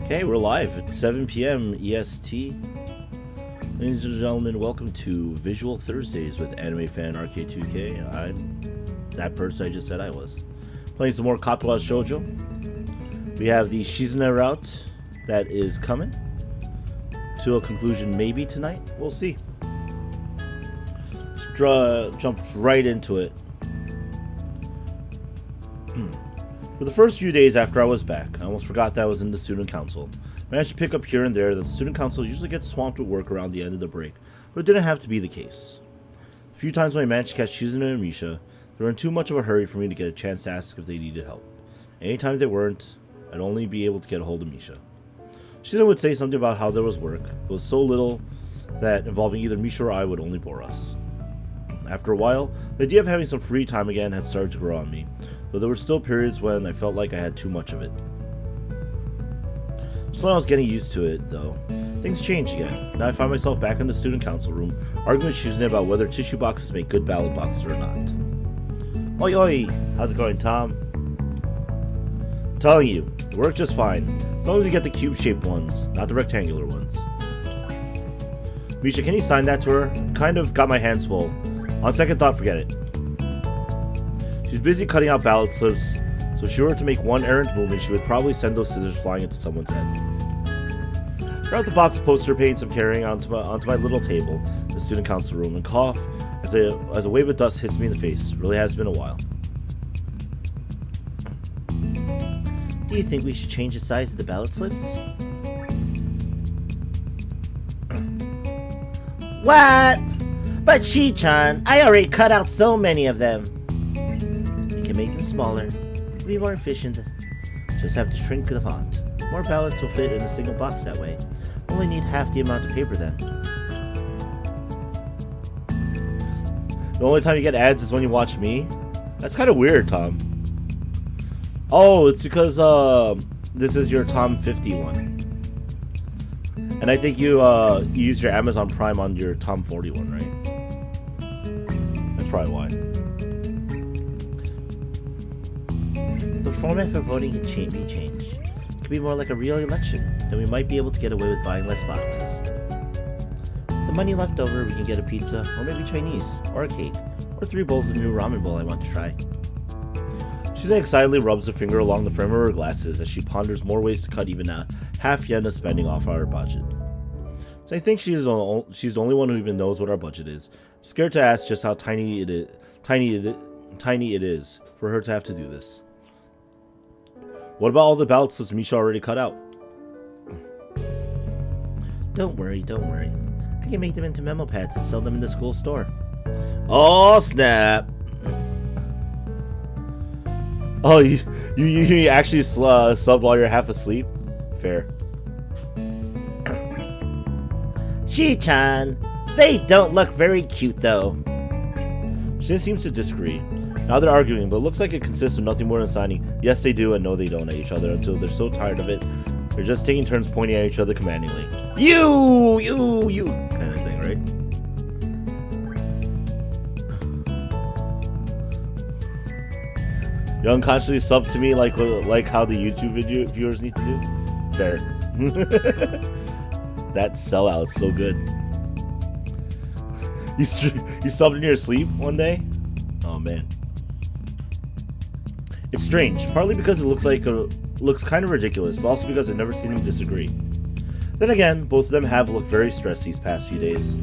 Okay, we're live. It's 7 p.m. EST. Ladies and gentlemen, welcome to Visual Thursdays with Anime Fan RK2K. I'm that person I just said I was. Playing some more Katawa Shoujo. We have the Shizune route that is coming to a conclusion maybe tonight. We'll see. Let's jump right into it. For the first few days after I was back, I almost forgot that I was in the student council. I managed to pick up here and there that the student council usually gets swamped with work around the end of the break, but it didn't have to be the case. A few times when I managed to catch Shizune and Misha, they were in too much of a hurry for me to get a chance to ask if they needed help. Anytime they weren't, I'd only be able to get a hold of Misha. Shizune would say something about how there was work, but it was so little that involving either Misha or I would only bore us. After a while, the idea of having some free time again had started to grow on me, though there were still periods when I felt like I had too much of it. Just when I was getting used to it, though, things changed again. Now I find myself back in the student council room, arguing with Shizune about whether tissue boxes make good ballot boxes or not. Oi oi! How's it going, Tom? I'm telling you, it worked just fine, as long as you get the cube-shaped ones, not the rectangular ones. Misha, can you sign that to her? Kind of got my hands full. On second thought, forget it. She's busy cutting out ballot slips, so if she were to make one errant movement, she would probably send those scissors flying into someone's head. Grab the box of poster paints I'm carrying onto my little table in the student council room and cough as a wave of dust hits me in the face. It really has been a while. Do you think we should change the size of the ballot slips? What? But Shi-chan, I already cut out so many of them. You can make them smaller, be more efficient. Just have to shrink the font. More ballots will fit in a single box that way. Only need half the amount of paper then. The only time you get ads is when you watch me? That's kind of weird, Tom. Oh, it's because this is your Tom 50 one. And I think you use your Amazon Prime on your Tom 41, right? That's probably why. The format for voting can be changed. It could be more like a real election. Then we might be able to get away with buying less boxes. The money left over, we can get a pizza, or maybe Chinese, or a cake, or 3 bowls of new ramen bowl I want to try. Shizune excitedly rubs a finger along the frame of her glasses as she ponders more ways to cut even a half yen of spending off our budget. So I think she's the only one who even knows what our budget is. I'm scared to ask just how tiny it is for her to have to do this. What about all the ballot slips Misha already cut out? Don't worry. I can make them into memo pads and sell them in the school store. Oh snap! Oh, you actually subbed while you're half asleep? Fair. Shi-chan, they don't look very cute though. She seems to disagree. Now they're arguing, but it looks like it consists of nothing more than signing yes they do and no they don't at each other until they're so tired of it, they're just taking turns pointing at each other commandingly. You! Kind of thing, right? You unconsciously sub to me like how the YouTube viewers need to do? Fair. That sellout is so good. You subbed in your sleep one day? Oh man. It's strange, partly because it looks kind of ridiculous, but also because I've never seen them disagree. Then again, both of them have looked very stressed these past few days.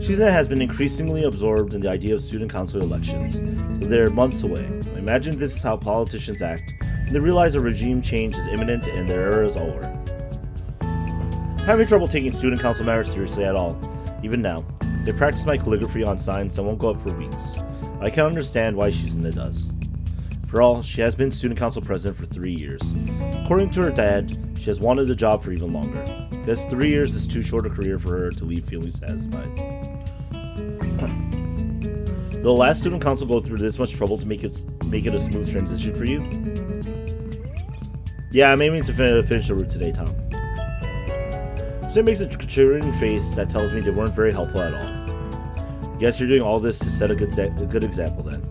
Shizune has been increasingly absorbed in the idea of student council elections, but they're months away. I imagine this is how politicians act when they realize a regime change is imminent and their era is over. I'm having trouble taking student council matters seriously at all, even now. They practice my calligraphy on signs that won't go up for weeks. I can understand why Shizune does. For all, she has been student council president for 3 years. According to her dad, she has wanted the job for even longer. Guess 3 years is too short a career for her to leave feeling satisfied. Did the last student council go through this much trouble to make it a smooth transition for you? Yeah, I'm aiming to finish the route today, Tom. So it makes a contributing face that tells me they weren't very helpful at all. Guess you're doing all this to set a good example then.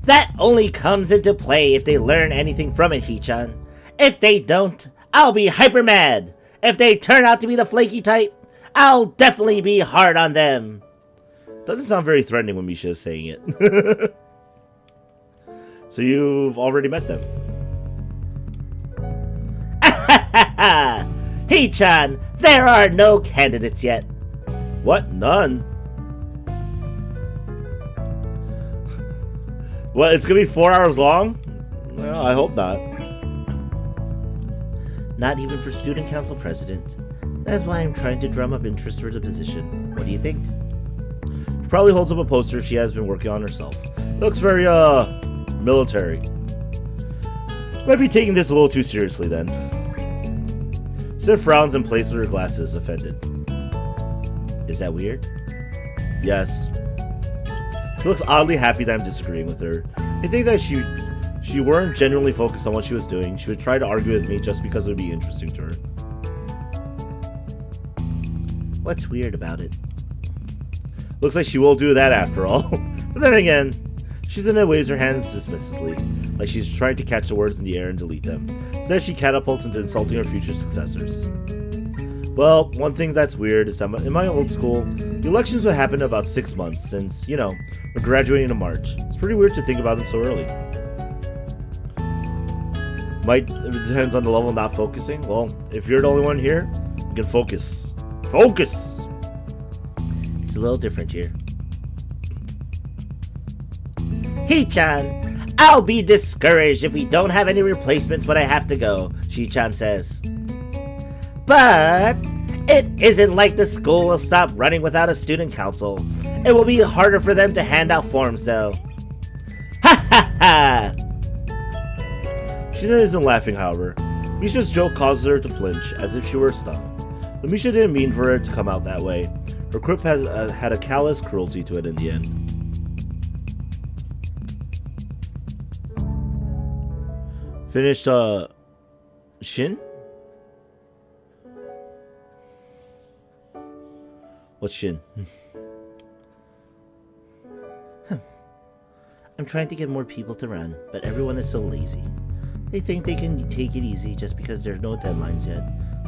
That only comes into play if they learn anything from it, Hee-chan. If they don't, I'll be hyper mad. If they turn out to be the flaky type, I'll definitely be hard on them. Doesn't sound very threatening when Misha is saying it. So you've already met them. Hee-chan, there are no candidates yet. What? None? What, it's gonna be 4 hours long? Well, I hope not. Not even for student council president. That's why I'm trying to drum up interest for the position. What do you think? She probably holds up a poster she has been working on herself. Looks very, military. Might be taking this a little too seriously then. Sid frowns and plays with her glasses, offended. Is that weird? Yes. She looks oddly happy that I'm disagreeing with her. I think that she weren't genuinely focused on what she was doing. She would try to argue with me just because it would be interesting to her. What's weird about it? Looks like she will do that after all. But then again, Shizune waves her hands dismissively, like she's trying to catch the words in the air and delete them. Instead, she catapults into insulting her future successors. Well, one thing that's weird is that in my old school, the elections would happen in about 6 months since, you know, we're graduating in March. It's pretty weird to think about them so early. It depends on the level of not focusing. Well, if you're the only one here, you can focus. Focus! It's a little different here. Hee-chan, I'll be discouraged if we don't have any replacements when I have to go, Shi-chan says. But it isn't like the school will stop running without a student council. It will be harder for them to hand out forms, though. Ha ha ha! Shizune isn't laughing, however. Misha's joke causes her to flinch, as if she were stung. But Misha didn't mean for it to come out that way. Her quip has had a callous cruelty to it in the end. Finished, Shin? What's Shin? I'm trying to get more people to run, but everyone is so lazy. They think they can take it easy just because there are no deadlines yet.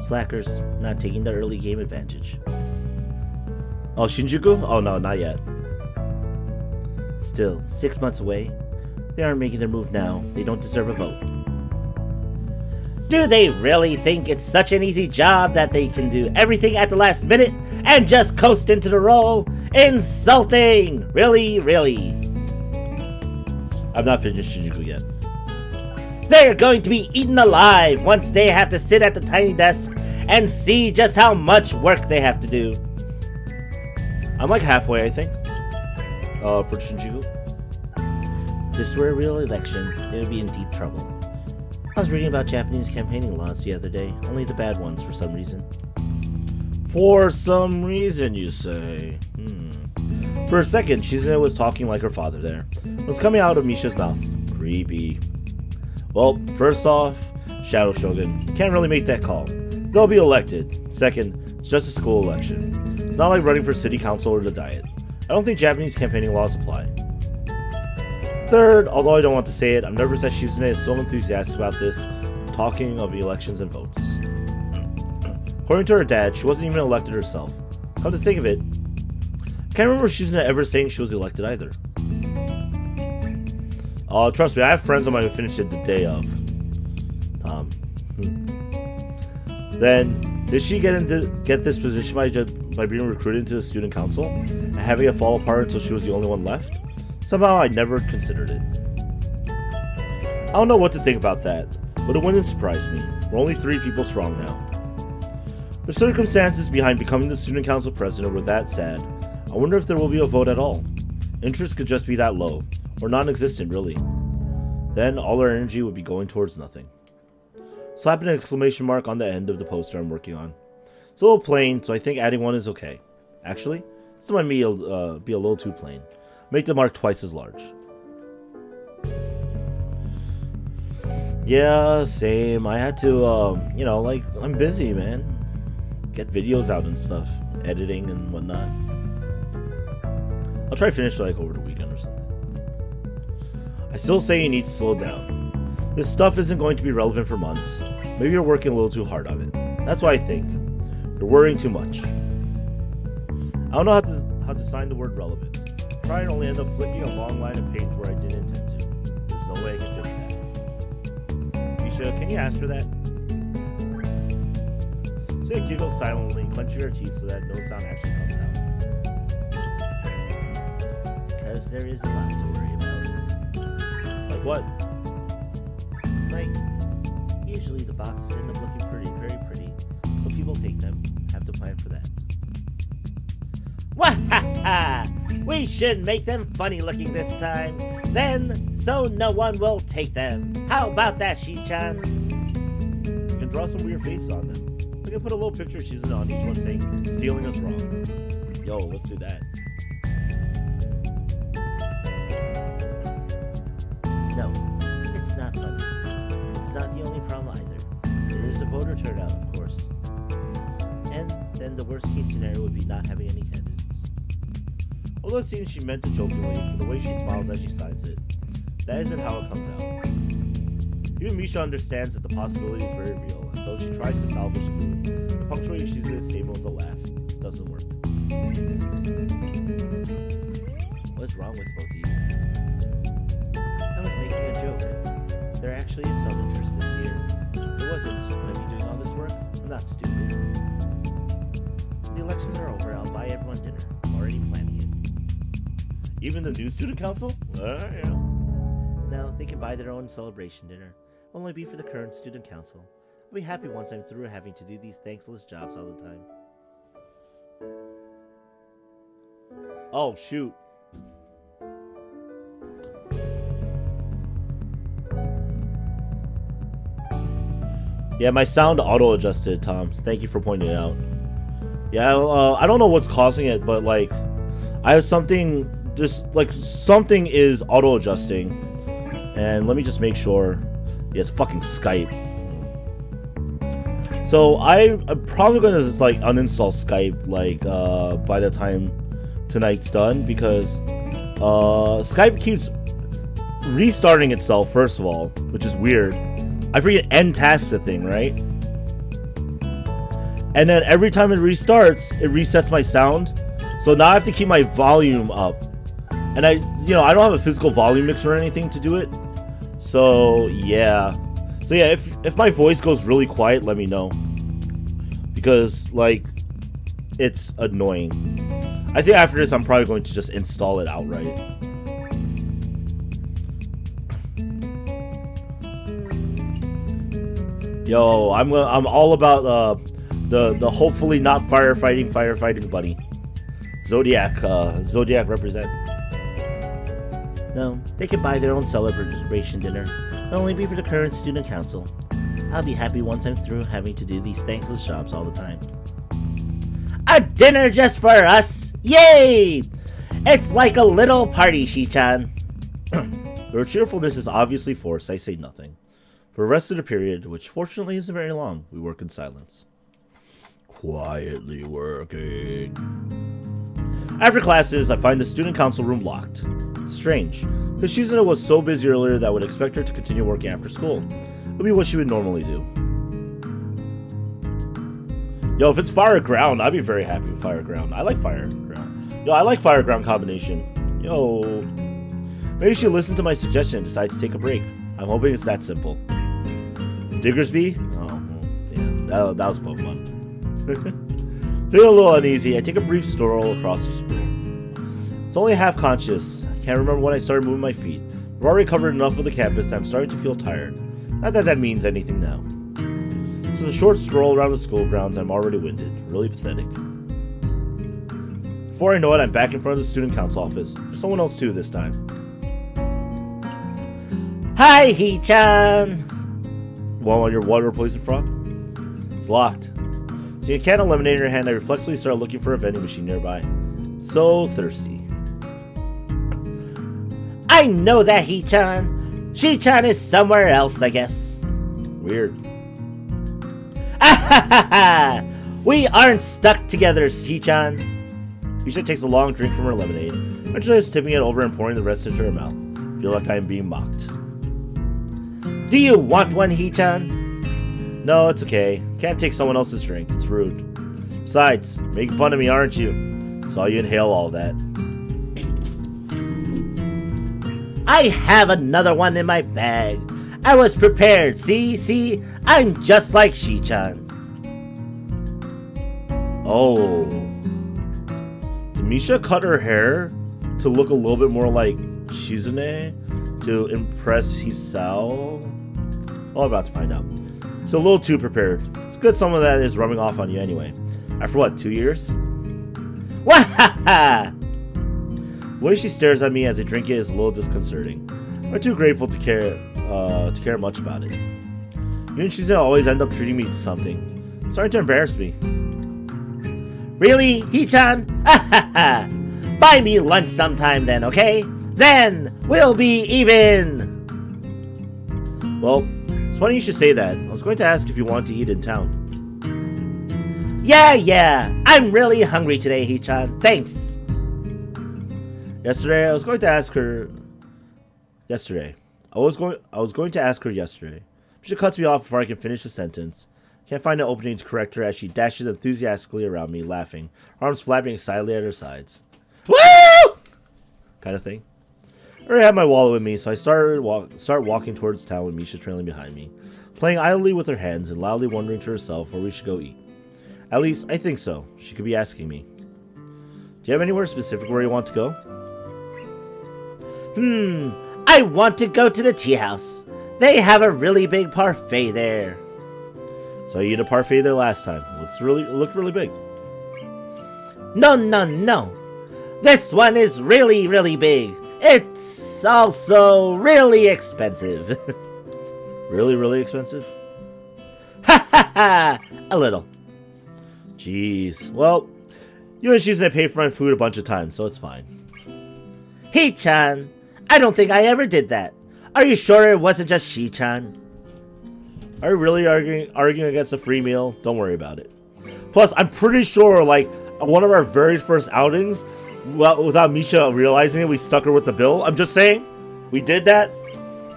Slackers, not taking the early game advantage. Oh, Shinjuku? Oh no, not yet. Still, 6 months away. They aren't making their move now. They don't deserve a vote. Do they really think it's such an easy job that they can do everything at the last minute and just coast into the role? Insulting! Really, really. I've not finished Shinjuku yet. They're going to be eaten alive once they have to sit at the tiny desk and see just how much work they have to do. I'm like halfway, I think, for Shinjuku. If this were a real election, it would be in deep trouble. I was reading about Japanese campaigning laws the other day, only the bad ones for some reason. For some reason, you say? For a second, Shizune was talking like her father there. It was coming out of Misha's mouth. Creepy. Well, first off, Shadow Shogun. Can't really make that call. They'll be elected. Second, it's just a school election. It's not like running for city council or the diet. I don't think Japanese campaigning laws apply. Third, although I don't want to say it, I'm nervous that Shizune is so enthusiastic about this, talking of elections and votes. According to her dad, she wasn't even elected herself. Come to think of it, I can't remember Shizune ever saying she was elected either. Trust me, I have friends of mine who finished it the day of. Then, did she get this position by being recruited into the student council and having it fall apart until she was the only one left? Somehow I never considered it. I don't know what to think about that, but it wouldn't surprise me. We're only 3 people strong now. The circumstances behind becoming the student council president were that sad. I wonder if there will be a vote at all. Interest could just be that low, or non-existent really. Then all our energy would be going towards nothing. Slap an exclamation mark on the end of the poster I'm working on. It's a little plain, so I think adding one is okay. Actually, this might be a little too plain. Make the mark twice as large. Yeah, same. I had to, you know, like, I'm busy, man. Get videos out and stuff. Editing and whatnot. I'll try to finish, like, over the weekend or something. I still say you need to slow down. This stuff isn't going to be relevant for months. Maybe you're working a little too hard on it. That's what I think. You're worrying too much. I don't know how to sign the word relevant. Try and only end up flicking a long line of paint where I didn't intend to. There's no way I can fix that. Misha, can you ask her that? Say giggle silently, clenching her teeth so that no sound actually comes out. Because there is a lot to worry about. Like what? Like, usually the boxes end up looking pretty, very pretty, so people take them. Have to plan for that. Wahaha! We should make them funny looking this time. Then, so no one will take them. How about that, Shi-chan? You can draw some weird faces on them. We can put a little picture of Shizune on each one saying, stealing us wrong. Yo, let's do that. No, it's not funny. It's not the only problem either. There is a voter turnout, of course. And then the worst case scenario would be not having any candidates. Although it seems she meant it jokingly, for the way she smiles as she signs it, that isn't how it comes out. Even Misha understands that the possibility is very real, and though she tries to salvage the mood, punctuating Shizune's statement with a laugh doesn't work. What's wrong with both of you? I was making a joke. There actually is some interest this year. It wasn't, should I be doing all this work? I'm not stupid. When the elections are over, I'll buy everyone dinner. I'm already planning it. Even the new student council? Yeah. No, they can buy their own celebration dinner. It'll only be for the current student council. I'll be happy once I'm through having to do these thankless jobs all the time. Oh, shoot. Yeah, my sound auto-adjusted, Tom. Thank you for pointing it out. Yeah, I don't know what's causing it, but, like, I have something, just, like, something is auto-adjusting. And let me just make sure. Yeah, it's fucking Skype. So, I'm probably going to, like, uninstall Skype, like, by the time tonight's done, because, Skype keeps restarting itself, first of all, which is weird. I forget end task the thing, right? And then every time it restarts, it resets my sound. So now I have to keep my volume up. And I don't have a physical volume mixer or anything to do it. So yeah. So yeah, if my voice goes really quiet, let me know. Because, like, it's annoying. I think after this, I'm probably going to just install it outright. Yo, I'm all about the hopefully not firefighting buddy. Zodiac represent. No, they can buy their own celebration dinner. It'll only be for the current student council. I'll be happy once I'm through having to do these thankless jobs all the time. A dinner just for us! Yay! It's like a little party, Shi-chan. Their cheerfulness is obviously forced. I say nothing. For the rest of the period, which fortunately isn't very long, we work in silence. Quietly working. After classes, I find the student council room locked. Strange, because Shizune was so busy earlier that I would expect her to continue working after school. It would be what she would normally do. Yo, if it's fire ground, I'd be very happy with fire ground. I like fire ground. Yo, I like fire ground combination. Yo, maybe she'll listen to my suggestion and decide to take a break. I'm hoping it's that simple. Diggersby? Oh, yeah, that was a Pokemon. Feeling a little uneasy, I take a brief stroll across the school. It's only half conscious. I can't remember when I started moving my feet. I've already covered enough of the campus, I'm starting to feel tired. Not that that means anything now. It's a short stroll around the school grounds, I'm already winded. Really pathetic. Before I know it, I'm back in front of the student council office. There's someone else too this time. Hi, Hee-chan! Want your water replacement frog? It's locked. Seeing a can of lemonade in her hand, I reflexively start looking for a vending machine nearby. So thirsty. I know that, Hee-chan. Shi-chan is somewhere else, I guess. Weird. Ah-ha-ha-ha! We aren't stuck together, Shi-chan. Misha takes a long drink from her lemonade, eventually just tipping it over and pouring the rest into her mouth. Feel like I am being mocked. Do you want one, Hee-chan? No, it's okay. Can't take someone else's drink. It's rude. Besides, making fun of me, aren't you? Saw you inhale all that. I have another one in my bag. I was prepared. See? I'm just like Shi-chan. Oh. Did Misha cut her hair to look a little bit more like Shizune to impress Hisao? Well, I'm about to find out. So a little too prepared. It's good some of that is rubbing off on you anyway. After what, 2 years? Wahaha! The way she stares at me as I drink it is a little disconcerting. I'm too grateful to care much about it. You and Shizune always end up treating me to something. It's starting to embarrass me. Really, Hee-chan? Buy me lunch sometime then, okay? Then we'll be even! Well, it's funny you should say that. I was going to ask if you wanted to eat in town. Yeah. I'm really hungry today, Hee-chan. Thanks. Yesterday, I was going to ask her yesterday. She cuts me off before I can finish the sentence. Can't find an opening to correct her as she dashes enthusiastically around me, laughing, arms flapping excitedly at her sides. Woo! Kind of thing. I already had my wallet with me, so I start walking towards town with Misha trailing behind me, playing idly with her hands and loudly wondering to herself where we should go eat. At least, I think so. She could be asking me. Do you have anywhere specific where you want to go? I want to go to the tea house. They have a really big parfait there. So you ate a parfait there last time. It looked really big. No. This one is really, really big. It's also really expensive. Really, really expensive? A little. Jeez. Well, you and Shizune paid for my food a bunch of times, so it's fine. Hee-chan, I don't think I ever did that. Are you sure it wasn't just Shi-chan? Are you really arguing against a free meal? Don't worry about it. Plus, I'm pretty sure, like, one of our very first outings, well, without Misha realizing it, we stuck her with the bill. I'm just saying, we did that.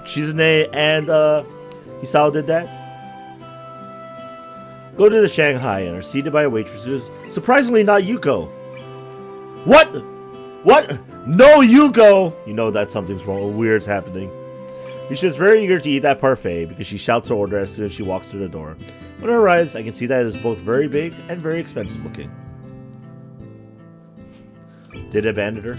Shizune and Hisao did that. Go to the Shanghai and are seated by waitresses. Surprisingly, not Yuko. What? No, Yuko! You know that something's wrong. Weird's happening. Misha's very eager to eat that parfait because she shouts her order as soon as she walks through the door. When it arrives, I can see that it is both very big and very expensive looking. Did it abandon her?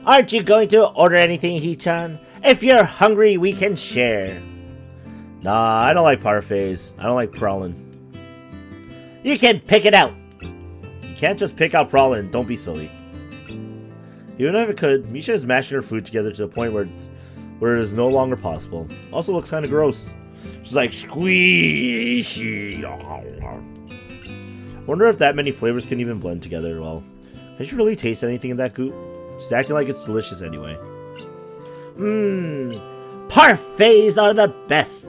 Aren't you going to order anything, Hee-chan? If you're hungry, we can share. Nah, I don't like parfaits. I don't like pralin. You can pick it out. You can't just pick out pralin. Don't be silly. Even if it could, Misha is mashing her food together to the point where it is no longer possible. Also looks kind of gross. She's like, squishy. Wonder if that many flavors can even blend together well. Can you really taste anything in that goop? She's acting like it's delicious anyway. Parfaits are the best.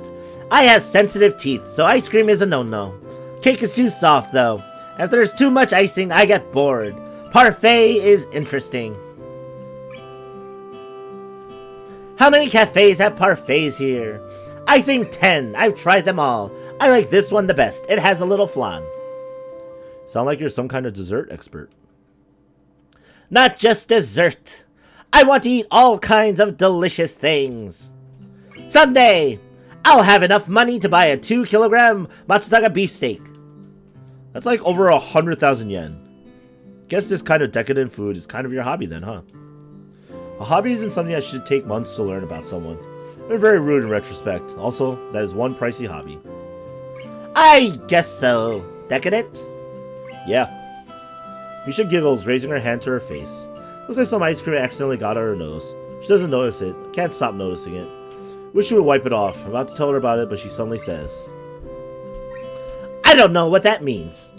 I have sensitive teeth, so ice cream is a no-no. Cake is too soft, though. If there's too much icing, I get bored. Parfait is interesting. How many cafes have parfaits here? I think 10. I've tried them all. I like this one the best. It has a little flan. Sound like you're some kind of dessert expert. Not just dessert. I want to eat all kinds of delicious things. Someday, I'll have enough money to buy a 2-kilogram Matsudaga beefsteak. That's like over 100,000 yen. Guess this kind of decadent food is kind of your hobby then, huh? A hobby isn't something that should take months to learn about someone. They're very rude in retrospect. Also, that is one pricey hobby. I guess so. Decadent? Yeah. Misha giggles, raising her hand to her face. Looks like some ice cream accidentally got on her nose. She doesn't notice it. Can't stop noticing it. Wish she would wipe it off. I'm about to tell her about it, but she suddenly says, I don't know what that means.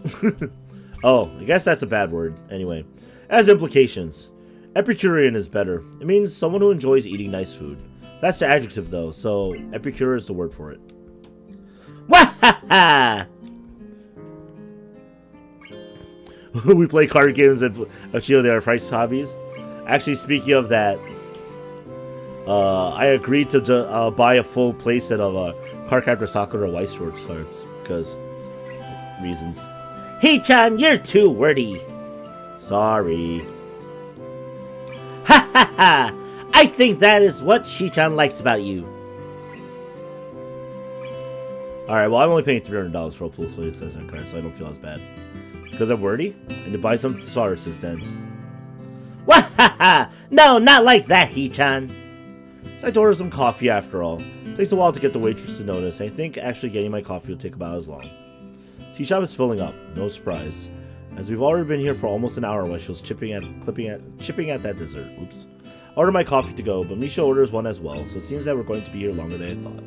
Oh, I guess that's a bad word. Anyway, it has implications. Epicurean is better. It means someone who enjoys eating nice food. That's the adjective though, so epicure is the word for it. Wahaha! we play card games and achieve their price hobbies. Actually, speaking of that, I agreed to buy a full playset of Cardcaptor Sakura White Swords cards because reasons. Hee-chan, you're too wordy. Sorry. Ha ha ha! I think that is what Shi-chan likes about you. Alright, well, I'm only paying $300 for a Pulse Flame Assessment card, so I don't feel as bad. Because I'm wordy? And to buy some Star Assistant. Wahaha! No, not like that, Hee-chan. So I had to order some coffee after all. It takes a while to get the waitress to notice. I think actually getting my coffee will take about as long. Tea shop is filling up, no surprise. As we've already been here for almost an hour while she was chipping at that dessert. Oops. I ordered my coffee to go, but Misha orders one as well, so it seems that we're going to be here longer than I thought.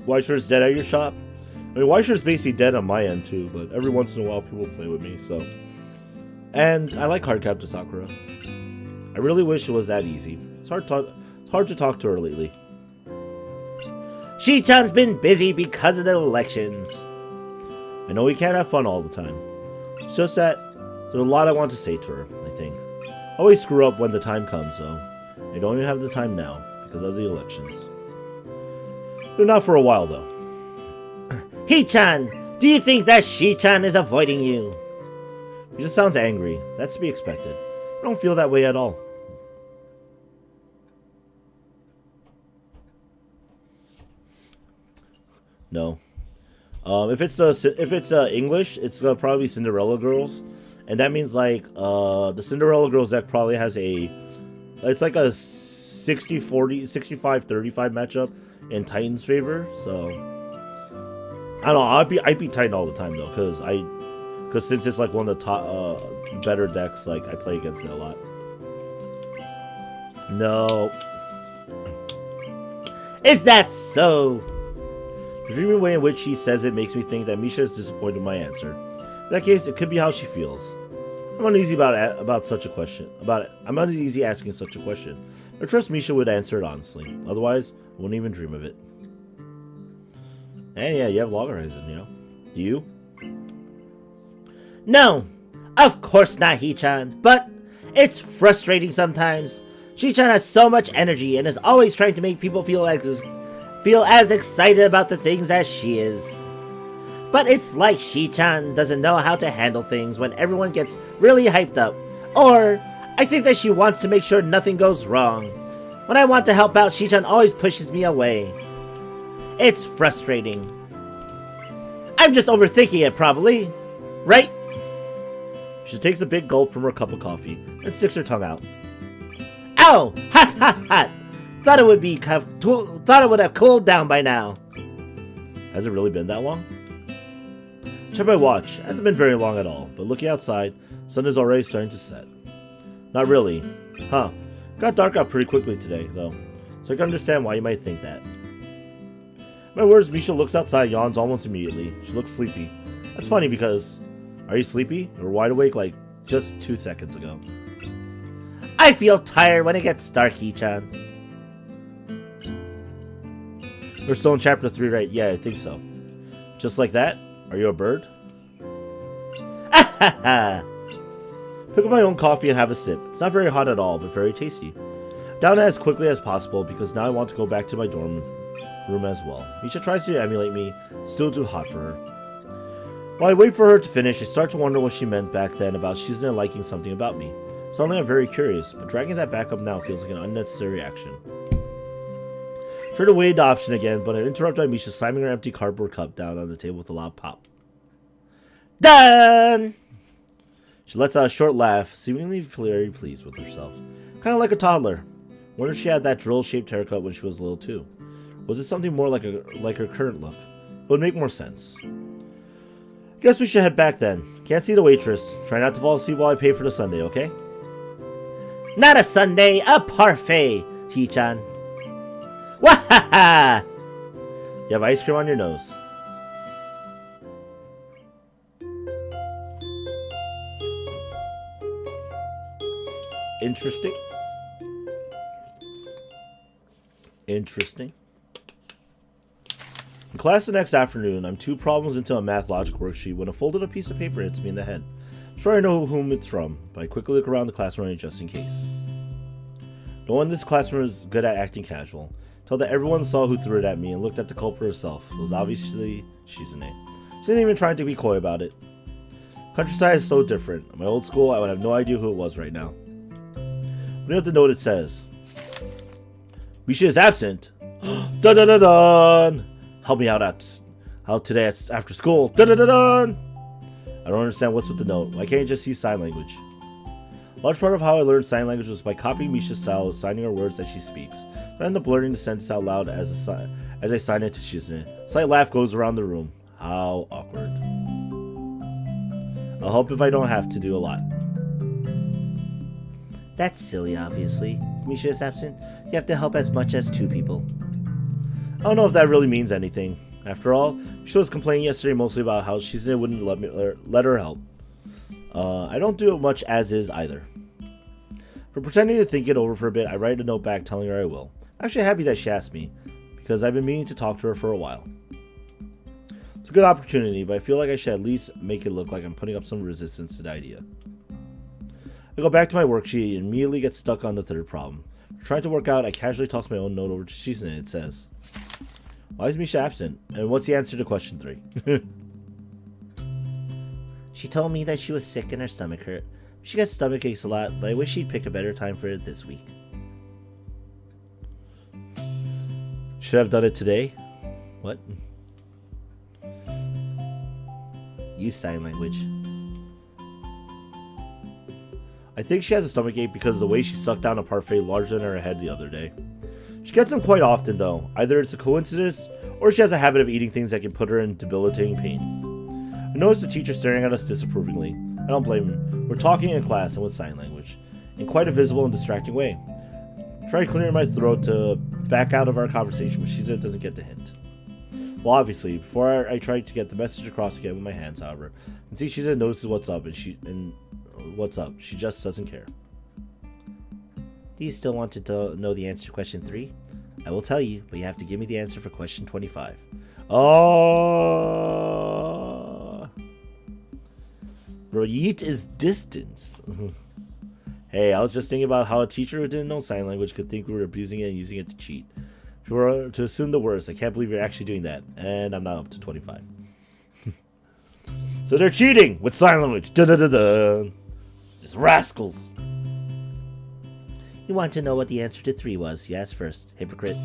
Weisher's dead at your shop? I mean, Weisher's basically dead on my end too, but every once in a while people play with me, so. And I like Cardcaptor Sakura. I really wish it was that easy. It's hard to talk to her lately. Shi-chan's been busy because of the elections. I know we can't have fun all the time. It's just that there's a lot I want to say to her, I think. I always screw up when the time comes, though. I don't even have the time now because of the elections. They're not for a while, though. Hee-chan, do you think that Shi-chan is avoiding you? He just sounds angry. That's to be expected. I don't feel that way at all. No. If it's English, it's gonna probably be Cinderella Girls, and that means like the Cinderella Girls deck probably has it's like a 60-40, 65-35 matchup in Titan's favor. So I don't know. I'd be Titan all the time though, because since it's like one of the top better decks, like I play against it a lot. No. Is that so? The dreamy way in which she says it makes me think that Misha is disappointed in my answer. In that case, it could be how she feels. I'm uneasy about such a question. I'm uneasy asking such a question. I trust Misha would answer it honestly. Otherwise, I wouldn't even dream of it. And yeah, you have Log Horizon, you know. Do you? No, of course not, Hee-chan. But it's frustrating sometimes. Shi-chan has so much energy and is always trying to make people feel as excited about the things as she is. But it's like Shi-chan doesn't know how to handle things when everyone gets really hyped up. Or, I think that she wants to make sure nothing goes wrong. When I want to help out, Shi-chan always pushes me away. It's frustrating. I'm just overthinking it, probably. Right? She takes a big gulp from her cup of coffee and sticks her tongue out. Ow! Hot, hot, hot! Thought it would have cooled down by now. Has it really been that long? Check my watch. It hasn't been very long at all, but looking outside, sun is already starting to set. Not really. Huh. Got dark out pretty quickly today, though, so I can understand why you might think that. My words, Misha looks outside, yawns almost immediately. She looks sleepy. That's funny because, are you sleepy? You were wide awake like just 2 seconds ago. I feel tired when it gets dark, Hee-chan. We're still in chapter 3, right? Yeah, I think so. Just like that? Are you a bird? Ah-ha-ha! Pick up my own coffee and have a sip. It's not very hot at all, but very tasty. Down it as quickly as possible because now I want to go back to my dorm room as well. Misha tries to emulate me, still too hot for her. While I wait for her to finish, I start to wonder what she meant back then about Shizune liking something about me. Suddenly I'm very curious, but dragging that back up now feels like an unnecessary action. Try to weigh the option again, but I'm interrupted by Misha slamming her empty cardboard cup down on the table with a loud pop. Done! She lets out a short laugh, seemingly very pleased with herself. Kind of like a toddler. Wonder if she had that drill-shaped haircut when she was little too. Was it something more like her current look? It would make more sense. Guess we should head back then. Can't see the waitress. Try not to fall asleep while I pay for the sundae, okay? Not a sundae, a parfait, Hee-chan. Wahaha! You have ice cream on your nose. Interesting. Interesting. In class the next afternoon, I'm 2 problems into a math logic worksheet when a folded up piece of paper hits me in the head. I'm sure I know whom it's from, but I quickly look around the classroom just in case. No one in this classroom is good at acting casual. Till that everyone saw who threw it at me and looked at the culprit herself. It was obviously Shizune. She isn't even trying to be coy about it. Countryside is so different. At my old school, I would have no idea who it was right now. But you know what the note it says? Misha is absent. Dun dun dun dun! Help me out today after school. Dun dun dun dun! I don't understand what's with the note. Why can't you just use sign language? A large part of how I learned sign language was by copying Misha's style of signing her words as she speaks. I end up learning the sentence out loud as I sign it to Shizune. A slight laugh goes around the room. How awkward. I'll help if I don't have to do a lot. That's silly, obviously. If Misha is absent, you have to help as much as 2 people. I don't know if that really means anything. After all, she was complaining yesterday mostly about how Shizune wouldn't let her help. I don't do it much as is either. For pretending to think it over for a bit, I write a note back telling her I will. I'm actually happy that she asked me, because I've been meaning to talk to her for a while. It's a good opportunity, but I feel like I should at least make it look like I'm putting up some resistance to the idea. I go back to my worksheet and immediately get stuck on the 3rd problem. Trying to work out, I casually toss my own note over to Shizune. It says, "Why is Misha absent? And what's the answer to question 3? She told me that she was sick and her stomach hurt. She gets stomach aches a lot, but I wish she'd pick a better time for it this week." Should I have done it today? What? Use sign language. I think she has a stomachache because of the way she sucked down a parfait larger than her head the other day. She gets them quite often though. Either it's a coincidence, or she has a habit of eating things that can put her in debilitating pain. I notice the teacher staring at us disapprovingly. I don't blame him. We're talking in class and with sign language, in quite a visible and distracting way. I try clearing my throat to back out of our conversation, but Shizune doesn't get the hint. Well, obviously, before I try to get the message across again with my hands, however, I can see Shizune notices what's up, what's up. She just doesn't care. Do you still want to know the answer to question 3? I will tell you, but you have to give me the answer for question 25. Oh, bro, yeet is distance. Hey, I was just thinking about how a teacher who didn't know sign language could think we were abusing it and using it to cheat. If you were to assume the worst, I can't believe you're actually doing that, and I'm not up to 25. So they're cheating with sign language. Da da da da. Just rascals. You want to know what the answer to 3 was. You asked first. Hypocrite.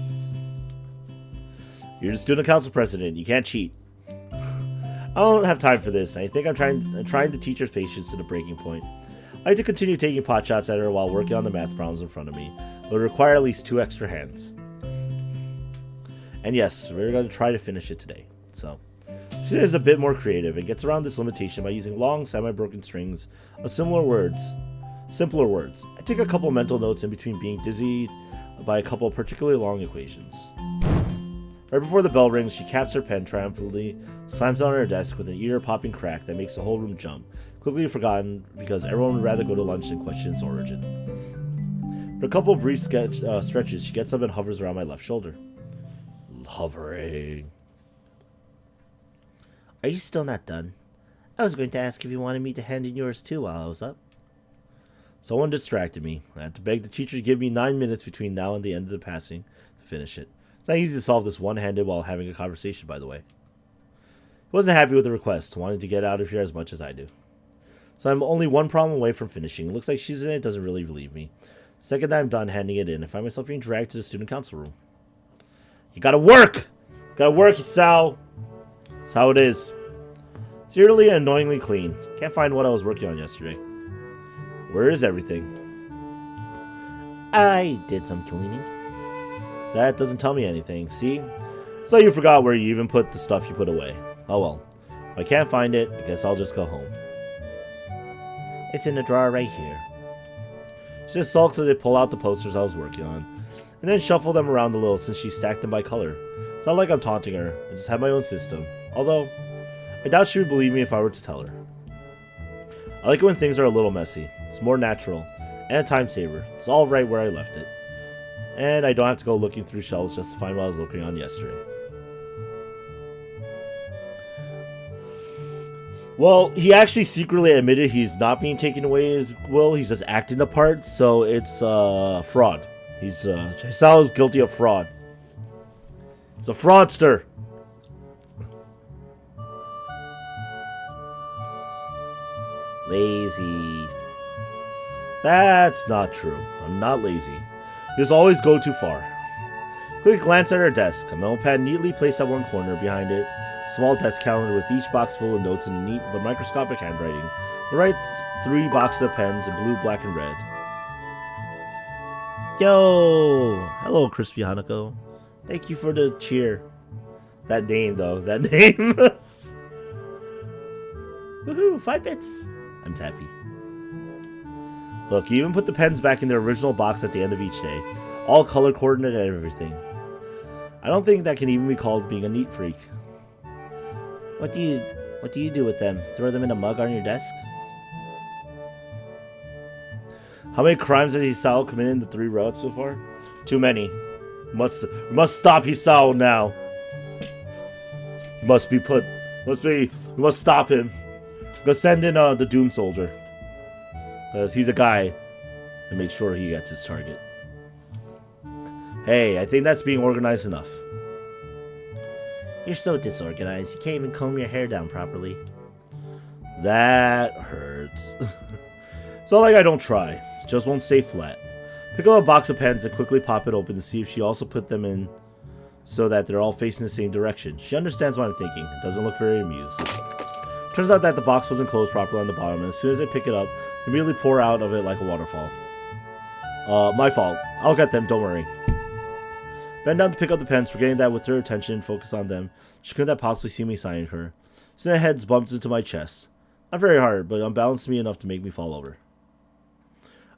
You're the student council president. You can't cheat. I don't have time for this. I think I'm trying the teacher's patience to the breaking point. I like to continue taking pot shots at her while working on the math problems in front of me. It would require at least 2 extra hands. And yes, we're going to try to finish it today. So, she is a bit more creative and gets around this limitation by using long, semi-broken strings of simpler words. I take a couple mental notes in between being dizzy by a couple particularly long equations. Right before the bell rings, she caps her pen triumphantly, slams it on her desk with an ear-popping crack that makes the whole room jump, quickly forgotten because everyone would rather go to lunch than question its origin. For a couple of brief stretches, she gets up and hovers around my left shoulder. Hovering. Are you still not done? I was going to ask if you wanted me to hand in yours too while I was up. Someone distracted me. I had to beg the teacher to give me 9 minutes between now and the end of the passing to finish it. It's not easy to solve this one-handed while having a conversation, by the way. He wasn't happy with the request, wanting to get out of here as much as I do. So I'm only 1 problem away from finishing. It looks like Shizune doesn't really believe me. Second that I'm done handing it in, I find myself being dragged to the student council room. You gotta work! Gotta work, Isao! That's how it is. It's eerily and annoyingly clean. Can't find what I was working on yesterday. Where is everything? I did some cleaning. That doesn't tell me anything. See? It's like you forgot where you even put the stuff you put away. Oh well. If I can't find it, I guess I'll just go home. It's in the drawer right here. She just sulks as they pull out the posters I was working on, and then shuffle them around a little since she stacked them by color. It's not like I'm taunting her. I just have my own system. Although, I doubt she would believe me if I were to tell her. I like it when things are a little messy. It's more natural, and a time saver. It's all right where I left it. And I don't have to go looking through shelves just to find what I was looking on yesterday. Well, he actually secretly admitted he's not being taken away his will. He's just acting the part, so it's fraud. Hisao is guilty of fraud. He's a fraudster. Lazy. That's not true. I'm not lazy. You just always go too far. Quick glance at her desk. A memo pad neatly placed at one corner. Behind it, a small desk calendar with each box full of notes in a neat but microscopic handwriting. The right 3 boxes of pens in blue, black, and red. Yo! Hello, Crispy Hanako. Thank you for the cheer. That name, though. That name. Woohoo! 5 bits. I'm happy. Look, you even put the pens back in their original box at the end of each day. All color-coordinated and everything. I don't think that can even be called being a neat freak. What do you do with them? Throw them in a mug on your desk? How many crimes has Hisao committed in the 3 routes so far? Too many. We must stop Hisao now. We must stop him. Go send in the Doom Soldier. Because he's a guy to make sure he gets his target. Hey, I think that's being organized enough. You're so disorganized. You can't even comb your hair down properly. That hurts. It's not like I don't try. It just won't stay flat. Pick up a box of pens and quickly pop it open to see if she also put them in so that they're all facing the same direction. She understands what I'm thinking and doesn't look very amused. Turns out that the box wasn't closed properly on the bottom, and as soon as I pick it up, they immediately pour out of it like a waterfall. My fault. I'll get them, don't worry. Bend down to pick up the pens, forgetting that with her attention focused on them, she couldn't have possibly seen me signing her. So her head bumped into my chest. Not very hard, but unbalanced me enough to make me fall over.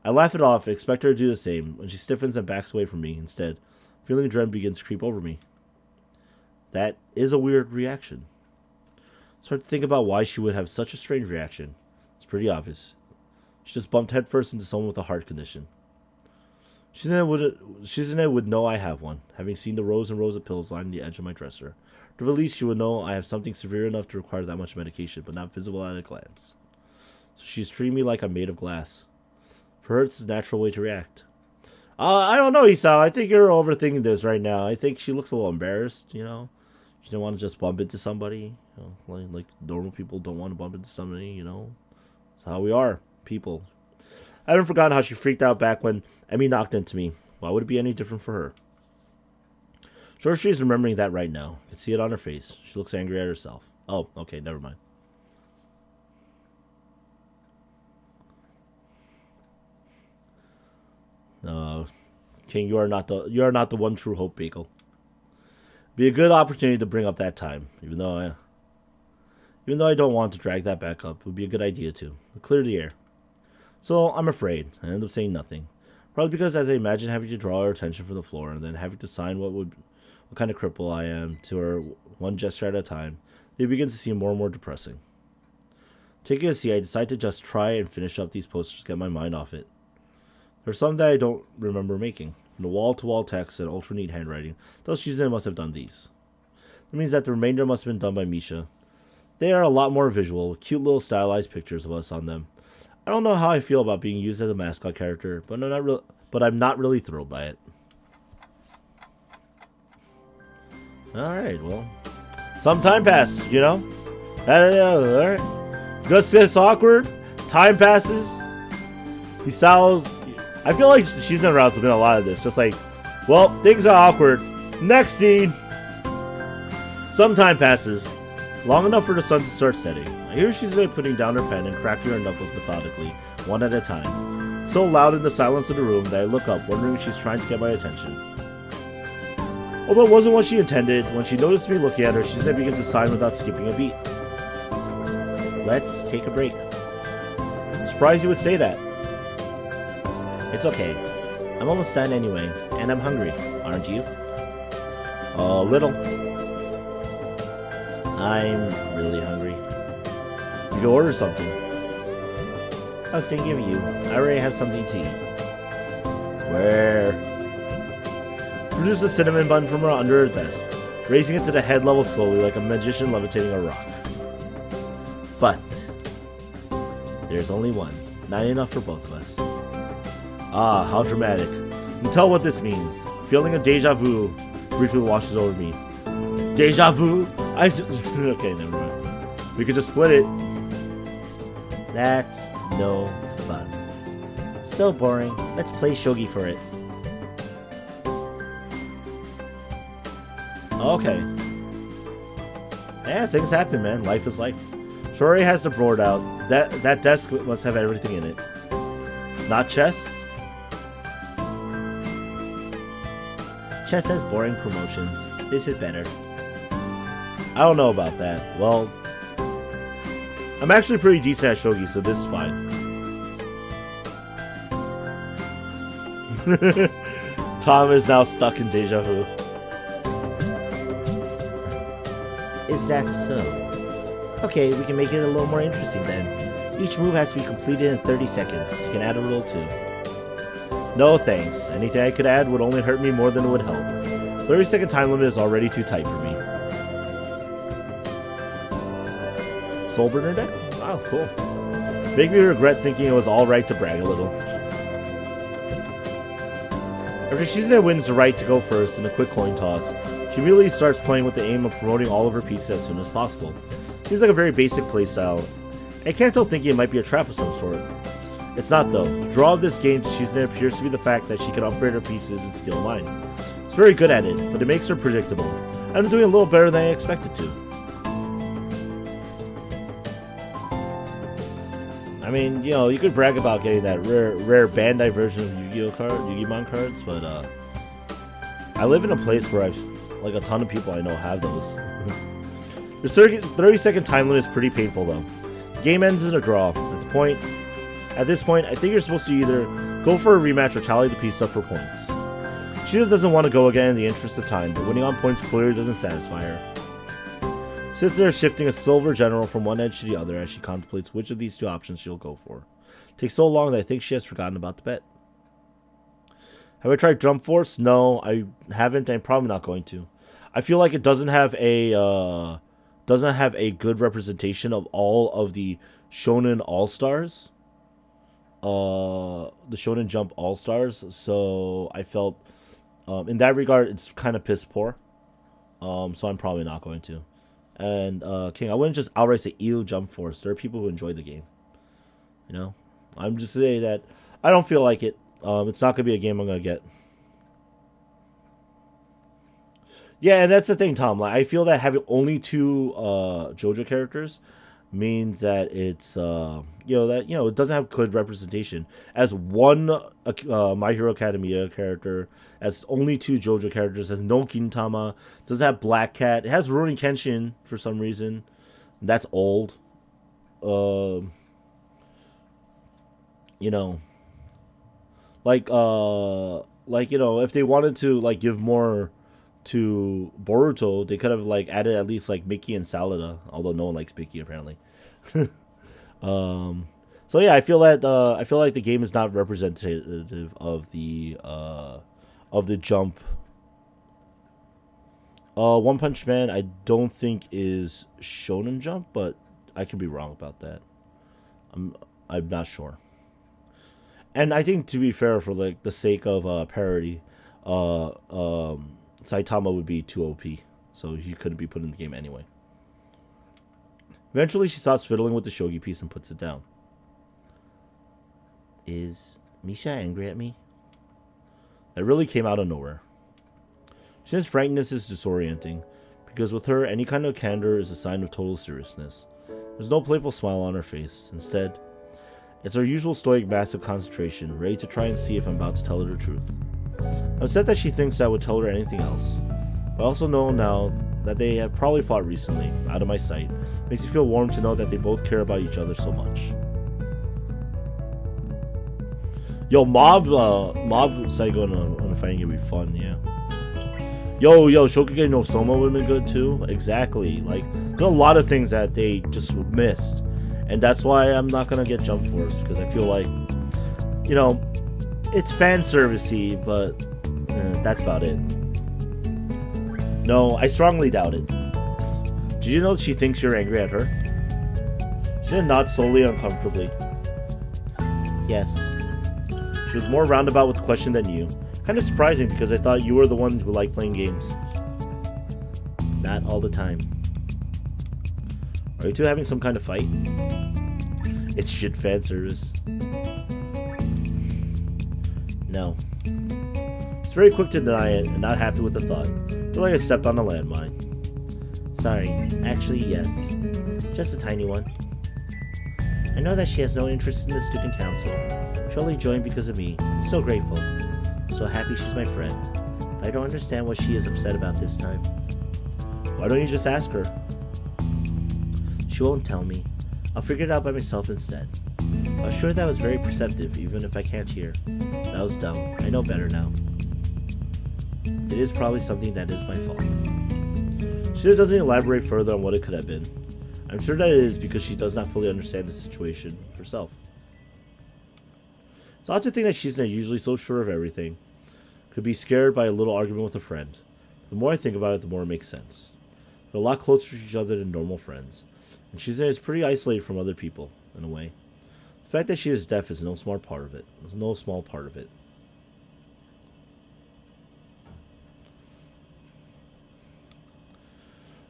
I laugh it off and expect her to do the same when she stiffens and backs away from me instead. Feeling dread begins to creep over me. That is a weird reaction. Start to think about why she would have such a strange reaction. It's pretty obvious. She just bumped headfirst into someone with a heart condition. Shizune would know I have one, having seen the rows and rows of pills lining the edge of my dresser. At the very least, she would know I have something severe enough to require that much medication, but not visible at a glance. So she's treating me like I'm made of glass. For her, it's the natural way to react. I don't know, Isao. I think you're overthinking this right now. I think she looks a little embarrassed, you know? She didn't want to just bump into somebody. You know, like normal people don't want to bump into somebody, you know? That's how we are, people. I haven't forgotten how she freaked out back when Emmy knocked into me. Why would it be any different for her? Sure, she's remembering that right now. I can see it on her face. She looks angry at herself. Oh, okay, never mind. King, you are not the one true hope, Bagel. Be a good opportunity to bring up that time, even though I don't want to drag that back up. It would be a good idea to clear the air. So I'm afraid I end up saying nothing, probably because as I imagine having to draw her attention from the floor and then having to sign what kind of cripple I am to her one gesture at a time, it begins to seem more and more depressing. Taking a seat, I decide to just try and finish up these posters to get my mind off it. There's some that I don't remember making. From the wall-to-wall text and ultra-neat handwriting, those Shizune must have done these. That means that the remainder must have been done by Misha. They are a lot more visual, with cute little stylized pictures of us on them. I don't know how I feel about being used as a mascot character, but I'm not really thrilled by it. Alright, well, some time passed, you know? Alright. Just gets awkward, time passes. I feel like Shizune routes have been a lot of this. Just like, well, things are awkward. Next scene. Some time passes. Long enough for the sun to start setting. I hear Shizune putting down her pen and cracking her knuckles methodically, one at a time. So loud in the silence of the room that I look up, wondering if she's trying to get my attention. Although it wasn't what she intended, when she noticed me looking at her, Shizune begins to sign without skipping a beat. Let's take a break. I'm surprised you would say that. It's okay. I'm almost done anyway, and I'm hungry, aren't you? A little. I'm really hungry. You can order something. I was thinking of you. I already have something to eat. Where? Produce a cinnamon bun from her under her desk, raising it to the head level slowly like a magician levitating a rock. But there's only one. Not enough for both of us. Ah, how dramatic. You can tell what this means. Feeling a deja vu briefly washes over me. Deja vu? Okay, never mind. We could just split it. That's no fun. So boring. Let's play shogi for it. Okay. Yeah, things happen, man. Life is life. Shori has the board out. That desk must have everything in it. Not chess? Chess has boring promotions. This is better. I don't know about that. Well, I'm actually pretty decent at shogi, so this is fine. Tom is now stuck in deja vu. Is that so? Okay, we can make it a little more interesting then. Each move has to be completed in 30 seconds. You can add a rule too. No thanks. Anything I could add would only hurt me more than it would help. 30-second time limit is already too tight for me. Soul Burner deck? Wow, cool. Make me regret thinking it was alright to brag a little. After Shizune wins the right to go first in a quick coin toss, she immediately starts playing with the aim of promoting all of her pieces as soon as possible. Seems like a very basic playstyle. I can't help thinking it might be a trap of some sort. It's not though. The draw of this game to Shizune appears to be the fact that she can upgrade her pieces in skill 9. She's very good at it, but it makes her predictable. I'm doing a little better than I expected to. I mean, you know, you could brag about getting that rare Bandai version of Yu-Gi-Oh cards, but I live in a place where like a ton of people I know have those. The 30-second time limit is pretty painful though. The game ends in a draw. At this point, I think you're supposed to either go for a rematch or tally the piece up for points. She doesn't want to go again in the interest of time, but winning on points clearly doesn't satisfy her. Sits there shifting a silver general from one edge to the other as she contemplates which of these two options she'll go for. It takes so long that I think she has forgotten about the bet. Have I tried Jump Force? No, I haven't, and I'm probably not going to. I feel like it doesn't have a good representation of all of the Shonen All-Stars. The Shonen Jump All-Stars, so I felt in that regard it's kind of piss poor. So I'm probably not going to. And King, I wouldn't just outright say ew Jump Force. There are people who enjoy the game. You know? I'm just saying that I don't feel like it. It's not gonna be a game I'm gonna get. Yeah, and that's the thing, Tom. Like, I feel that having only 2 JoJo characters means that it's it doesn't have good representation. As one My Hero Academia character, as only 2 JoJo characters, has no Gintama, doesn't have Black Cat. It has Rurouni Kenshin for some reason. That's old. If they wanted to like give more to Boruto, they could have like added at least like Mickey and Salada, although no one likes Mickey apparently. So yeah, I feel like the game is not representative of the Jump. One Punch Man I don't think is Shonen Jump, but I could be wrong about that. I'm not sure. And I think, to be fair, for like the sake of parody, Saitama would be too OP, so he couldn't be put in the game anyway. Eventually, she stops fiddling with the shogi piece and puts it down. Is Misha angry at me? That really came out of nowhere. Shin's frankness is disorienting, because with her, any kind of candor is a sign of total seriousness. There's no playful smile on her face. Instead, it's her usual stoic mask of concentration, ready to try and see if I'm about to tell her the truth. I'm upset that she thinks I would tell her anything else. But I also know now that they have probably fought recently, out of my sight. Makes me feel warm to know that they both care about each other so much. Yo, Mob Psycho on a fighting game would be fun, yeah. Yo, Shokugeki no Soma would have been good too. Exactly. Like, there's a lot of things that they just missed. And that's why I'm not gonna get Jump Force, because I feel like, it's fan servicey, but that's about it. No, I strongly doubt it. Did you know she thinks you're angry at her? Shizune nods slowly and uncomfortably. Yes. She was more roundabout with the question than you. Kind of surprising because I thought you were the one who liked playing games. Not all the time. Are you two having some kind of fight? It's shit fan service. No. It's very quick to deny it and not happy with the thought. Feel like I stepped on a landmine. Sorry. Actually, yes. Just a tiny one. I know that she has no interest in the student council. She only joined because of me. I'm so grateful. So happy she's my friend. But I don't understand what she is upset about this time. Why don't you just ask her? She won't tell me. I'll figure it out by myself instead. I was sure that was very perceptive, even if I can't hear. That was dumb. I know better now. It is probably something that is my fault. She doesn't elaborate further on what it could have been. I'm sure that it is because she does not fully understand the situation herself. It's odd to think that she's not usually so sure of everything. Could be scared by a little argument with a friend. The more I think about it, the more it makes sense. They're a lot closer to each other than normal friends. And Shizune is pretty isolated from other people, in a way. The fact that she is deaf is no small part of it.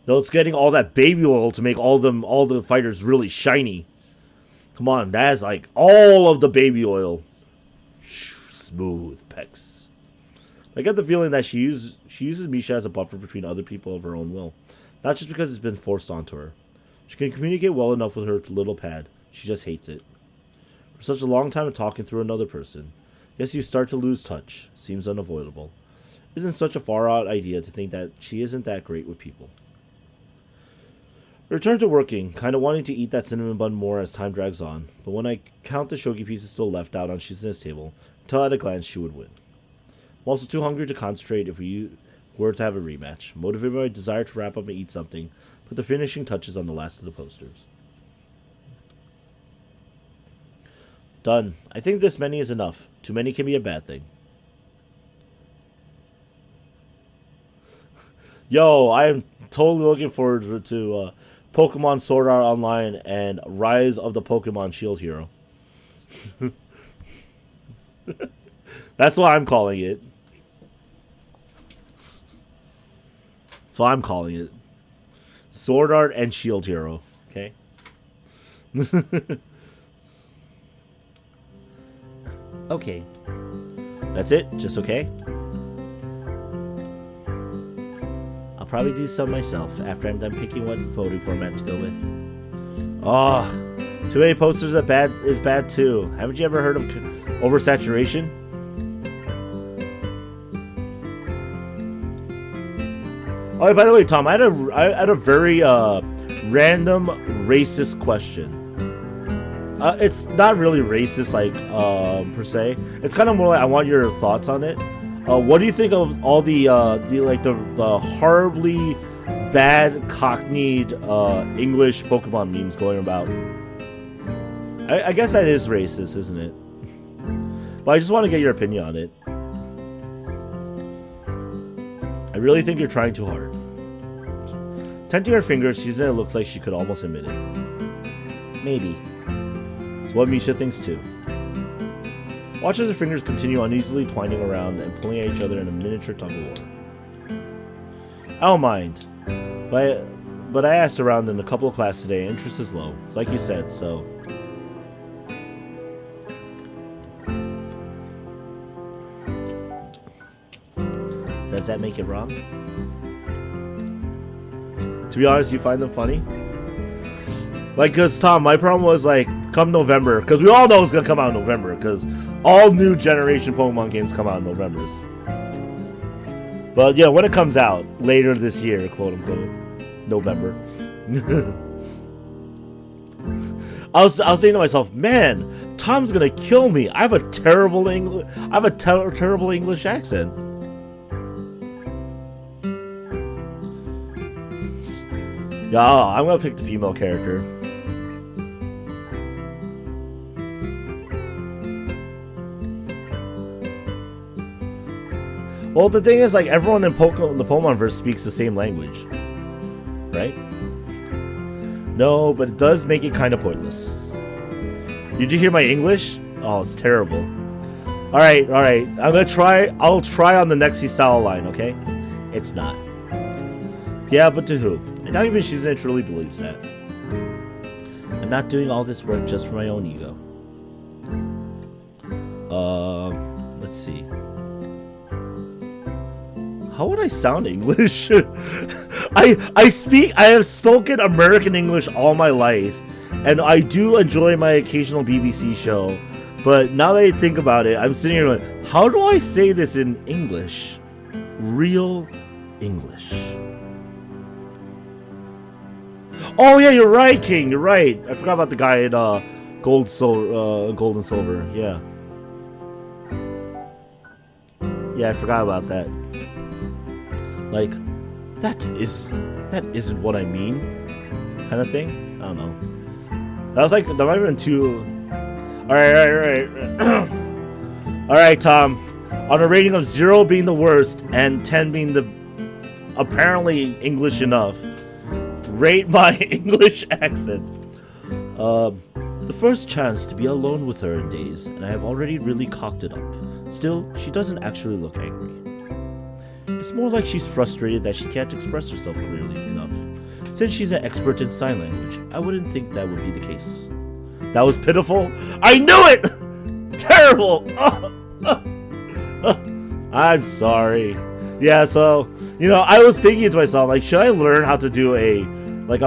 No, it's getting all that baby oil to make all the fighters really shiny. Come on, that is like all of the baby oil. Smooth pecs. I get the feeling that she uses Misha as a buffer between other people of her own will. Not just because it's been forced onto her. She can communicate well enough with her little pad. She just hates it. For such a long time of talking through another person, guess you start to lose touch. Seems unavoidable. Isn't such a far-out idea to think that she isn't that great with people. I return to working, kind of wanting to eat that cinnamon bun more as time drags on, but when I count the shogi pieces still left out on Shizune's table, I tell at a glance she would win. I'm also too hungry to concentrate if we were to have a rematch, motivated by my desire to wrap up and eat something, put the finishing touches on the last of the posters. Done. I think this many is enough. Too many can be a bad thing. Yo, I am totally looking forward to Pokemon Sword Art Online and Rise of the Pokemon Shield Hero. That's what I'm calling it. That's what I'm calling it. Sword Art and Shield Hero. Okay? Okay. That's it? Just okay? I'll probably do some myself after I'm done picking what photo format to go with. Oh, too many posters is bad too. Haven't you ever heard of oversaturation? Oh, by the way, Tom, I had a very random racist question. It's not really racist, like per se. It's kind of more like I want your thoughts on it. What do you think of all the horribly bad cockneyed English Pokemon memes going about? I guess that is racist, isn't it? But I just want to get your opinion on it. I really think you're trying too hard. Tenting her fingers, Shizune looks like she could almost admit it. Maybe. It's what Misha thinks too. Watch as her fingers continue uneasily twining around and pulling at each other in a miniature tug-of-war. I don't mind. But I asked around in a couple of classes today, interest is low. It's like you said, so... Does that make it wrong? To be honest, you find them funny? Like, because, Tom, my problem was, like, come November, because we all know it's going to come out in November, because all new generation Pokemon games come out in November. But, yeah, when it comes out, later this year, quote-unquote, November. I was thinking to myself, man, Tom's going to kill me. I have a terrible terrible English accent. Yeah, I'm going to pick the female character. Well, the thing is, like, everyone in the Pokemon verse speaks the same language, right? No, but it does make it kind of pointless. Did you hear my English? Oh, it's terrible. Alright. I'll try on the next Hisao line, okay? It's not. Yeah, but to who? And not even Shizune truly believes that. I'm not doing all this work just for my own ego. Let's see. How would I sound English? I have spoken American English all my life, and I do enjoy my occasional BBC show. But now that I think about it, I'm sitting here going, how do I say this in English? Real English. Oh yeah, you're right, King. You're right. I forgot about the guy in Gold and Silver. Yeah. Yeah, I forgot about that. Like, that isn't what I mean, kind of thing. I don't know. That might have been too. All right. All right, Tom. On a rating of 0 being the worst and 10 being the apparently English enough, rate my English accent. The first chance to be alone with her in days, and I have already really cocked it up. Still, she doesn't actually look angry. It's more like she's frustrated that she can't express herself clearly enough. Since she's an expert in sign language, I wouldn't think that would be the case. That was pitiful. I knew it! Terrible! I'm sorry. Yeah, so, I was thinking to myself, like, should I learn how to do a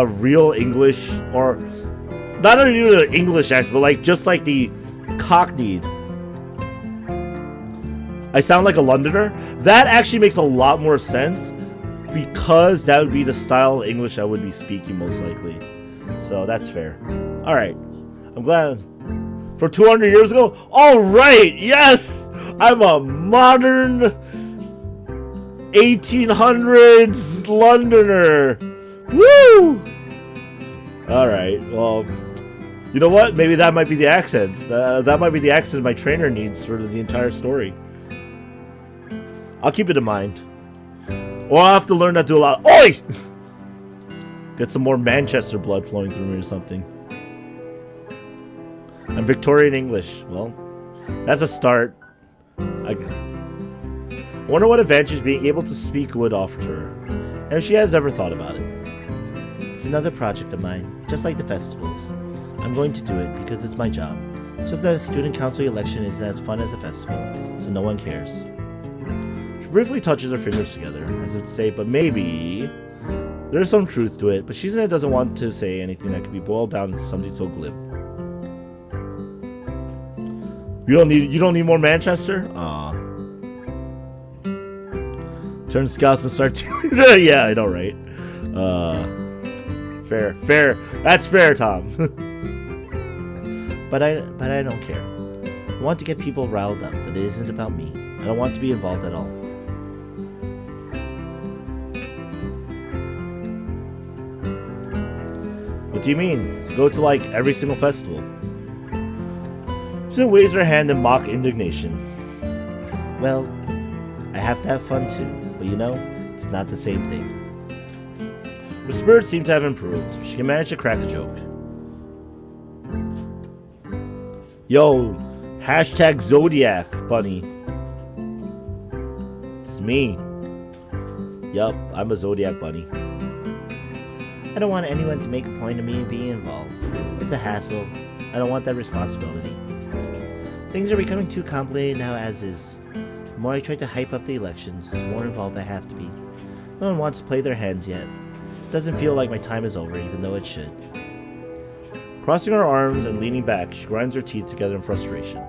real English, or not only do the English accent, but just like the Cockneyed. I sound like a Londoner. That actually makes a lot more sense, because that would be the style of English I would be speaking most likely. So that's fair. All right, I'm glad. For 200 years ago? All right, yes! I'm a modern 1800s Londoner. Woo! All right, well, you know what? Maybe that might be the accent. That might be the accent my trainer needs for the entire story. I'll keep it in mind. Or I'll have to learn not to do a lot. Oi! Get some more Manchester blood flowing through me or something. I'm Victorian English. Well, that's a start. I wonder what advantage being able to speak would offer to her, and if she has ever thought about it. It's another project of mine, just like the festivals. I'm going to do it because it's my job. Just that a student council election isn't as fun as a festival, so no one cares. She briefly touches her fingers together, as if to say, but maybe there's some truth to it, but Shizune doesn't want to say anything that could be boiled down to something so glib. You don't need more Manchester? Aw. Turn scouts and start yeah, I know, right? Fair. That's fair, Tom. But I don't care. I want to get people riled up, but it isn't about me. I don't want to be involved at all. What do you mean? Go to every single festival. She waves her hand in mock indignation. Well, I have to have fun too, but it's not the same thing. Her spirits seem to have improved. She can manage to crack a joke. Yo, hashtag Zodiac Bunny. It's me. Yup, I'm a Zodiac Bunny. I don't want anyone to make a point of me being involved. It's a hassle. I don't want that responsibility. Things are becoming too complicated now as is. The more I try to hype up the elections, the more involved I have to be. No one wants to play their hands yet. It doesn't feel like my time is over, even though it should. Crossing her arms and leaning back, she grinds her teeth together in frustration.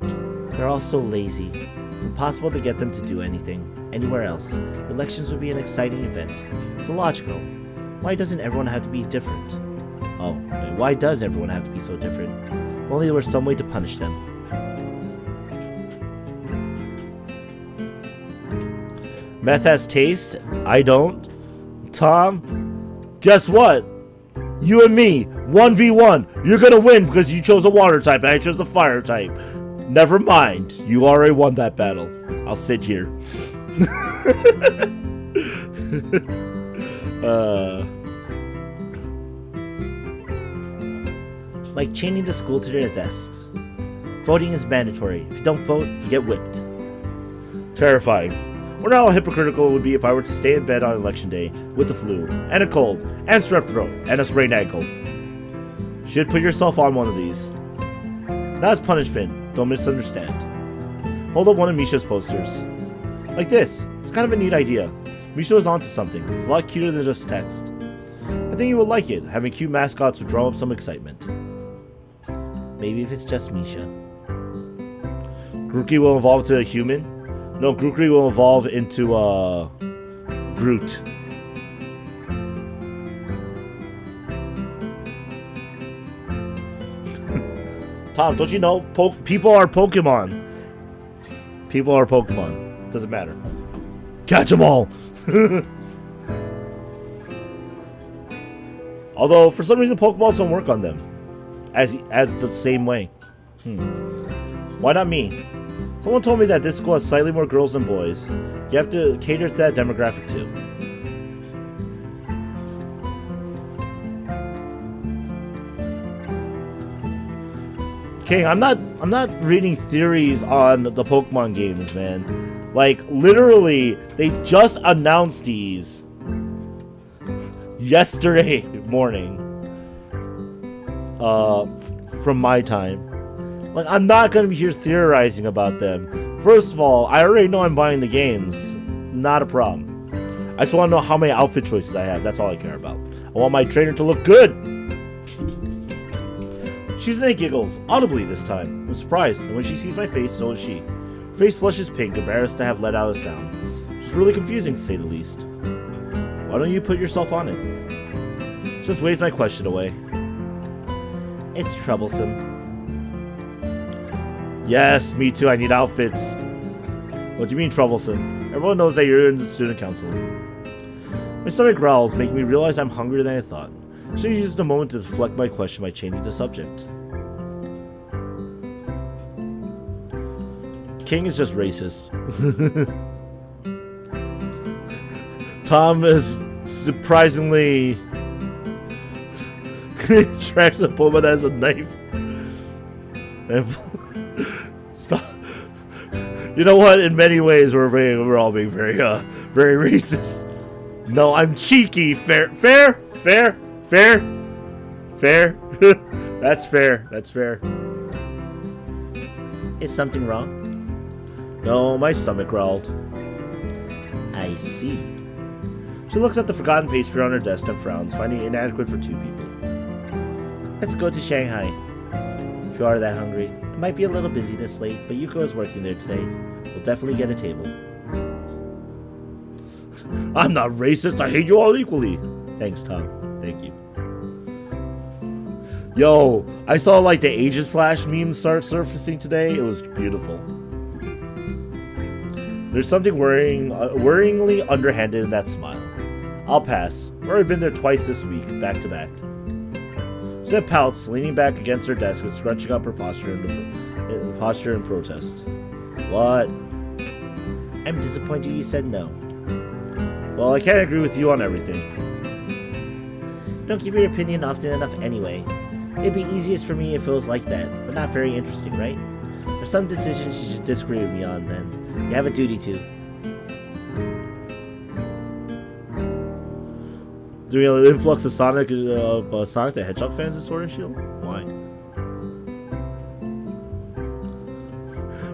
They're all so lazy. It's impossible to get them to do anything. Anywhere else, elections would be an exciting event. It's illogical. Why doesn't everyone have to be different? Oh, why does everyone have to be so different? If only there were some way to punish them. Meth has taste? I don't. Tom, guess what? You and me, 1v1. You're gonna win because you chose a water type and I chose a fire type. Never mind. You already won that battle. I'll sit here. like chaining the school to their desks. Voting is mandatory. If you don't vote, you get whipped. Terrifying. Wonder how hypocritical it would be if I were to stay in bed on election day with the flu, and a cold, and strep throat, and a sprained ankle. You should put yourself on one of these. Not as punishment, don't misunderstand. Hold up one of Misha's posters. Like this. It's kind of a neat idea. Misha was onto something. It's a lot cuter than just text. I think you would like it. Having cute mascots would draw up some excitement. Maybe if it's just Misha. Grookey will evolve to a human? No, Grookey will evolve into, Groot. Tom, don't you know? People are Pokemon. People are Pokemon. Doesn't matter. Catch them all! Although, for some reason, Pokeballs don't work on them. As the same way. Why not me? Someone told me that this school has slightly more girls than boys. You have to cater to that demographic too. King, I'm not reading theories on the Pokemon games, man. Like, literally, they just announced these yesterday morning. From my time. Like, I'm not gonna be here theorizing about them. First of all, I already know I'm buying the games. Not a problem. I just want to know how many outfit choices I have. That's all I care about. I want my trainer to look good. Shizune giggles, audibly this time. I'm surprised, and when she sees my face, so is she. Her face flushes pink, embarrassed to have let out a sound. It's really confusing, to say the least. Why don't you put yourself on it? Just waves my question away. It's troublesome. Yes, me too. I need outfits. What do you mean troublesome? Everyone knows that you're in the student council. My stomach growls, making me realize I'm hungrier than I thought. Should have used a moment to deflect my question by changing the subject. King is just racist. Tom is surprisingly tracks a woman as a knife. And stop. You know what? In many ways, we're all being very racist. No, I'm cheeky. Fair. That's fair. That's fair. Is something wrong? No, my stomach growled. I see. She looks at the forgotten pastry on her desk and frowns, finding it inadequate for 2 people. Let's go to Shanghai. If you are that hungry. It might be a little busy this late, but Yuko is working there today. We'll definitely get a table. I'm not racist. I hate you all equally. Thanks, Tom. Thank you. Yo, I saw like the Asian Slash meme start surfacing today. It was beautiful. There's something worryingly underhanded in that smile. I'll pass. I've already been there twice this week, back to back. Zeb pouts, leaning back against her desk and scrunching up her posture in protest. What? I'm disappointed you said no. Well, I can't agree with you on everything. Don't give your opinion often enough anyway. It'd be easiest for me if it was like that, but not very interesting, right? There's some decisions you should disagree with me on, then. You have a duty to. Doing an influx of Sonic the Hedgehog fans in Sword and Shield? Why?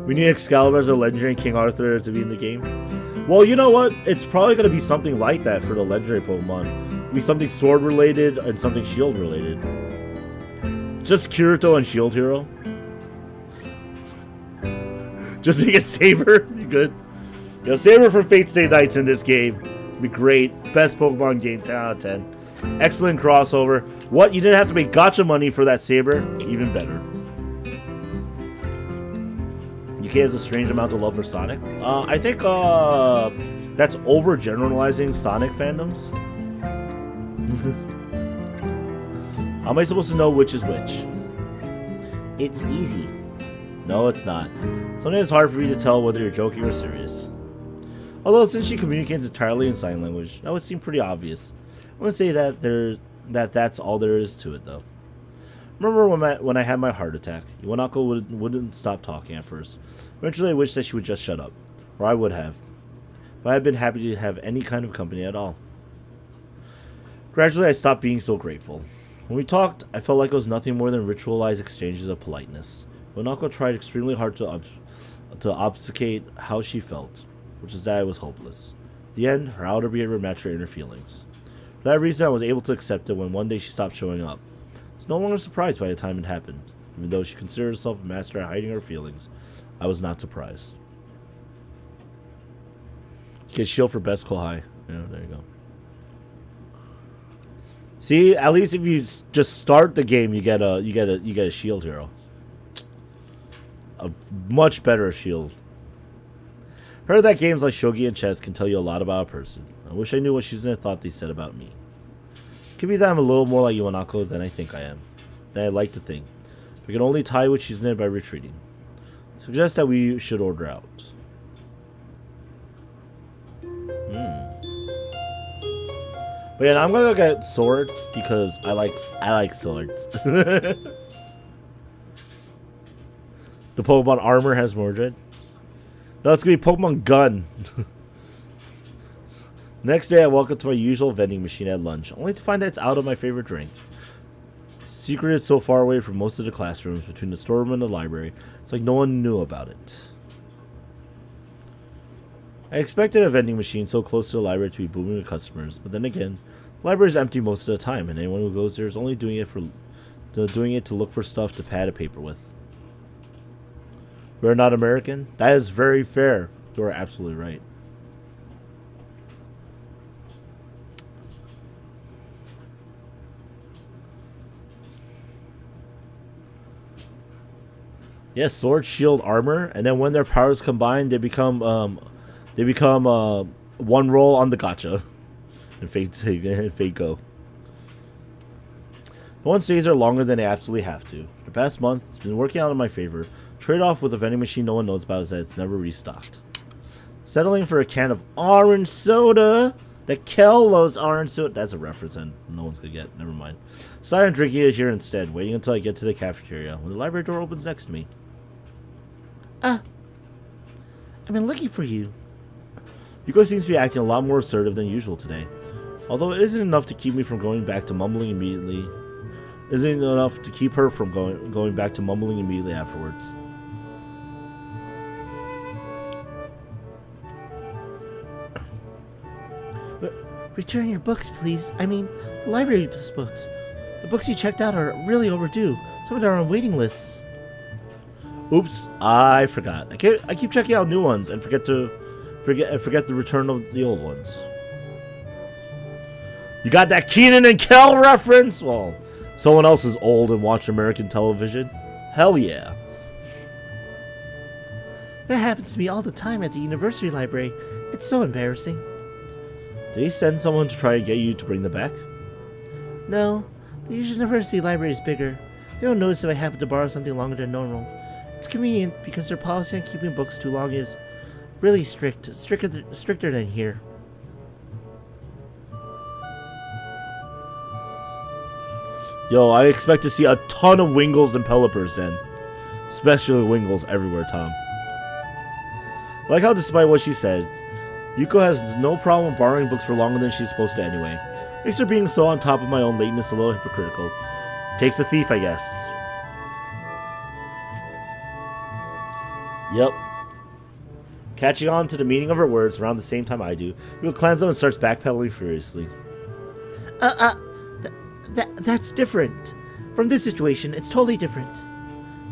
We need Excalibur as a legendary King Arthur to be in the game. Well, you know what? It's probably going to be something like that for the legendary Pokemon. It'll be something sword related and something shield related. Just Kirito and Shield Hero. Just make it Saber. You good? Yo, Saber from Fate Stay Nights in this game. Be great. Best Pokemon game, 10 out of 10. Excellent crossover. What? You didn't have to make gacha money for that Saber? Even better. UK has a strange amount of love for Sonic. I think that's overgeneralizing Sonic fandoms. How am I supposed to know which is which? It's easy. No, it's not. Sometimes it's hard for me to tell whether you're joking or serious. Although, since she communicates entirely in sign language, that would seem pretty obvious. I wouldn't say that that's all there is to it, though. Remember when I had my heart attack? Iwanako wouldn't stop talking at first. Eventually, I wished that she would just shut up. Or I would have. If I had been happy to have any kind of company at all. Gradually, I stopped being so grateful. When we talked, I felt like it was nothing more than ritualized exchanges of politeness. Iwanako tried extremely hard to obfuscate how she felt, which is that I was hopeless. In the end, her outer behavior matched her inner feelings. For that reason, I was able to accept it when one day she stopped showing up. I was no longer surprised by the time it happened. Even though she considered herself a master at hiding her feelings, I was not surprised. Get shield for best Kohai. Yeah, there you go. See, at least if you just start the game, you get a shield hero. A much better shield. Heard that games like shogi and chess can tell you a lot about a person. I wish I knew what Shizune thought they said about me. It could be that I'm a little more like Iwanako than I think I am. Than I like to think. We can only tie with Shizune by retreating. Suggest that we should order out. But yeah, I'm gonna go get sword because I like swords. The Pokemon armor has Mordred. No, it's gonna be Pokemon gun. Next day, I walk up to my usual vending machine at lunch, only to find that it's out of my favorite drink. Secreted so far away from most of the classrooms between the storeroom and the library, it's like no one knew about it. I expected a vending machine so close to the library to be booming with customers, but then again, the library is empty most of the time, and anyone who goes there is only doing it to look for stuff to pad a paper with. We're not American? That is very fair. You are absolutely right. Yes, sword, shield, armor, and then when their powers combine, they become one roll on the gacha. And fate go. No one stays there longer than they absolutely have to. For the past month, it's been working out in my favor. Trade-off with a vending machine no one knows about is that it's never restocked. Settling for a can of orange soda. The Kel loves orange soda. That's a reference and no one's gonna get. Never mind. Silent drinking it here instead, waiting until I get to the cafeteria when the library door opens next to me. I've been looking for you. Yuko seems to be acting a lot more assertive than usual today. Although it isn't enough to keep me from going back to mumbling immediately. Isn't enough to keep her from going back to mumbling immediately afterwards. Return your books, please. I mean, the library's books. The books you checked out are really overdue. Some of them are on waiting lists. Oops, I forgot. I keep checking out new ones and forget the return of the old ones. You got that Keenan and Kel reference? Well, someone else is old and watched American television. Hell yeah. That happens to me all the time at the university library. It's so embarrassing. Did he send someone to try and get you to bring them back? No, the university library is bigger. They don't notice if I happen to borrow something longer than normal. It's convenient because their policy on keeping books too long is really stricter than here. Yo, I expect to see a ton of Wingles and Pelipers then. Especially Wingles everywhere, Tom. Like how despite what she said, Yuko has no problem borrowing books for longer than she's supposed to anyway. Makes her being so on top of my own lateness a little hypocritical. Takes a thief, I guess. Yep. Catching on to the meaning of her words around the same time I do, Yuko clams them and starts backpedaling furiously. That's different. From this situation, it's totally different.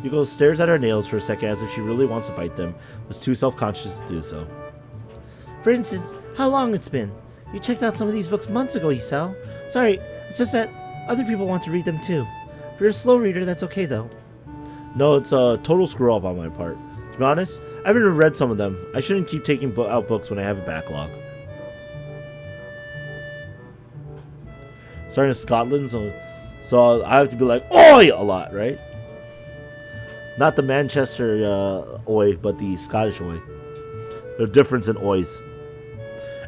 Yuko stares at her nails for a second as if she really wants to bite them, but is too self-conscious to do so. For instance, how long it's been. You checked out some of these books months ago, Hisao. Sorry, it's just that other people want to read them too. If you're a slow reader, that's okay though. No, it's a total screw-up on my part. To be honest, I haven't even read some of them. I shouldn't keep taking out books when I have a backlog. Starting in Scotland, so I have to be like, oi! A lot, right? Not the Manchester oi, but the Scottish oi. The difference in ois.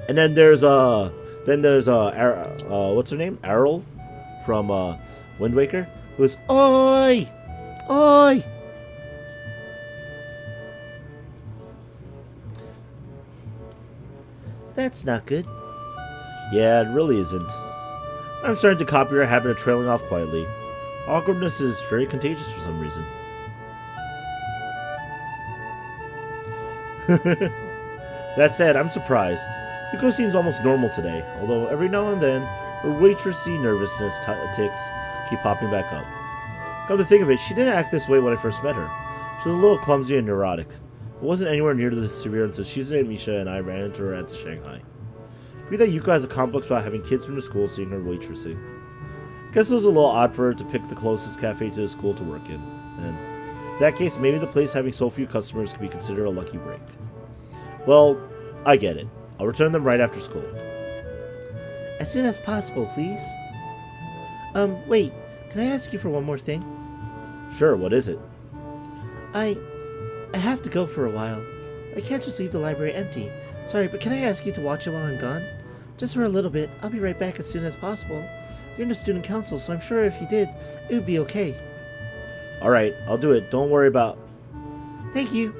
And then there's what's her name? Errol from Wind Waker. It was, "Oi! Oi!" That's not good. Yeah, it really isn't. I'm starting to copy your habit of trailing off quietly. Awkwardness is very contagious for some reason. That said, I'm surprised. Yuko seems almost normal today, although every now and then her waitressy nervousness ticks keep popping back up. Come to think of it, she didn't act this way when I first met her. She was a little clumsy and neurotic. It wasn't anywhere near this severe until Shizune, Misha, and I ran into her at the Shanghai. Agree that Yuko has a complex about having kids from the school seeing her waitressing. Guess it was a little odd for her to pick the closest cafe to the school to work in. And in that case, maybe the place having so few customers could be considered a lucky break. Well, I get it. I'll return them right after school. As soon as possible, please. Wait. Can I ask you for one more thing? Sure, what is it? I have to go for a while. I can't just leave the library empty. Sorry, but can I ask you to watch it while I'm gone? Just for a little bit. I'll be right back as soon as possible. You're in the student council, so I'm sure if you did, it would be okay. Alright, I'll do it. Don't worry about... Thank you.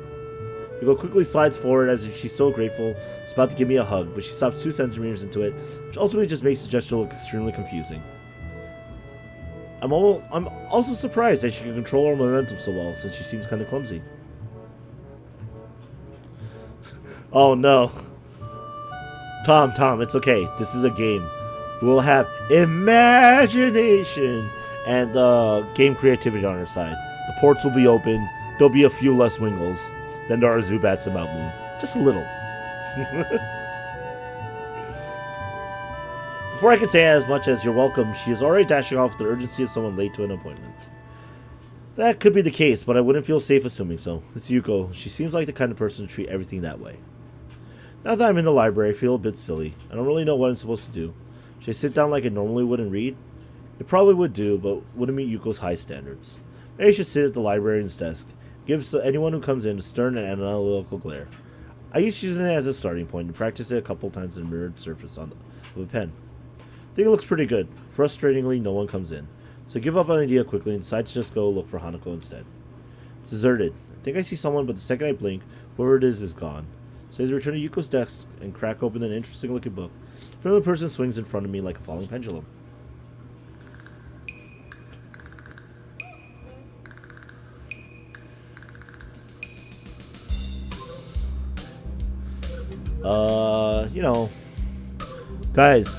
Yuko quickly slides forward as if she's so grateful. She's about to give me a hug, but she stops 2 centimeters into it, which ultimately just makes the gesture look extremely confusing. I'm also surprised that she can control her momentum so well, since she seems kind of clumsy. Oh no. Tom, it's okay. This is a game. We'll have imagination and game creativity on our side. The ports will be open. There'll be a few less Wingles than there are Zubats in Mount Moon. Just a little. Before I can say as much as you're welcome, she is already dashing off with the urgency of someone late to an appointment. That could be the case, but I wouldn't feel safe assuming so. It's Yuko. She seems like the kind of person to treat everything that way. Now that I'm in the library, I feel a bit silly. I don't really know what I'm supposed to do. Should I sit down like I normally would and read? It probably would do, but wouldn't meet Yuko's high standards. Maybe I should sit at the librarian's desk. Give anyone who comes in a stern and analytical glare. I use Shizune as a starting point and practice it a couple times in the mirrored surface of a pen. I think it looks pretty good. Frustratingly, no one comes in. So I give up on the idea quickly and decide to just go look for Hanako instead. It's deserted. I think I see someone, but the second I blink, whoever it is gone. So I return to Yuko's desk and crack open an interesting looking book. A friendly person swings in front of me like a falling pendulum. You know, guys.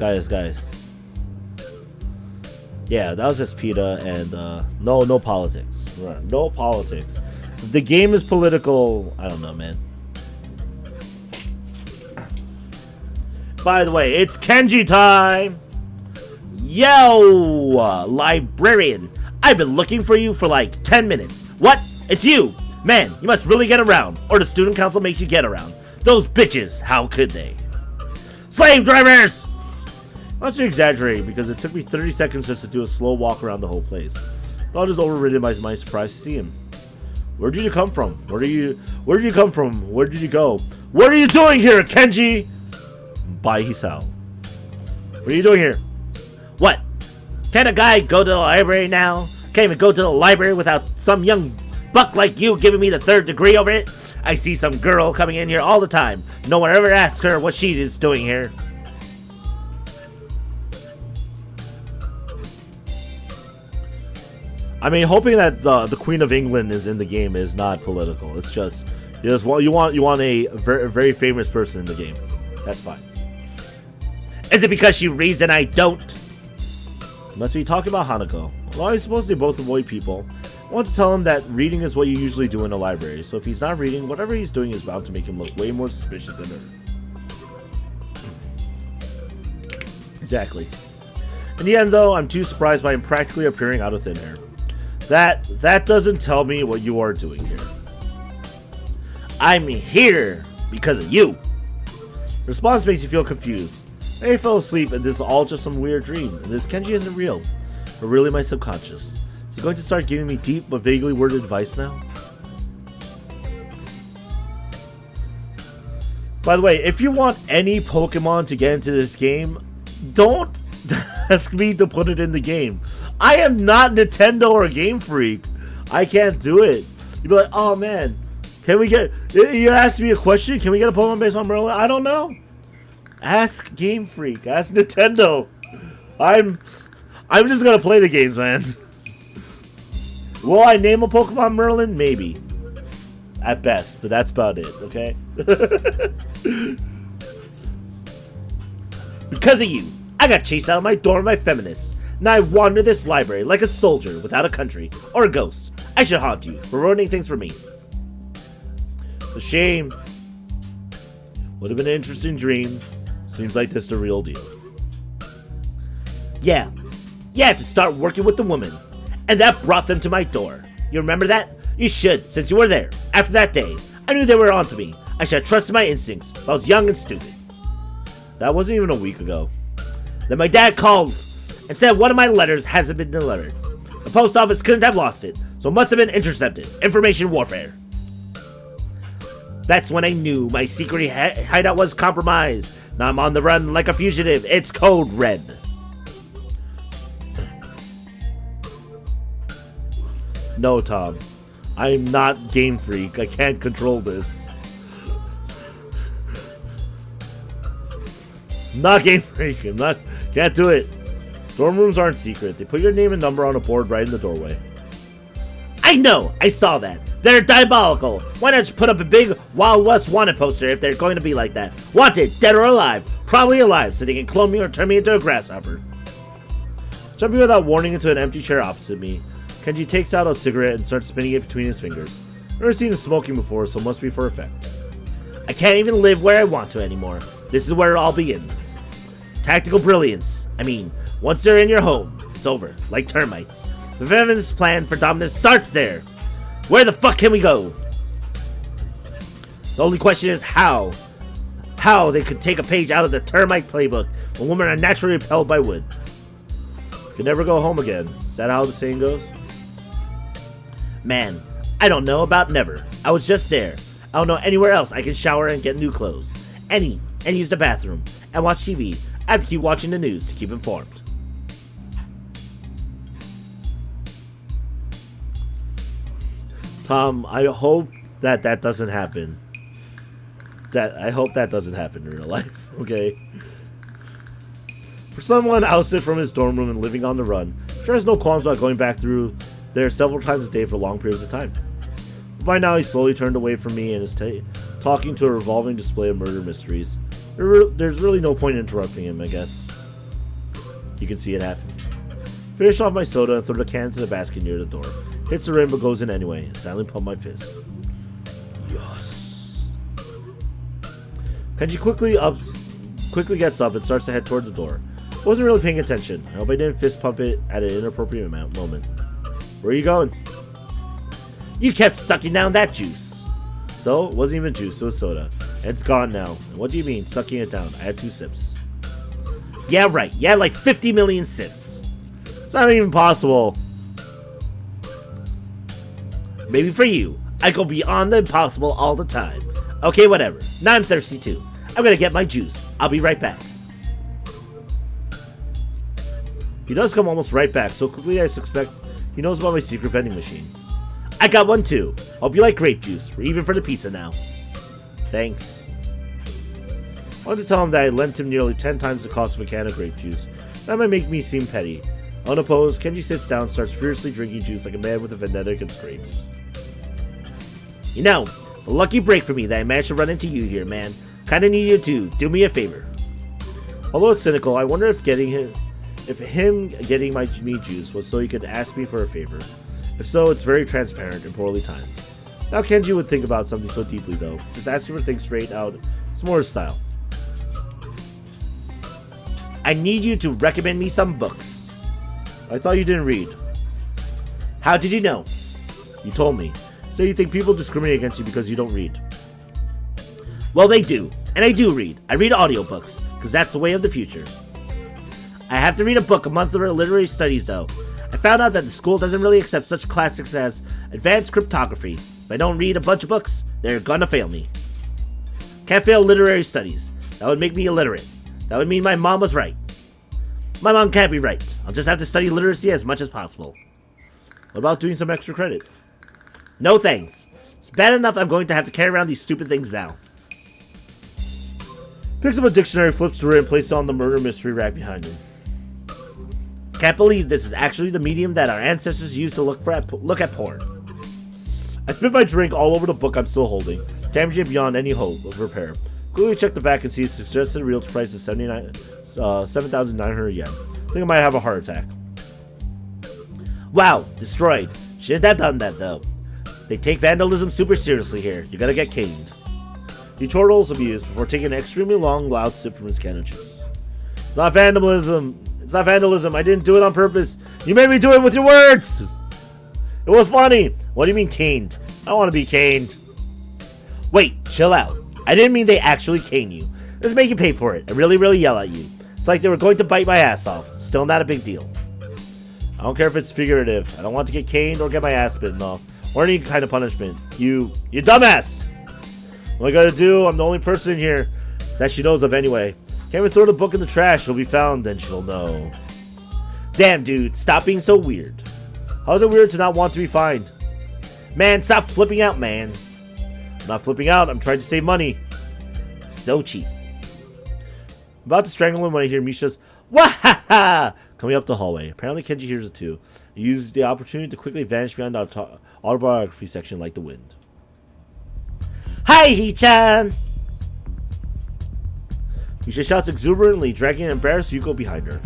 Yeah, that was just PETA, and no politics. No politics. If the game is political, I don't know, man. By the way, it's Kenji time! Yo, librarian. I've been looking for you for like 10 minutes. What? It's you! Man, you must really get around, or the student council makes you get around. Those bitches, how could they? Slave drivers! I must be exaggerating because it took me 30 seconds just to do a slow walk around the whole place. Thought it was overridden by my surprise to see him. Where did you come from? Where did you come from? Where did you go? What are you doing here, Kenji? Bai Hisao. What are you doing here? What? Can a guy go to the library now? Can't even go to the library without some young buck like you giving me the 3rd degree over it? I see some girl coming in here all the time. No one ever asks her what she is doing here. I mean, hoping that the Queen of England is in the game is not political. It's just you want a very, very famous person in the game. That's fine. Is it because she reads and I don't? You must be talking about Hanako. Well, I suppose they both avoid people. I want to tell him that reading is what you usually do in a library. So if he's not reading, whatever he's doing is bound to make him look way more suspicious than ever. Exactly. In the end, though, I'm too surprised by him practically appearing out of thin air. That doesn't tell me what you are doing here. I'm here because of you. Response makes you feel confused. I fell asleep and this is all just some weird dream. And this Kenji isn't real, but really my subconscious. Is he going to start giving me deep but vaguely worded advice now? By the way, if you want any Pokemon to get into this game, don't ask me to put it in the game. I am not Nintendo or Game Freak. I can't do it. You'd be like, oh man, can we get... You asked me a question. Can we get a Pokemon based on Merlin? I don't know. Ask Game Freak. Ask Nintendo. I'm just gonna play the games, man. Will I name a Pokemon Merlin? Maybe. At best, but that's about it, okay? Because of you, I got chased out of my dorm by feminists. Now I wander this library like a soldier without a country, or a ghost. I should haunt you for ruining things for me. It's a shame. Would have been an interesting dream. Seems like this the real deal. Yeah, to start working with the woman. And that brought them to my door. You remember that? You should, since you were there. After that day, I knew they were onto me. I should have trusted my instincts, but I was young and stupid. That wasn't even a week ago. Then my dad called and said one of my letters hasn't been delivered. The post office couldn't have lost it, so it must have been intercepted. Information warfare. That's when I knew my secret hideout was compromised. Now I'm on the run like a fugitive. It's code red. No, Tom. I'm not Game Freak. I can't control this. Not Game Freak. Can't do it. Dorm rooms aren't secret. They put your name and number on a board right in the doorway. I know. I saw that. They're diabolical. Why not just put up a big Wild West wanted poster if they're going to be like that? Wanted, dead or alive. Probably alive, so they can clone me or turn me into a grasshopper. Jumping without warning into an empty chair opposite me, Kenji takes out a cigarette and starts spinning it between his fingers. Never seen him smoking before, so it must be for effect. I can't even live where I want to anymore. This is where it all begins. Tactical brilliance. I mean, once they're in your home, it's over, like termites. The feminist plan for dominance starts there. Where the fuck can we go? The only question is how. How they could take a page out of the termite playbook when women are naturally repelled by wood. You can never go home again. Is that how the saying goes? Man, I don't know about never. I was just there. I don't know anywhere else I can shower and get new clothes. And eat, and use the bathroom, and watch TV. I have to keep watching the news to keep informed. Tom, I hope that doesn't happen. I hope that doesn't happen in real life, okay? For someone ousted from his dorm room and living on the run, sure has no qualms about going back through there several times a day for long periods of time. But by now, he's slowly turned away from me and is talking to a revolving display of murder mysteries. There's really no point in interrupting him, I guess. You can see it happen. Finish off my soda and throw the can into the basket near the door. Hits the rim but goes in anyway, and silently pump my fist. Yes. Kenji quickly gets up and starts to head toward the door. I wasn't really paying attention. I hope I didn't fist pump it at an inappropriate moment. Where are you going? You kept sucking down that juice. So, it wasn't even juice, it was soda. And it's gone now. And what do you mean, sucking it down? I had 2 sips. Yeah, right. You had like 50 million sips. It's not even possible. Maybe for you. I go beyond the impossible all the time. Okay, whatever. Now I'm thirsty too. I'm gonna get my juice. I'll be right back. He does come almost right back, so quickly I suspect he knows about my secret vending machine. I got one too. Hope you like grape juice. We're even for the pizza now. Thanks. I wanted to tell him that I lent him nearly 10 times the cost of a can of grape juice. That might make me seem petty. Unopposed, Kenji sits down and starts furiously drinking juice like a man with a vendetta against grapes. You know, a lucky break for me that I managed to run into you here, man. Kinda need you to do me a favor. Although it's cynical, I wonder if him getting me juice was so he could ask me for a favor. If so, it's very transparent and poorly timed. Now Kenji would think about something so deeply though. Just asking for things straight out. It's more his style. I need you to recommend me some books. I thought you didn't read. How did you know? You told me. So you think people discriminate against you because you don't read. Well, they do. And I do read. I read audiobooks, because that's the way of the future. I have to read a book a month for literary studies, though. I found out that the school doesn't really accept such classics as advanced cryptography. If I don't read a bunch of books, they're gonna fail me. Can't fail literary studies. That would make me illiterate. That would mean my mom was right. My mom can't be right. I'll just have to study literacy as much as possible. What about doing some extra credit? No thanks. It's bad enough I'm going to have to carry around these stupid things now. Picks up a dictionary, flips through it, and places it on the murder mystery rack behind him. Can't believe this is actually the medium that our ancestors used to look at porn. I spit my drink all over the book I'm still holding, damaging it beyond any hope of repair. Quickly check the back and see suggested real price is 7,900 yen. Think I might have a heart attack. Wow, destroyed. Shouldn't have done that though. They take vandalism super seriously here. You gotta get caned. He chortles amused before taking an extremely long, loud sip from his can of juice. It's not vandalism. It's not vandalism. I didn't do it on purpose. You made me do it with your words. It was funny. What do you mean caned? I don't want to be caned. Wait, chill out. I didn't mean they actually cane you. Just make you pay for it and really, really yell at you. It's like they were going to bite my ass off. Still not a big deal. I don't care if it's figurative. I don't want to get caned or get my ass bitten off. Or any kind of punishment. You dumbass! What I gotta do, I'm the only person here that she knows of anyway. Can't even throw the book in the trash. She'll be found, then she'll know. Damn, dude, stop being so weird. How's it weird to not want to be fined? Man, stop flipping out, man. I'm not flipping out. I'm trying to save money. So cheap. I'm about to strangle him when I hear Misha's "Wahaha!" coming up the hallway. Apparently Kenji hears it too. He uses the opportunity to quickly vanish behind the autobiography section like the wind. Hi, Hee-chan! Misha shouts exuberantly, dragging an embarrassed Yuko behind her.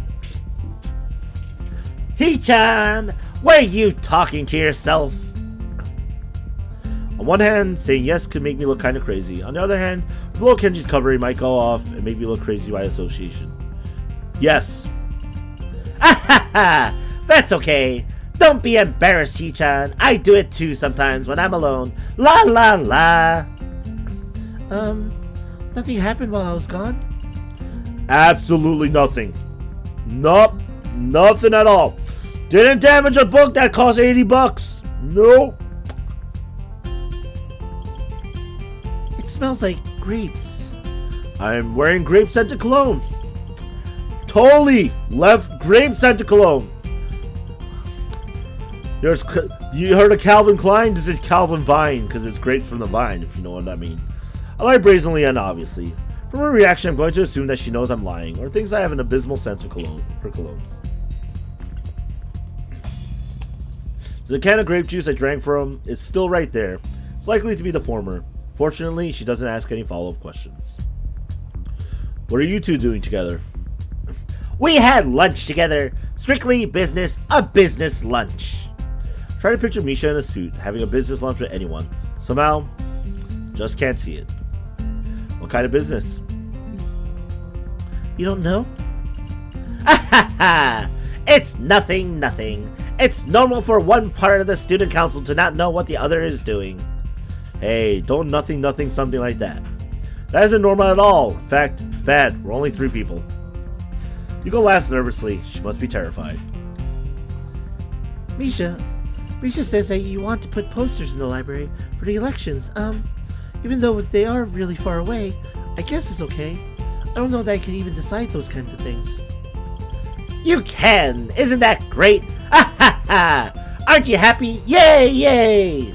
Hee-chan! Were you talking to yourself? On one hand, saying yes could make me look kind of crazy. On the other hand, below Kenji's cover, he might go off and make me look crazy by association. Yes. Ahaha! That's okay. Don't be embarrassed, Hee-chan. I do it too sometimes when I'm alone. La la la. Nothing happened while I was gone? Absolutely nothing. Nope. Nothing at all. Didn't damage a book that cost $80. Nope. It smells like grapes. I'm wearing grape scented cologne. Totally left grape scented cologne. You heard of Calvin Klein? This is Calvin Vine because it's grape from the vine, if you know what I mean. I lie brazenly and obviously. From her reaction, I'm going to assume that she knows I'm lying or thinks I have an abysmal sense for colognes. So the can of grape juice I drank from is still right there. It's likely to be the former. Fortunately, she doesn't ask any follow-up questions. What are you two doing together? We had lunch together. Strictly business, a business lunch. Try to picture Misha in a suit, having a business lunch with anyone. Somehow, just can't see it. What kind of business? You don't know? Ahaha! It's nothing. It's normal for one part of the student council to not know what the other is doing. Hey, don't nothing something like that. That isn't normal at all. In fact, it's bad. We're only 3 people. Yuko laughs nervously. She must be terrified. Misha says that you want to put posters in the library for the elections. Even though they are really far away, I guess it's okay. I don't know that I can even decide those kinds of things. You can! Isn't that great? Ha! Aren't you happy? Yay!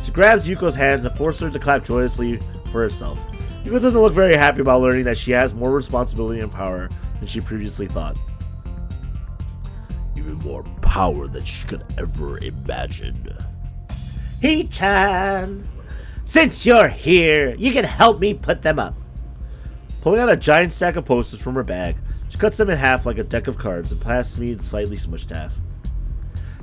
She grabs Yuko's hands and forces her to clap joyously for herself. Yuko doesn't look very happy about learning that she has more responsibility and power than she previously thought. Even more power than she could ever imagine. Hee-chan! Since you're here, you can help me put them up. Pulling out a giant stack of posters from her bag, she cuts them in half like a deck of cards and passes me the slightly smushed half.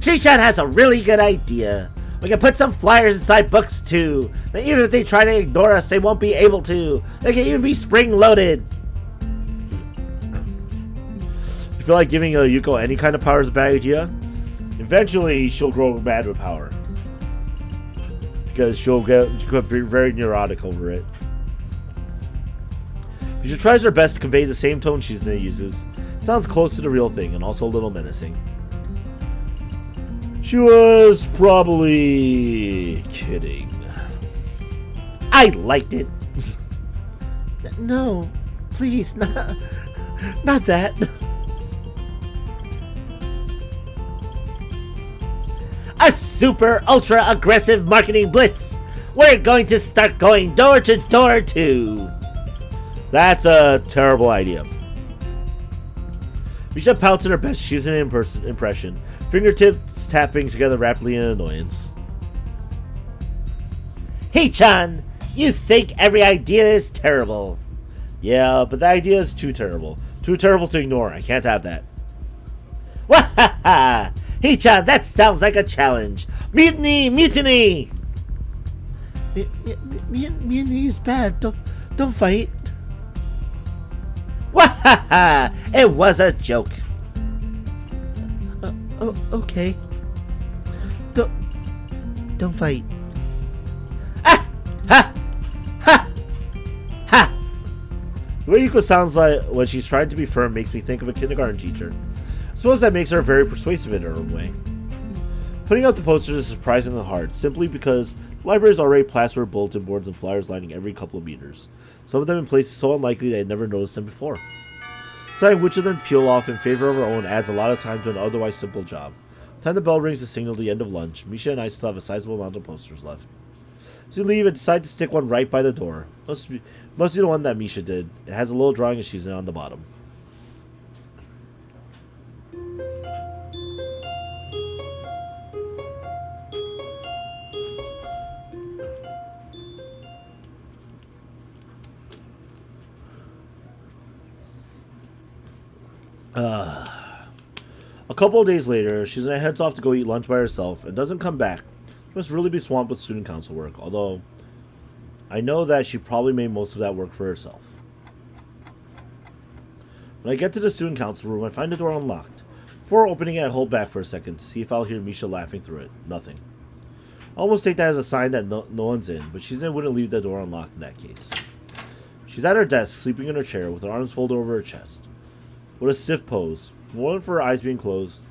Hee-chan has a really good idea. We can put some flyers inside books too. Then even if they try to ignore us, they won't be able to. They can even be spring-loaded. You feel like giving Yuko any kind of power is a bad idea? Eventually, she'll grow mad with power. Because she'll get very neurotic over it. She tries her best to convey the same tone Shizune uses. Sounds close to the real thing and also a little menacing. She was probably kidding. I liked it. No, please, not that. super ultra aggressive marketing blitz. We're going to start going door to door too. That's a terrible idea. Misha pouts in her best Shizune impression, fingertips tapping together rapidly in annoyance. Hey-chan, you think every idea is terrible. Yeah, but the idea is too terrible. Too terrible to ignore. I can't have that. Wahaha! Hey-chan, that sounds like a challenge. Mutiny! Mutiny! Mutiny is bad. Don't fight. Wahaha! It was a joke. Okay. Don't fight. Ah! Ha! Ha! Ha! The way Yuko sounds like when she's trying to be firm makes me think of a kindergarten teacher. I suppose that makes her very persuasive in her own way. Putting out the posters is surprisingly hard, simply because the library is already plastered with bulletin boards and flyers lining every couple of meters. Some of them in places so unlikely that I had never noticed them before. Deciding which of them peel off in favor of our own adds a lot of time to an otherwise simple job. By the time the bell rings to signal the end of lunch, Misha and I still have a sizable amount of posters left. As we leave, I decide to stick one right by the door. Must be the one that Misha did. It has a little drawing of Shizune on the bottom. A couple of days later, Shizune heads off to go eat lunch by herself and doesn't come back. She must really be swamped with student council work, although I know that she probably made most of that work for herself. When I get to the student council room, I find the door unlocked. Before opening it, I hold back for a second to see if I'll hear Misha laughing through it. Nothing. I almost take that as a sign that no one's in, but Shizune wouldn't leave the door unlocked in that case. She's at her desk, sleeping in her chair, with her arms folded over her chest. With a stiff pose, one for her eyes being closed,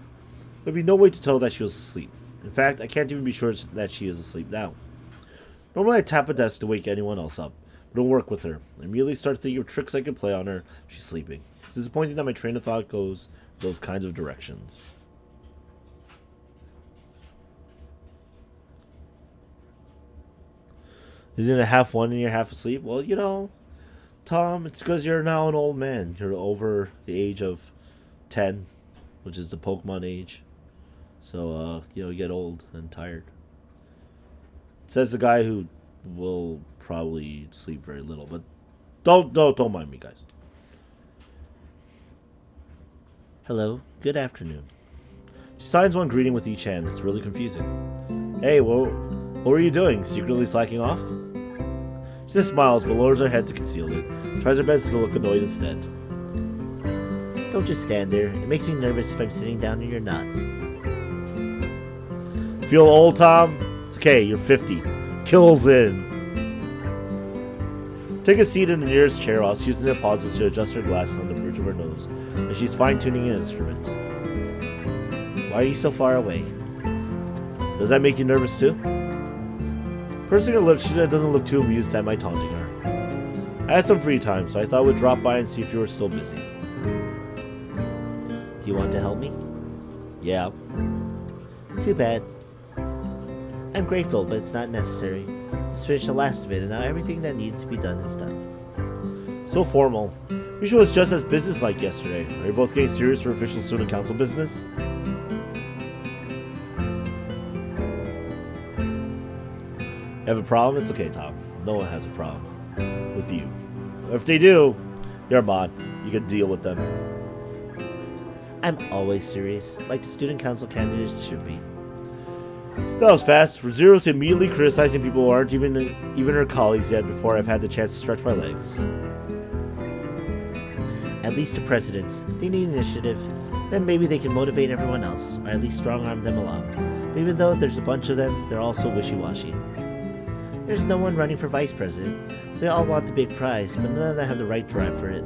there'd be no way to tell that she was asleep. In fact, I can't even be sure that she is asleep now. Normally I tap a desk to wake anyone else up, but don't work with her. I immediately start thinking of tricks I could play on her if she's sleeping. It's disappointing that my train of thought goes those kinds of directions. Isn't it half one and you're half asleep? Well, you know, Tom, it's because you're now an old man. You're over the age of 10, which is the Pokemon age. So, you get old and tired. Says the guy who will probably sleep very little, but don't mind me, guys. Hello, good afternoon. She signs one greeting with each hand. It's really confusing. Hey, what were you doing? Secretly slacking off? She just smiles, but lowers her head to conceal it. Tries her best to look annoyed instead. Don't just stand there. It makes me nervous if I'm sitting down and you're not. Feel old, Tom? It's okay, you're 50. Kills in. Take a seat in the nearest chair while Shizune pauses to adjust her glasses on the bridge of her nose, as she's fine-tuning an instrument. Why are you so far away? Does that make you nervous too? Pursing her lips, Shizune doesn't look too amused at my taunting her. I had some free time, so I thought I would drop by and see if you were still busy. Do you want to help me? Yeah. Too bad. I'm grateful, but it's not necessary. Just finished the last of it, and now everything that needed to be done is done. So formal. Misha was just as businesslike yesterday. Are you both getting serious for official student council business? You have a problem? It's okay, Tom. No one has a problem with you. If they do, you're a mod. You can deal with them. I'm always serious, like the student council candidates should be. That was fast. From zero to immediately criticizing people who aren't even her colleagues yet before I've had the chance to stretch my legs. At least the presidents. They need initiative. Then maybe they can motivate everyone else, or at least strong-arm them along. But even though there's a bunch of them, they're also wishy-washy. There's no one running for vice president, so they all want the big prize, but none of them have the right drive for it.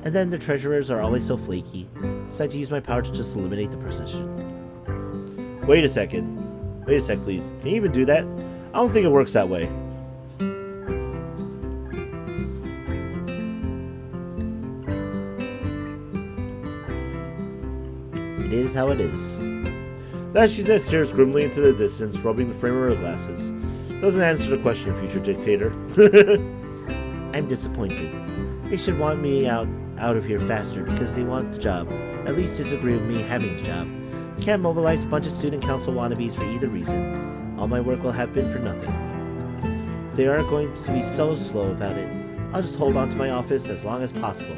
And then the treasurers are always so flaky. So I had to use my power to just eliminate the position. Wait a second. Wait a sec, please. Can you even do that? I don't think it works that way. It is how it is. That Shizune stares grimly into the distance, rubbing the frame of her glasses. Doesn't answer the question, future dictator. I'm disappointed. They should want me out of here faster because they want the job. At least disagree with me having the job. I can't mobilize a bunch of student council wannabes for either reason. All my work will have been for nothing. If they are going to be so slow about it, I'll just hold on to my office as long as possible.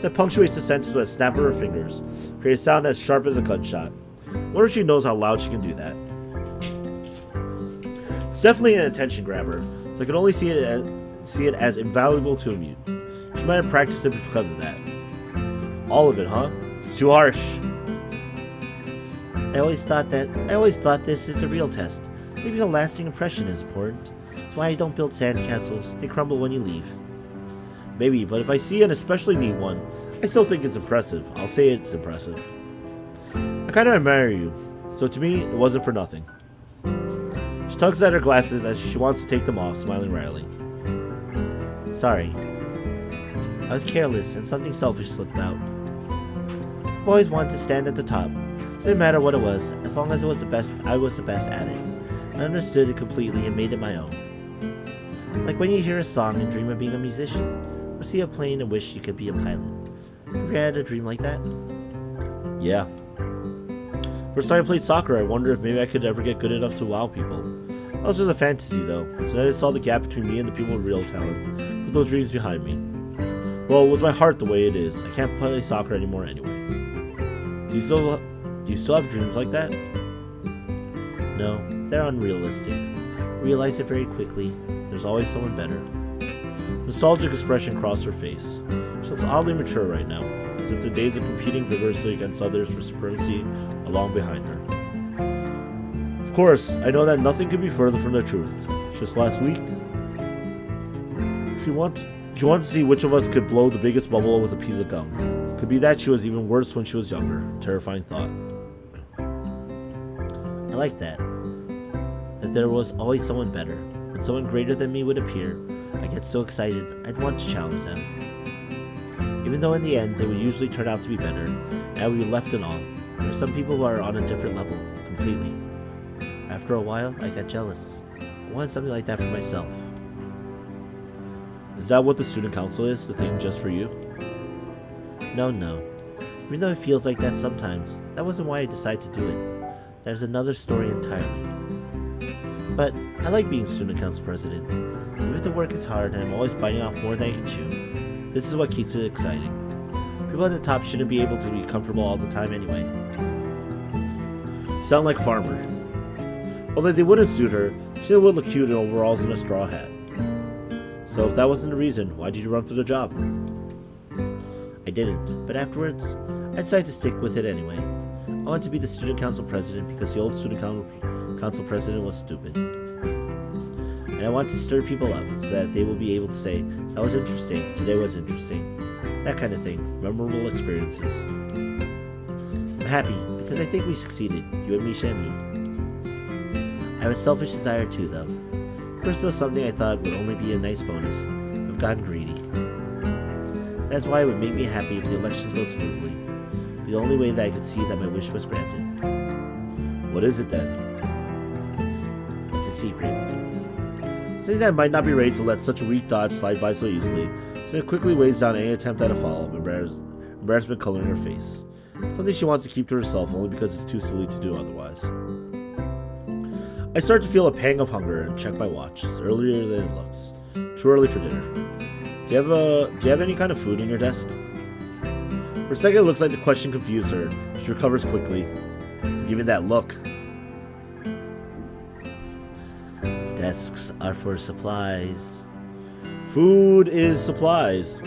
So punctuates the sentence with a snap of her fingers, creating a sound as sharp as a gunshot. Wonder if she knows how loud she can do that. It's definitely an attention grabber, so I can only see it as invaluable to a mute. She might have practiced it because of that. All of it, huh? It's too harsh. I always thought this is the real test. Leaving a lasting impression is important. That's why I don't build sand castles. They crumble when you leave. Maybe, but if I see an especially neat one, I still think it's impressive. I'll say it's impressive. I kind of admire you, so to me, it wasn't for nothing. She tugs at her glasses as she wants to take them off, smiling wryly. Sorry. I was careless and something selfish slipped out. I've always wanted to stand at the top. Didn't matter what it was, as long as it was the best, I was the best at it. I understood it completely and made it my own. Like when you hear a song and dream of being a musician, or see a plane and wish you could be a pilot. Ever had a dream like that? Yeah. First time I played soccer, I wondered if maybe I could ever get good enough to wow people. That was just a fantasy though, so then I saw the gap between me and the people with real talent, with those dreams behind me. Well, with my heart the way it is, I can't play soccer anymore anyway. Do you still have dreams like that? No, they're unrealistic. Realize it very quickly. There's always someone better. Nostalgic expression crossed her face. She looks oddly mature right now, as if the days of competing vigorously against others for supremacy are long behind her. Of course, I know that nothing could be further from the truth. Just last week, she wanted to see which of us could blow the biggest bubble with a piece of gum. Could be that she was even worse when she was younger. Terrifying thought. I like that. That there was always someone better. When someone greater than me would appear, I'd get so excited I'd want to challenge them. Even though in the end they would usually turn out to be better, and I would be left in awe. There are some people who are on a different level, completely. After a while, I got jealous. I wanted something like that for myself. Is that what the student council is? The thing just for you? No. Even though it feels like that sometimes, that wasn't why I decided to do it. There's another story entirely. But I like being student council president. Even if the work is hard and I'm always biting off more than I can chew, this is what keeps it exciting. People at the top shouldn't be able to be comfortable all the time anyway. Sound like Farmer. Although they wouldn't suit her, she would look cute in overalls and a straw hat. So if that wasn't the reason, why did you run for the job? I didn't, but afterwards, I decided to stick with it anyway. I wanted to be the student council president because the old student council president was stupid. And I wanted to stir people up so that they will be able to say, that was interesting, today was interesting. That kind of thing, memorable experiences. I'm happy because I think we succeeded, you and Misha and me. I have a selfish desire too, though. First, it was something I thought would only be a nice bonus. I've gotten greedy. That's why it would make me happy if the elections go smoothly. The only way that I could see that my wish was granted. What is it then? It's a secret. Something that might not be ready to let such a weak dodge slide by so easily, so it quickly weighs down any attempt at a follow-up, embarrassment coloring her face. Something she wants to keep to herself only because it's too silly to do otherwise. I start to feel a pang of hunger and check my watch. It's earlier than it looks. Too early for dinner. Do you have any kind of food in your desk? For a second, it looks like the question confused her. She recovers quickly, giving that look. Desks are for supplies. Food is supplies.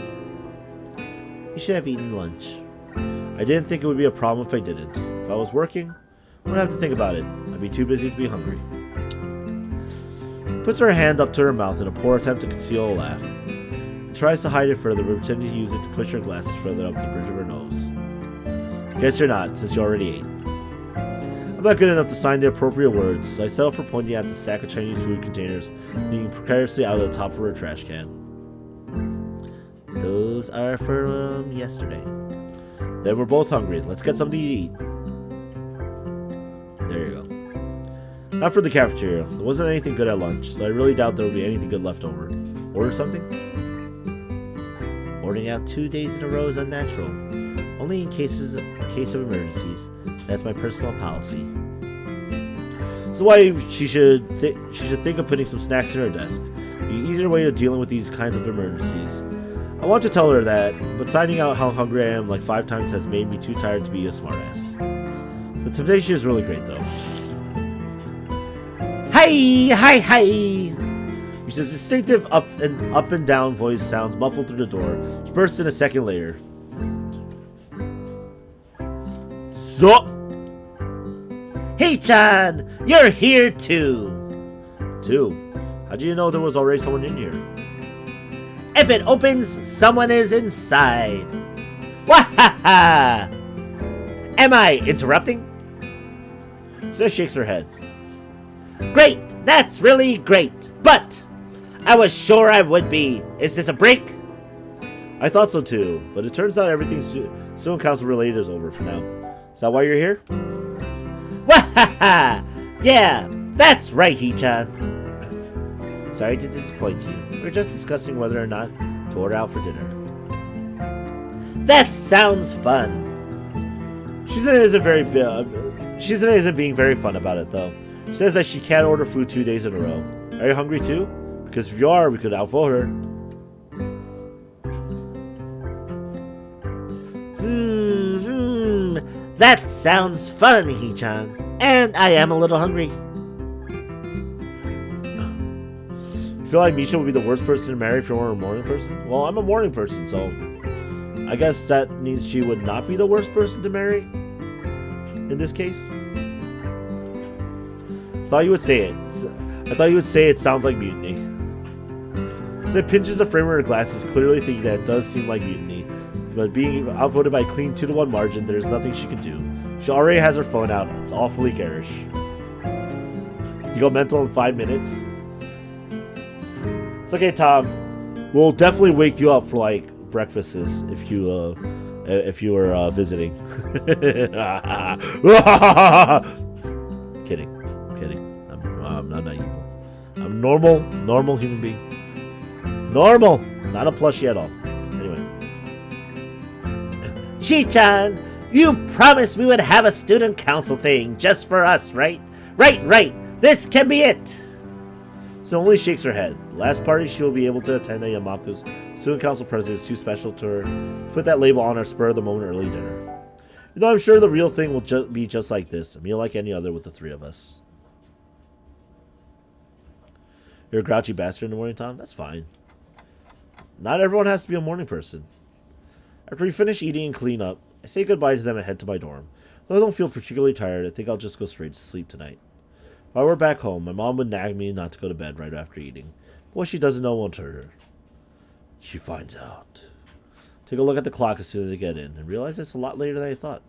You should have eaten lunch. I didn't think it would be a problem if I didn't. If I was working, I wouldn't have to think about it. I'd be too busy to be hungry. Puts her hand up to her mouth in a poor attempt to conceal a laugh. And tries to hide it further, but pretending to use it to push her glasses further up the bridge of her nose. Guess you're not, since you already ate. I'm not good enough to sign the appropriate words, so I settle for pointing at the stack of Chinese food containers leaning precariously out of the top of her trash can. Those are from yesterday. Then we're both hungry. Let's get something to eat. Not for the cafeteria. There wasn't anything good at lunch, so I really doubt there will be anything good left over. Order something? Ordering out 2 days in a row is unnatural. Only in case of emergencies. That's my personal policy. So why she should think of putting some snacks in her desk. The easier way of dealing with these kinds of emergencies. I want to tell her that, but signing out how hungry I am like 5 times has made me too tired to be a smartass. The temptation is really great though. Hi! His distinctive up and down voice sounds muffled through the door, which bursts in a second later. So, Hey-chan! You're here too! how do you know there was already someone in here? If it opens, someone is inside. Wahaha! Am I interrupting? She shakes her head. Great! That's really great! But I was sure I would be. Is this a break? I thought so too, but it turns out everything student council related is over for now. Is that why you're here? Wahaha! Yeah, that's right, Hee-chan. Sorry to disappoint you. We're just discussing whether or not to order out for dinner. That sounds fun. Shizune isn't being very fun about it though. She says that she can't order food 2 days in a row. Are you hungry too? Because if you are, we could outvote her. That sounds fun, Hee-chan. And I am a little hungry. I feel like Misha would be the worst person to marry if you were a morning person. Well, I'm a morning person, so I guess that means she would not be the worst person to marry in this case. I thought you would say it sounds like mutiny. It pinches the frame of her glasses, clearly thinking that it does seem like mutiny. But being outvoted by a clean 2-1 margin, there's nothing she can do. She already has her phone out. It's awfully garish. You go mental in 5 minutes. It's okay, Tom. We'll definitely wake you up for like breakfasts if you were visiting. Kidding. I'm not evil. I'm normal human being. Normal, not a plushie at all. Anyway. Chi-chan, you promised we would have a student council thing just for us, right? Right. This can be it. So only shakes her head. Last party she will be able to attend at Yamaku's student council president is too special to her. Put that label on our spur of the moment early dinner. Though I'm sure the real thing will be just like this, a meal like any other with the 3 of us. You're a grouchy bastard in the morning, Tom? That's fine. Not everyone has to be a morning person. After we finish eating and clean up, I say goodbye to them and head to my dorm. Though I don't feel particularly tired, I think I'll just go straight to sleep tonight. If I were back home, my mom would nag me not to go to bed right after eating. But what she doesn't know won't hurt her. She finds out. Take a look at the clock as soon as I get in, and realize it's a lot later than I thought.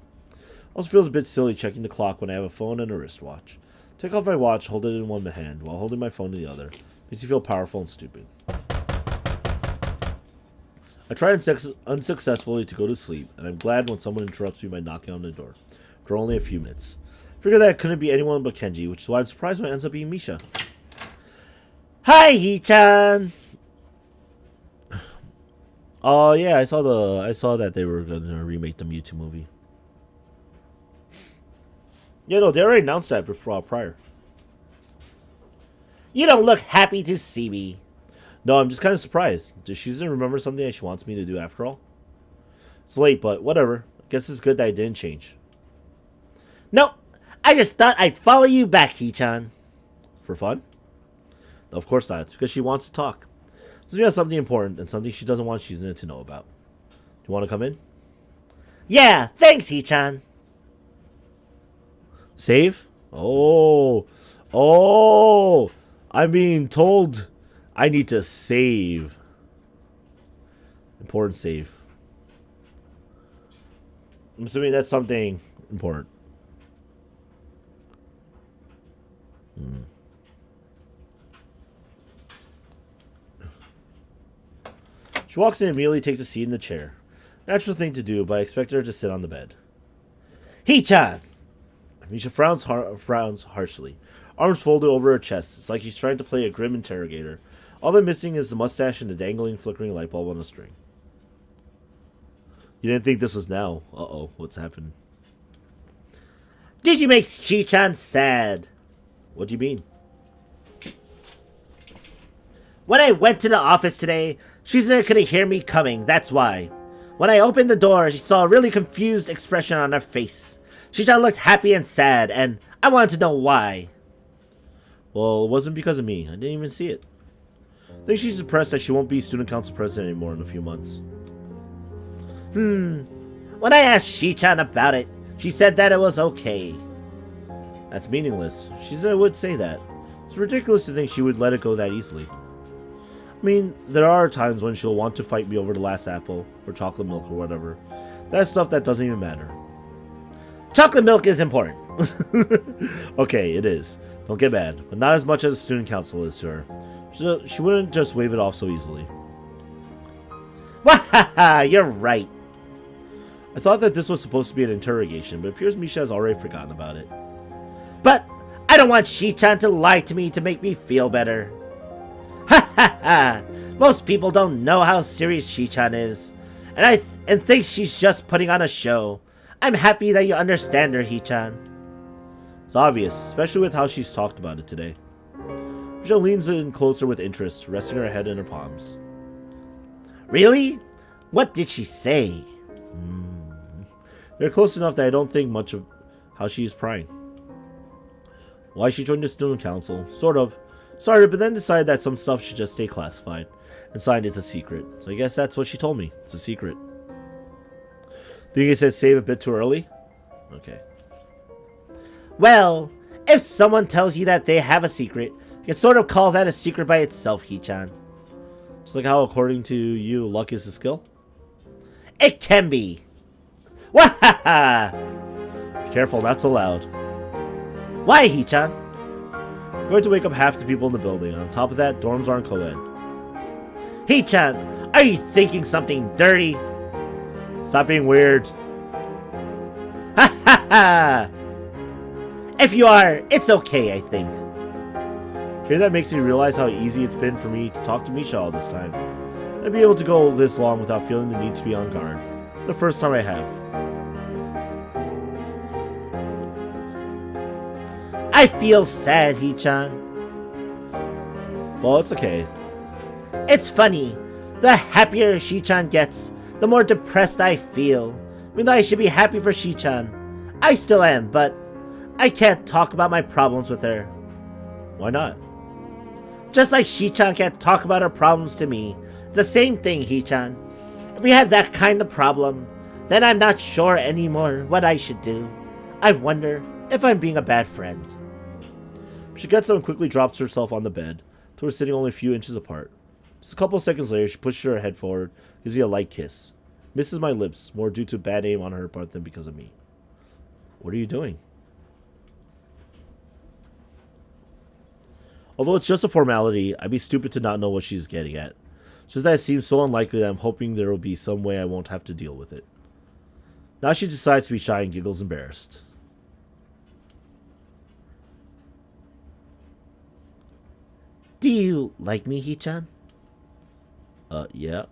Also feels a bit silly checking the clock when I have a phone and a wristwatch. Take off my watch, hold it in one hand, while holding my phone in the other. Makes you feel powerful and stupid. I try unsuccessfully to go to sleep, and I'm glad when someone interrupts me by knocking on the door. For only a few minutes. Figure that it couldn't be anyone but Kenji, which is why I'm surprised when it ends up being Misha. Hi, Hee-chan. Oh yeah, I saw that they were gonna remake the Mewtwo movie. Yeah, no, they already announced that before prior. You don't look happy to see me. No, I'm just kind of surprised. Does Shizune remember something that she wants me to do after all? It's late, but whatever. I guess it's good that I didn't change. No, I just thought I'd follow you back, Hee-chan. For fun? No, of course not. It's because she wants to talk. So we have something important and something she doesn't want Shizune to know about. Do you want to come in? Yeah, thanks, Hee-chan. Save? Oh, I'm being told I need to save. Important save. I'm assuming that's something important. She walks in and immediately takes a seat in the chair. Natural thing to do, but I expected her to sit on the bed. Hee-chan! Misha frowns harshly. arms folded over her chest. It's like she's trying to play a grim interrogator. All they're missing is the mustache and the dangling, flickering light bulb on a string. You didn't think this was now. Uh-oh, what's happened? Did you make Shi-chan sad? What do you mean? When I went to the office today, Shizune couldn't hear me coming, that's why. When I opened the door, she saw a really confused expression on her face. Shi-chan looked happy and sad, and I wanted to know why. Well, it wasn't because of me. I didn't even see it. I think she's depressed that she won't be student council president anymore in a few months. When I asked Shi-chan about it, she said that it was okay. That's meaningless. Shizune would say that. It's ridiculous to think she would let it go that easily. I mean, there are times when she'll want to fight me over the last apple, or chocolate milk, or whatever. That's stuff that doesn't even matter. Chocolate milk is important. Okay, it is. Don't get mad, but not as much as the student council is to her. She wouldn't just wave it off so easily. Wahaha, you're right. I thought that this was supposed to be an interrogation, but it appears Misha has already forgotten about it. But I don't want Shi-chan to lie to me to make me feel better. Ha ha ha! Most people don't know how serious Shi-chan is, and think she's just putting on a show. I'm happy that you understand her, Hee-chan. It's obvious, especially with how she's talked about it today. Misha leans in closer with interest, resting her head in her palms. Really? What did she say? They're close enough that I don't think much of how she's prying. Why she joined the student council, sort of. Started, but then decided that some stuff should just stay classified, and signed it's a secret. So I guess that's what she told me. It's a secret. Think you said save a bit too early? Okay. Well, if someone tells you that they have a secret, you can sort of call that a secret by itself, Hee-chan. Just like how, according to you, luck is a skill? It can be. Wahaha! Be careful, not so loud. Why, Hee-chan? We're going to wake up half the people in the building. On top of that, dorms aren't co-ed. Hee-chan, are you thinking something dirty? Stop being weird. Ha ha ha! If you are, it's okay, I think. Hearing that makes me realize how easy it's been for me to talk to Misha all this time. I'd be able to go this long without feeling the need to be on guard. The first time I have. I feel sad, Hee-chan. Well, it's okay. It's funny. The happier Shi-chan gets, the more depressed I feel. Even though I should be happy for Shi-chan. I still am, but I can't talk about my problems with her. Why not? Just like Shi-chan can't talk about her problems to me. It's the same thing, Hee-chan. If we have that kind of problem, then I'm not sure anymore what I should do. I wonder if I'm being a bad friend. She gets up and quickly drops herself on the bed, till we're sitting only a few inches apart. Just a couple of seconds later, she pushes her head forward, gives me a light kiss. Misses my lips, more due to bad aim on her part than because of me. What are you doing? Although it's just a formality, I'd be stupid to not know what she's getting at. It's just that it seems so unlikely that I'm hoping there will be some way I won't have to deal with it. Now she decides to be shy and giggles embarrassed. Do you like me, Hee-chan? Yeah.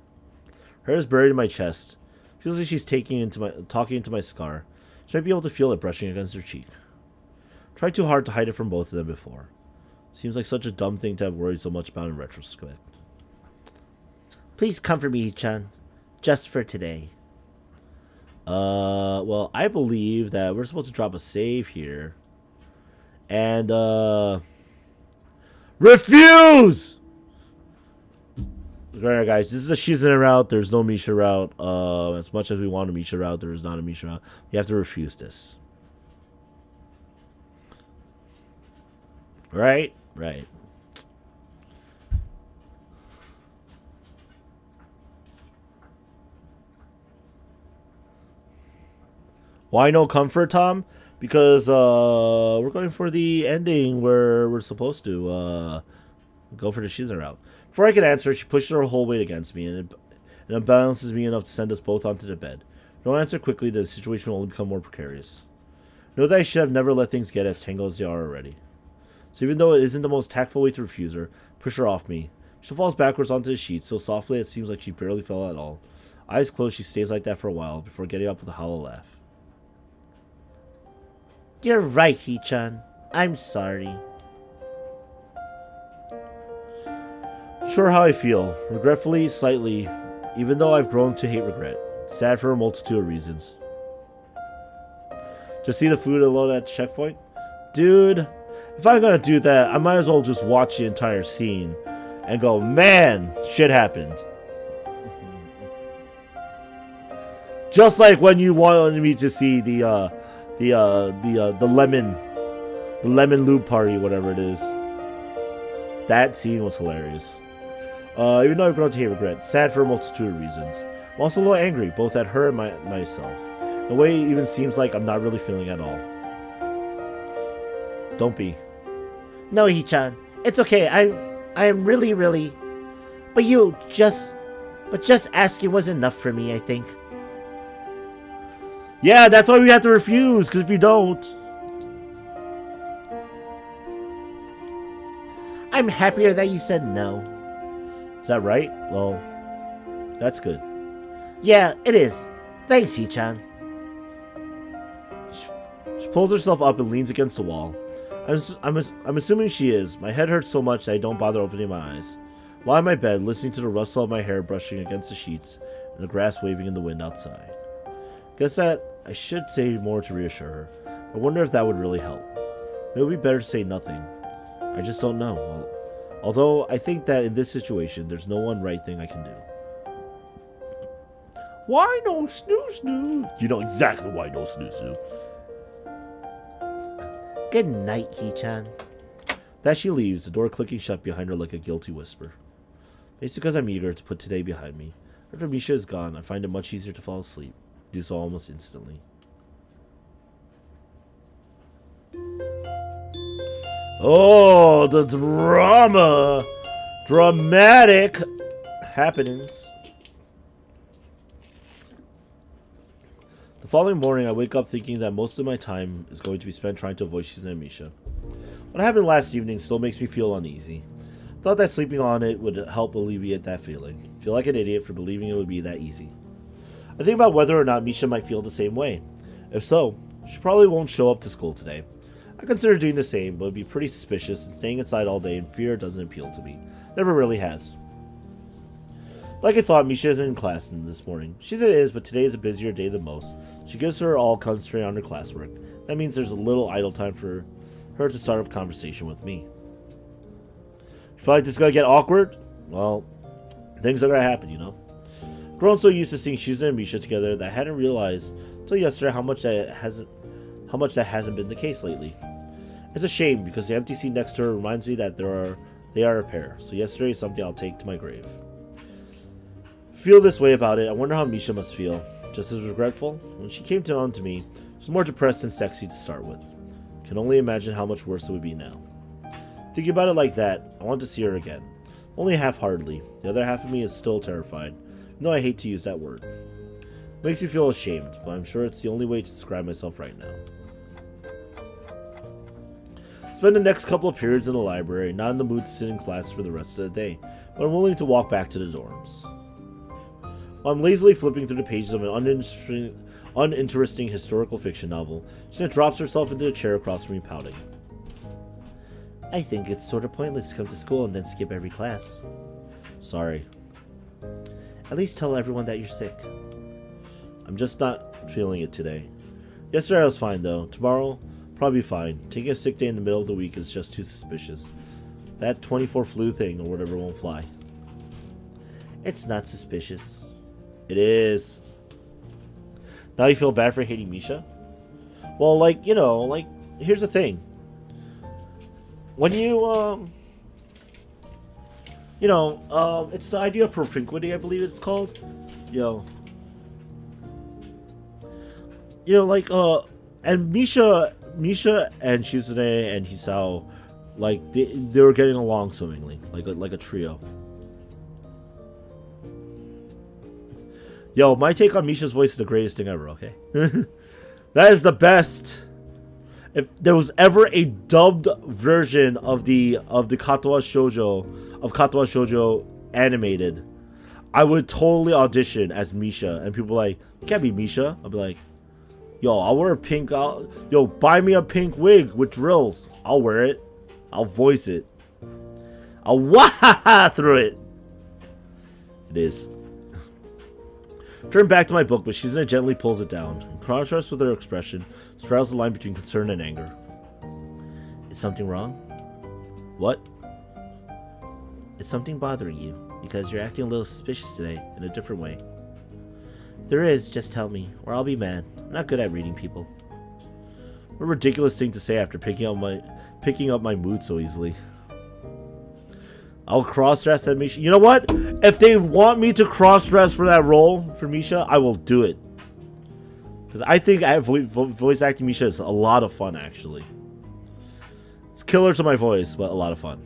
Her is buried in my chest. Feels like she's talking into my scar. She might be able to feel it brushing against her cheek. Tried too hard to hide it from both of them before. Seems like such a dumb thing to have worried so much about in retrospect. Please comfort me, Hee-chan. Just for today. Well, I believe that we're supposed to drop a save here. And, refuse! Alright, guys, this is a Shizune route. There's no Misha route. As much as we want a Misha route, there is not a Misha route. You have to refuse this. Right? Right. Why no comfort, Tom? Because we're going for the ending where we're supposed to go for the Shizune route. Before I can answer, she pushes her whole weight against me, and it balances me enough to send us both onto the bed. If I don't answer quickly, the situation will only become more precarious. Know that I should have never let things get as tangled as they are already. So even though it isn't the most tactful way to refuse her, push her off me. She falls backwards onto the sheet so softly it seems like she barely fell at all. Eyes closed, she stays like that for a while before getting up with a hollow laugh. You're right, Hee-chan. I'm sorry. Sure how I feel. Regretfully, slightly, even though I've grown to hate regret. Sad for a multitude of reasons. Just see the food alone at the checkpoint? Dude, if I'm gonna do that, I might as well just watch the entire scene and go, man, shit happened. Just like when you wanted me to see the lemon lube party, whatever it is. That scene was hilarious. Even though I've grown to hate regret, sad for a multitude of reasons. I'm also a little angry, both at her and myself. The way it even seems like I'm not really feeling at all. Don't be. No, Hee-chan. It's okay. I am really... But just asking was enough for me, I think. Yeah, that's why we have to refuse, because if you don't... I'm happier that you said no. Is that right? Well, that's good. Yeah, it is. Thanks, Hee-chan. She pulls herself up and leans against the wall. I'm assuming she is. My head hurts so much that I don't bother opening my eyes. Lie in my bed, listening to the rustle of my hair brushing against the sheets and the grass waving in the wind outside. Guess that I should say more to reassure her. I wonder if that would really help. Maybe it would be better to say nothing. I just don't know. Well, although I think that in this situation, there's no one right thing I can do. Why no snoo? You know exactly why no snoo. Good night, Hee-chan. That she leaves, the door clicking shut behind her like a guilty whisper. It's because I'm eager to put today behind me. After Misha is gone, I find it much easier to fall asleep. Do so almost instantly. Oh, the drama! Dramatic happenings. The following morning, I wake up thinking that most of my time is going to be spent trying to avoid Shizune and Misha. What happened last evening still makes me feel uneasy. Thought that sleeping on it would help alleviate that feeling. Feel like an idiot for believing it would be that easy. I think about whether or not Misha might feel the same way. If so, she probably won't show up to school today. I consider doing the same, but it would be pretty suspicious, and staying inside all day in fear doesn't appeal to me. Never really has. Like I thought, Misha isn't in class this morning. She said it is, but today is a busier day than most. She gives her all concentrating on her classwork. That means there's a little idle time for her to start up conversation with me. You feel like this is gonna get awkward? Well, things are gonna happen, you know. Grown so used to seeing Shizune and Misha together that I hadn't realized until yesterday how much that hasn't been the case lately. It's a shame because the empty seat next to her reminds me that they are a pair. So yesterday is something I'll take to my grave. Feel this way about it. I wonder how Misha must feel. Just as regretful? When she came on to me, she was more depressed and sexy to start with. Can only imagine how much worse it would be now. Thinking about it like that, I want to see her again. Only half-heartedly. The other half of me is still terrified. No, I hate to use that word. It makes me feel ashamed, but I'm sure it's the only way to describe myself right now. Spend the next couple of periods in the library, not in the mood to sit in class for the rest of the day, but I'm willing to walk back to the dorms. While I'm lazily flipping through the pages of an uninteresting historical fiction novel, she drops herself into the chair across from me, pouting. I think it's sort of pointless to come to school and then skip every class. Sorry. At least tell everyone that you're sick. I'm just not feeling it today. Yesterday I was fine though. Tomorrow, probably fine. Taking a sick day in the middle of the week is just too suspicious. That 24 flu thing or whatever won't fly. It's not suspicious. It is. Now you feel bad for hating Misha? Well, here's the thing. When you, it's the idea of propinquity, I believe it's called. And Misha and Shizune and Hisao, they were getting along swimmingly, like a trio. Yo, my take on Misha's voice is the greatest thing ever, okay? That is the best. If there was ever a dubbed version of the Katawa Shoujo animated, I would totally audition as Misha, and people are like, you can't be Misha. I'll be like, yo, I'll wear a pink, yo, buy me a pink wig with drills. I'll wear it. I'll voice it. I'll wah through it. It is. Turn back to my book, but Shizune gently pulls it down. In contrast with her expression, straddles the line between concern and anger. Is something wrong? What? Is something bothering you? Because you're acting a little suspicious today, in a different way. If there is, just tell me, or I'll be mad. I'm not good at reading people. What a ridiculous thing to say after picking up my mood so easily. I'll cross-dress at Misha. You know what? If they want me to cross-dress for that role, for Misha, I will do it. Because I think voice acting Misha is a lot of fun, actually. It's killer to my voice, but a lot of fun.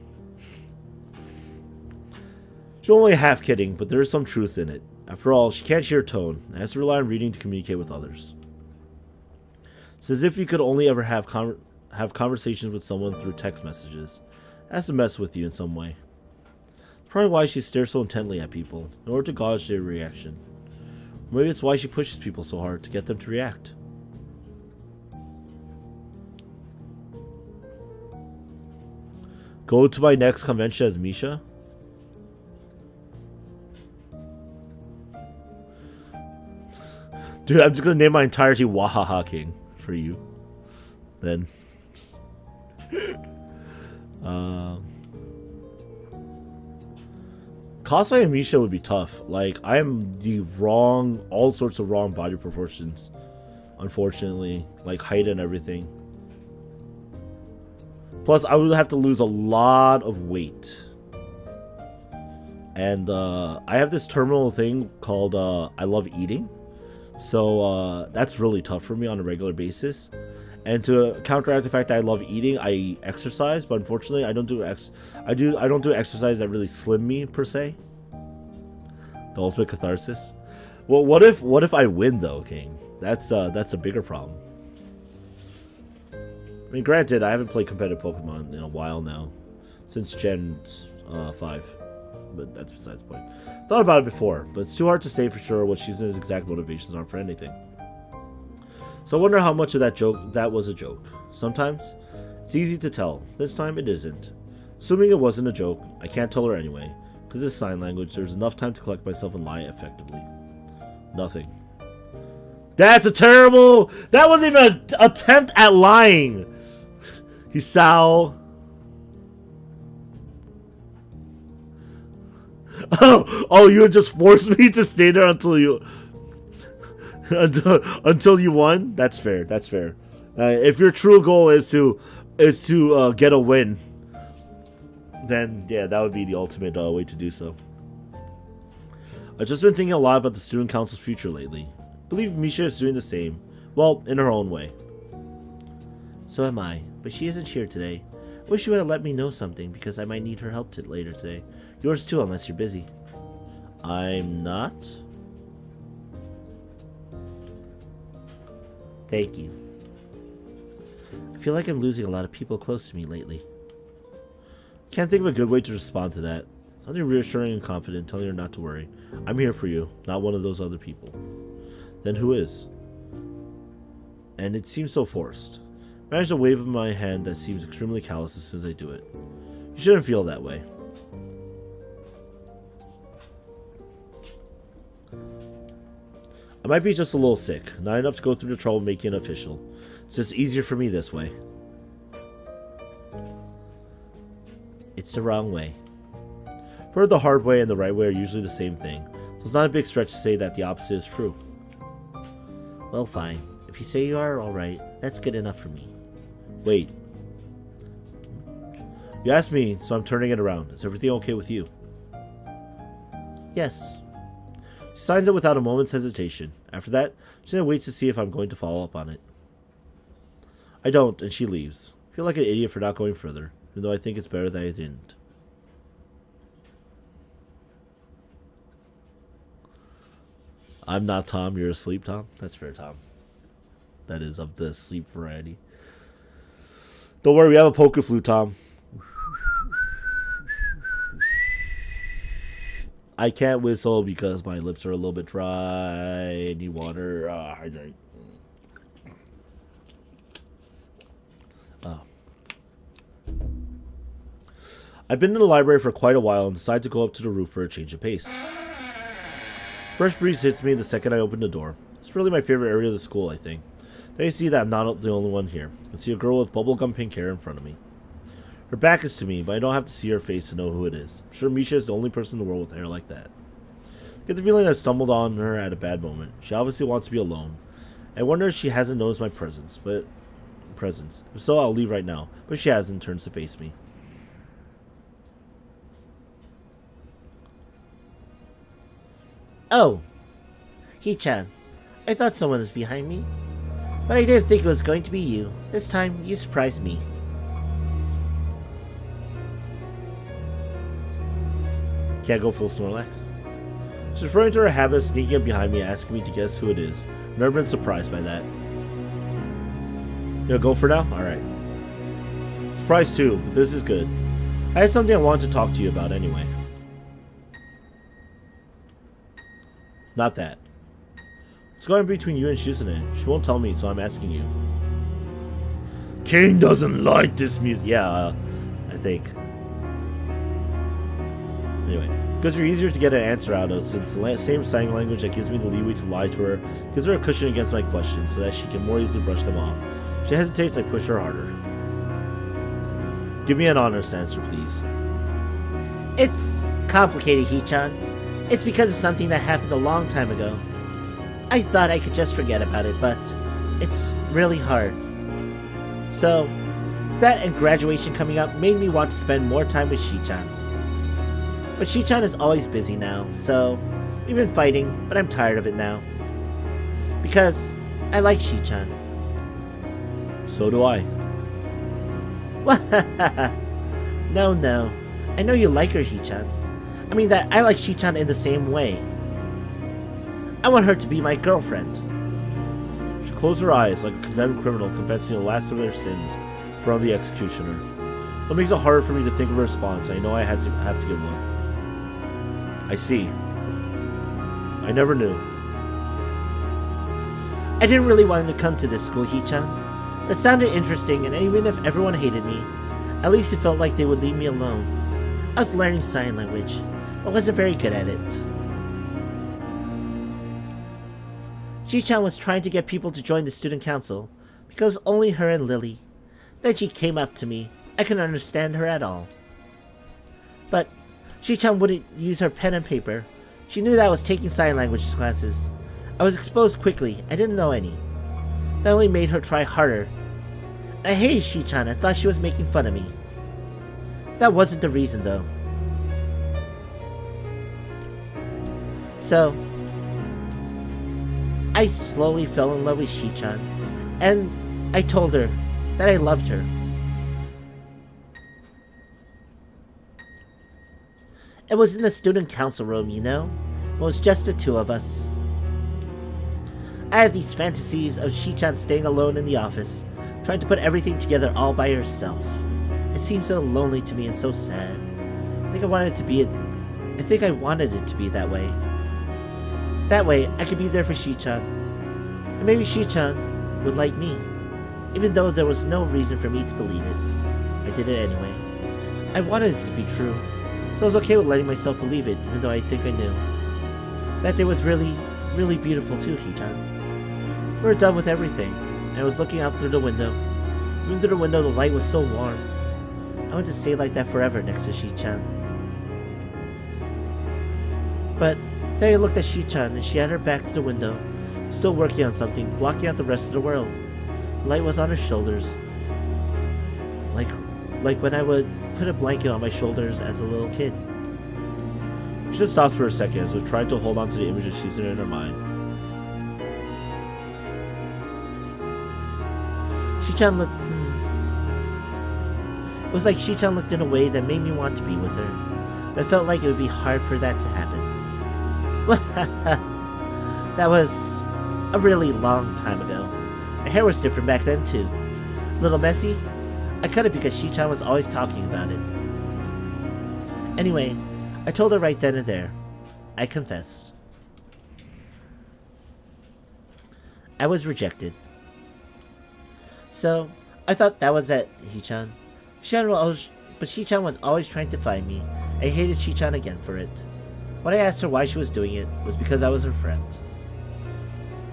She's only half kidding, but there is some truth in it. After all, she can't hear tone, and has to rely on reading to communicate with others. It's as if you could only ever have conversations with someone through text messages. It has to mess with you in some way. It's probably why she stares so intently at people, in order to gauge their reaction. Or maybe it's why she pushes people so hard to get them to react. Go to my next convention as Misha? Dude, I'm just gonna name my entirety Wahaha King for you. Then. Cosplay Misha would be tough. Like, I am all sorts of wrong body proportions. Unfortunately. Like, height and everything. Plus, I would have to lose a lot of weight. And, I have this terminal thing called, I love eating. So, that's really tough for me on a regular basis. And to counteract the fact that I love eating, I exercise, but unfortunately I don't do exercise that really slim me per se. The ultimate catharsis. Well, what if I win though, King? That's a bigger problem. I mean, granted, I haven't played competitive Pokemon in a while now, since Gen 5, but that's besides the point. Thought about it before, but it's too hard to say for sure what Shizune's exact motivations are for anything. So I wonder how much of that was a joke. Sometimes, it's easy to tell. This time, it isn't. Assuming it wasn't a joke, I can't tell her anyway. Because it's sign language, there's enough time to collect myself and lie effectively. Nothing. That's a terrible... That wasn't even an attempt at lying! Hisao. Oh, you would just force me to stay there until you... until you won? That's fair. That's fair. If your true goal is to get a win, then yeah, that would be the ultimate way to do so. I've just been thinking a lot about the student council's future lately. I believe Misha is doing the same. Well, in her own way. So am I, but she isn't here today. Wish you would have let me know something, because I might need her help later today. Yours too, unless you're busy. I'm not. Thank you. I feel like I'm losing a lot of people close to me lately. Can't think of a good way to respond to that. Something reassuring and confident, telling her not to worry. I'm here for you, not one of those other people. Then who is? And it seems so forced. Manage a wave of my hand that seems extremely callous as soon as I do it. You shouldn't feel that way. I might be just a little sick, not enough to go through the trouble of making it official. It's just easier for me this way. It's the wrong way. I've heard the hard way and the right way are usually the same thing, so it's not a big stretch to say that the opposite is true. Well, fine. If you say you are alright, that's good enough for me. Wait. You asked me, so I'm turning it around. Is everything okay with you? Yes. She signs it without a moment's hesitation. After that, she then waits to see if I'm going to follow up on it. I don't, and she leaves. I feel like an idiot for not going further, even though I think it's better that I didn't. I'm not Tom, you're asleep, Tom? That's fair, Tom. That is of the sleep variety. Don't worry, we have a poker flute, Tom. I can't whistle because my lips are a little bit dry. I need water. Hydrate. I've been in the library for quite a while and decided to go up to the roof for a change of pace. Fresh breeze hits me the second I open the door. It's really my favorite area of the school, I think. Then I see that I'm not the only one here. I see a girl with bubblegum pink hair in front of me. Her back is to me, but I don't have to see her face to know who it is. I'm sure Misha is the only person in the world with hair like that. I get the feeling I've stumbled on her at a bad moment. She obviously wants to be alone. I wonder if she hasn't noticed my presence. If so, I'll leave right now. But she hasn't, turns to face me. Oh, Hee-chan. I thought someone was behind me, but I didn't think it was going to be you. This time, you surprised me. Can't go full Snorlax? She's referring to her habit of sneaking up behind me and asking me to guess who it is. I've never been surprised by that. You go for now? Alright. Surprised too, but this is good. I had something I wanted to talk to you about anyway. Not that. What's going on between you and Shizune? She won't tell me, so I'm asking you. King doesn't like this music. Yeah, I think. Anyway, because you're easier to get an answer out of, since the same sign language that gives me the leeway to lie to her gives her a cushion against my questions so that she can more easily brush them off. If she hesitates, I push her harder. Give me an honest answer, please. It's complicated, Hee-chan. It's because of something that happened a long time ago. I thought I could just forget about it, but it's really hard. So, that and graduation coming up made me want to spend more time with Shi-chan. But Shi-chan is always busy now, so we've been fighting, but I'm tired of it now. Because I like Shi-chan. So do I. No. I know you like her, Hee-chan. I mean that I like Shi-chan in the same way. I want her to be my girlfriend. She closed her eyes like a condemned criminal confessing the last of their sins in front of the executioner. What makes it harder for me to think of a response? I know I have to give one. I see. I never knew. I didn't really want to come to this school, Hee-chan. It sounded interesting, and even if everyone hated me, at least it felt like they would leave me alone. I was learning sign language. I wasn't very good at it. Shi-chan was trying to get people to join the student council, because only her and Lily. Then she came up to me. I couldn't understand her at all. But Shi-chan wouldn't use her pen and paper. She knew that I was taking sign language classes. I was exposed quickly. I didn't know any. That only made her try harder. I hated Shi-chan and thought she was making fun of me. That wasn't the reason, though. So, I slowly fell in love with Shi-chan, and I told her that I loved her. It was in the student council room, you know? It was just the two of us. I have these fantasies of Shi-chan staying alone in the office, trying to put everything together all by herself. It seems so lonely to me and so sad. I think I wanted it to be that way. That way, I could be there for Shi-chan. And maybe Shi-chan would like me, even though there was no reason for me to believe it. I did it anyway. I wanted it to be true, so I was okay with letting myself believe it, even though I think I knew. That day was really, really beautiful too, Hee-chan. We were done with everything, and I was looking out through the window. Even through the window, the light was so warm. I want to stay like that forever next to Shi-chan. But then I looked at Shi-chan, and she had her back to the window, still working on something, blocking out the rest of the world. The light was on her shoulders, like when I would put a blanket on my shoulders as a little kid. She just stopped for a second as if trying to hold on to the image of Shizune in her mind. Shi-chan looked... It was like Shi-chan looked in a way that made me want to be with her, but I felt like it would be hard for that to happen. That was a really long time ago. My hair was different back then too. A little messy. I cut it because Shi-chan was always talking about it. Anyway, I told her right then and there. I confessed. I was rejected. So, I thought that was it, Shi-chan. But Shi-chan was always trying to find me. I hated Shi-chan again for it. When I asked her why she was doing it, was because I was her friend.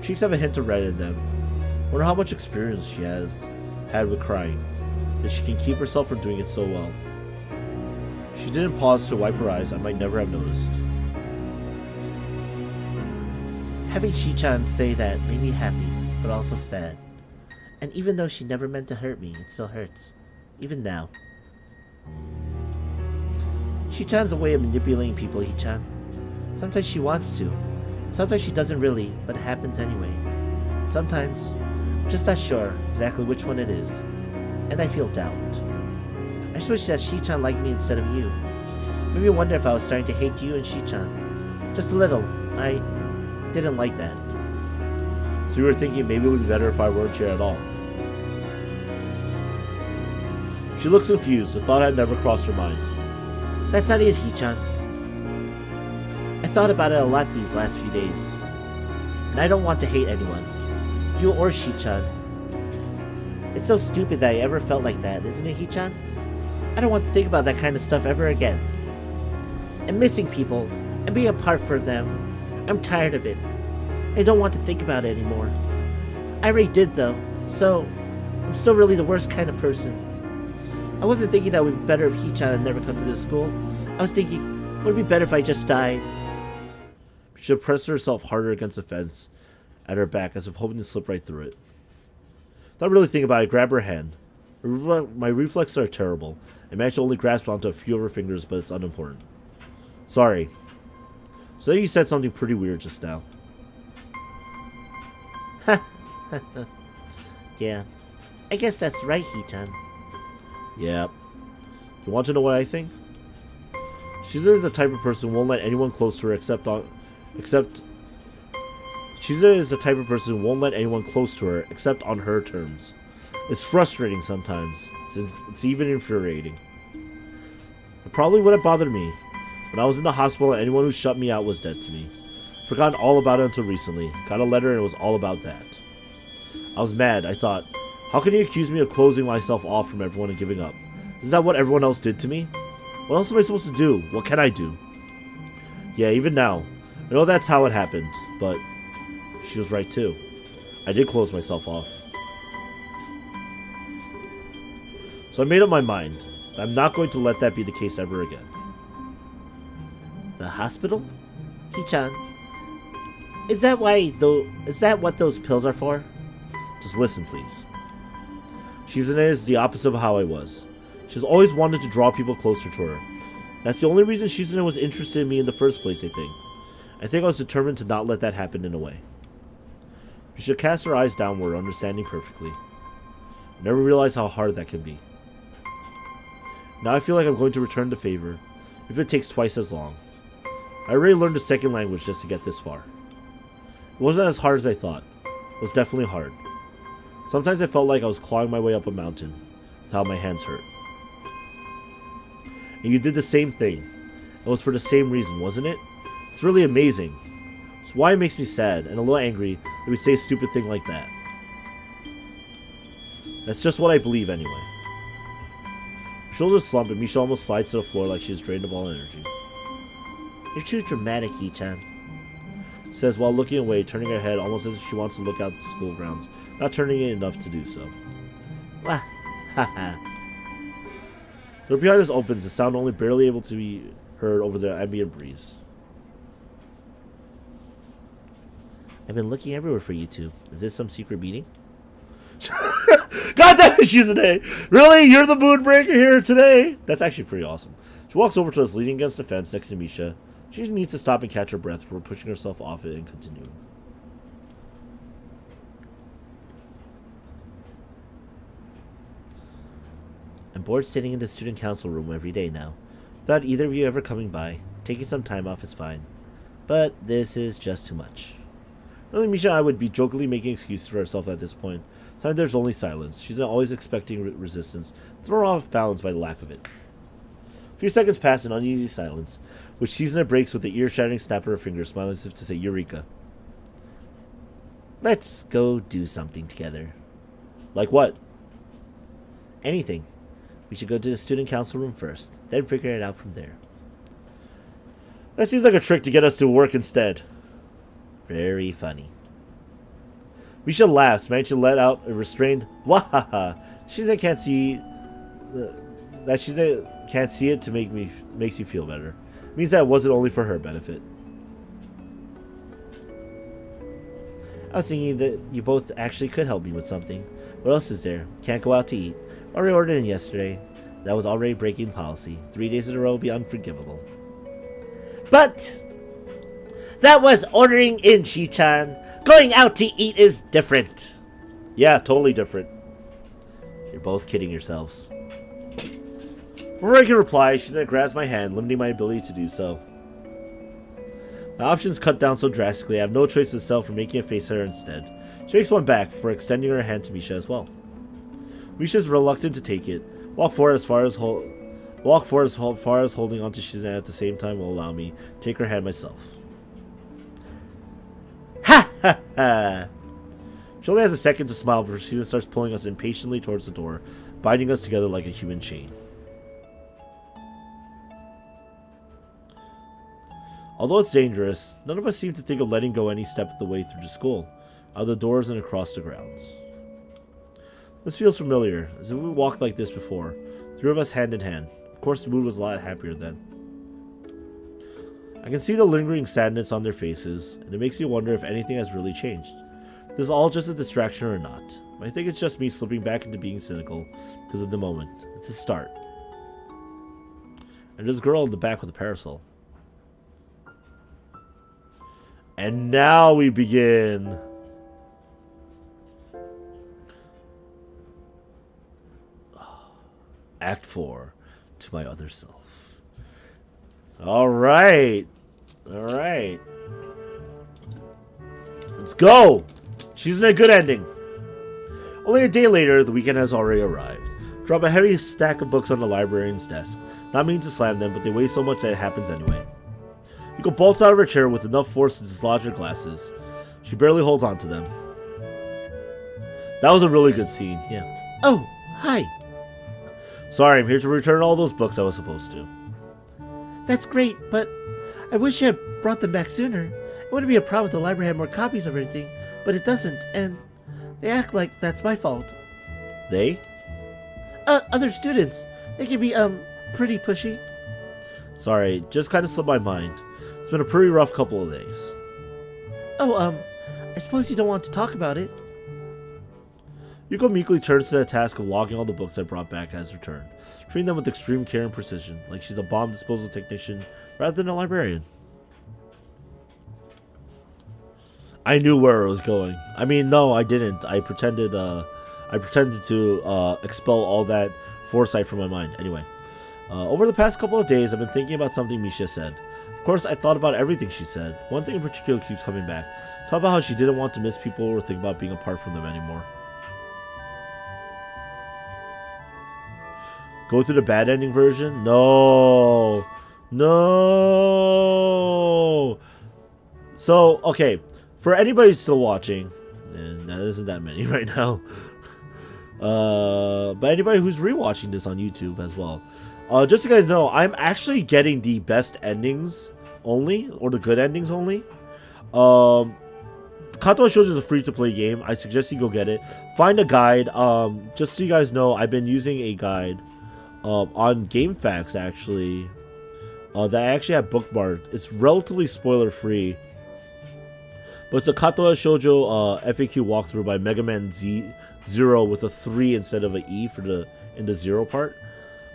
Cheeks have a hint of red in them. Wonder how much experience she has had with crying, that she can keep herself from doing it so well. She didn't pause to wipe her eyes. I might never have noticed. Having Shi-chan say that made me happy, but also sad. And even though she never meant to hurt me, it still hurts. Even now. Shi-chan's a way of manipulating people, Hi-chan. Sometimes she wants to. Sometimes she doesn't really, but it happens anyway. Sometimes, I'm just not sure exactly which one it is. And I feel doubt. I just wish that Shi-chan liked me instead of you. Made me wonder if I was starting to hate you and Shi-chan. Just a little. I didn't like that. So you were thinking maybe it would be better if I weren't here at all. She looks confused. The thought had never crossed her mind. That's not it, Hi-chan. I thought about it a lot these last few days. And I don't want to hate anyone. You or Shi-chan. It's so stupid that I ever felt like that, isn't it, Hi-chan? I don't want to think about that kind of stuff ever again. And missing people, and being apart from them. I'm tired of it. I don't want to think about it anymore. I already did, though, so I'm still really the worst kind of person. I wasn't thinking that it would be better if Hi-chan had never come to this school. I was thinking, would it be better if I just died? She pressed herself harder against the fence at her back as if hoping to slip right through it. Not really thinking about it, I grab her hand. My reflexes are terrible. I managed to only grasp onto a few of her fingers, but it's unimportant. Sorry. So you said something pretty weird just now. Yeah. I guess that's right, Hi-chan. Yeah. Do you want to know what I think? Shizune is the type of person who won't let anyone close to her Shizune is the type of person who won't let anyone close to her except on her terms. It's frustrating sometimes. It's even infuriating. It probably would have bothered me. When I was in the hospital, anyone who shut me out was dead to me. Forgotten all about it until recently. Got a letter and it was all about that. I was mad. I thought, how can you accuse me of closing myself off from everyone and giving up? Isn't that what everyone else did to me? What else am I supposed to do? What can I do? Yeah, even now. I know that's how it happened, but she was right too. I did close myself off. So I made up my mind. I'm not going to let that be the case ever again. The hospital? Hi-chan. Is that what those pills are for? Just listen, please. Shizune is the opposite of how I was. She's always wanted to draw people closer to her. That's the only reason Shizune was interested in me in the first place, I think. I think I was determined to not let that happen in a way. She should cast her eyes downward, understanding perfectly. I never realized how hard that can be. Now I feel like I'm going to return the favor, if it takes twice as long. I already learned a second language just to get this far. It wasn't as hard as I thought. It was definitely hard. Sometimes I felt like I was clawing my way up a mountain, with how my hands hurt. And you did the same thing. It was for the same reason, wasn't it? It's really amazing. It's why it makes me sad and a little angry that we say a stupid thing like that. That's just what I believe anyway. Her shoulders slump and Misha almost slides to the floor like she is drained of all energy. You're too dramatic, Hi-chan. Says while looking away, turning her head almost as if she wants to look out the school grounds, not turning it enough to do so. Wah, haha. The door behind us opens, the sound only barely able to be heard over the ambient breeze. I've been looking everywhere for you two. Is this some secret meeting? God damn it, Shizune! Really? You're the mood breaker here today? That's actually pretty awesome. She walks over to us, leaning against the fence next to Misha. She needs to stop and catch her breath before pushing herself off it and continuing. I'm bored sitting in the student council room every day now. Without either of you ever coming by, taking some time off is fine. But this is just too much. Really, Misha and I would be jokingly making excuses for herself at this point. Sometimes there's only silence. She's not always expecting resistance, thrown off balance by the lack of it. A few seconds pass in uneasy silence, which Shizune breaks with the ear-shattering snap of her fingers, smiling as if to say, Eureka. Let's go do something together. Like what? Anything. We should go to the student council room first, then figure it out from there. That seems like a trick to get us to work instead. Very funny. Misha laughs, managing to let out a restrained wahaha. Shizune can't see that Shizune can't see it to makes you feel better. It means that it wasn't only for her benefit. I was thinking that you both actually could help me with something. What else is there? Can't go out to eat. Already ordered in yesterday. That was already breaking policy. 3 days in a row would be unforgivable. But that was ordering in, Shi-chan. Going out to eat is different. Yeah, totally different. You're both kidding yourselves. Before I can reply, Shizune grabs my hand, limiting my ability to do so. My options cut down so drastically, I have no choice but settle for making a face at her instead. She makes one back before extending her hand to Misha as well. Misha is reluctant to take it. Walk forward as far as holding onto Shizune at the same time will allow me to take her hand myself. Ha ha ha! She only has a second to smile before Shizune starts pulling us impatiently towards the door, binding us together like a human chain. Although it's dangerous, none of us seem to think of letting go any step of the way through the school, out of the doors and across the grounds. This feels familiar, as if we walked like this before, three of us hand in hand. Of course, the mood was a lot happier then. I can see the lingering sadness on their faces, and it makes me wonder if anything has really changed. If this is all just a distraction or not. I think it's just me slipping back into being cynical because of the moment. It's a start. And there's a girl in the back with a parasol. And now we begin. Act 4, to my other self. Alright. Alright. Let's go. She's in a good ending. Only a day later, the weekend has already arrived. Drop a heavy stack of books on the librarian's desk. Not meaning to slam them, but they weigh so much that it happens anyway. Yuko bolts out of her chair with enough force to dislodge her glasses. She barely holds on to them. That was a really good scene, yeah. Oh, hi. Sorry, I'm here to return all those books I was supposed to. That's great, but I wish you had brought them back sooner. It wouldn't be a problem if the library had more copies of everything, but it doesn't, and they act like that's my fault. They? Other students. They can be, pretty pushy. Sorry, just kind of slipped my mind. It's been a pretty rough couple of days. Oh, I suppose you don't want to talk about it. Yuko meekly turns to the task of logging all the books I brought back as returned, treating them with extreme care and precision, like she's a bomb disposal technician rather than a librarian. I knew where it was going. I mean, no, I didn't. I pretended to expel all that foresight from my mind. Anyway, over the past couple of days, I've been thinking about something Misha said. Of course, I thought about everything she said. One thing in particular keeps coming back. Talk about how she didn't want to miss people or think about being apart from them anymore. Go through the bad ending version? No. No. So, okay. For anybody who's still watching, and that isn't that many right now, but anybody who's rewatching this on YouTube as well, just so you guys know, I'm actually getting the best endings only, or the good endings only. Katawa Shoujo is a free-to-play game. I suggest you go get it. Find a guide. Just so you guys know, I've been using a guide on GameFAQs, actually, that I actually have bookmarked. It's relatively spoiler-free. But it's a Katawa Shoujo FAQ walkthrough by Mega Man Zero with a 3 instead of an E in the 0 part.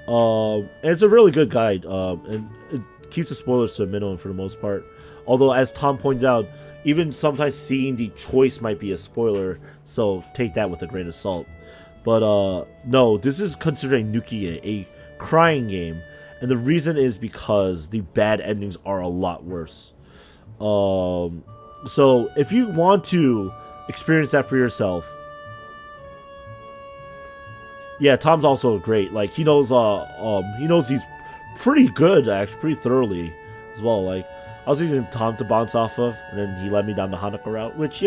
And it's a really good guide, and it keeps the spoilers to a minimum for the most part. Although, as Tom pointed out, even sometimes seeing the choice might be a spoiler, so take that with a grain of salt. But no, this is considered a Nukie, a crying game, and the reason is because the bad endings are a lot worse. So if you want to experience that for yourself, yeah, Tom's also great. Like he knows he's pretty good actually, pretty thoroughly as well. Like I was using Tom to bounce off of, and then he led me down the Hanukkah route, which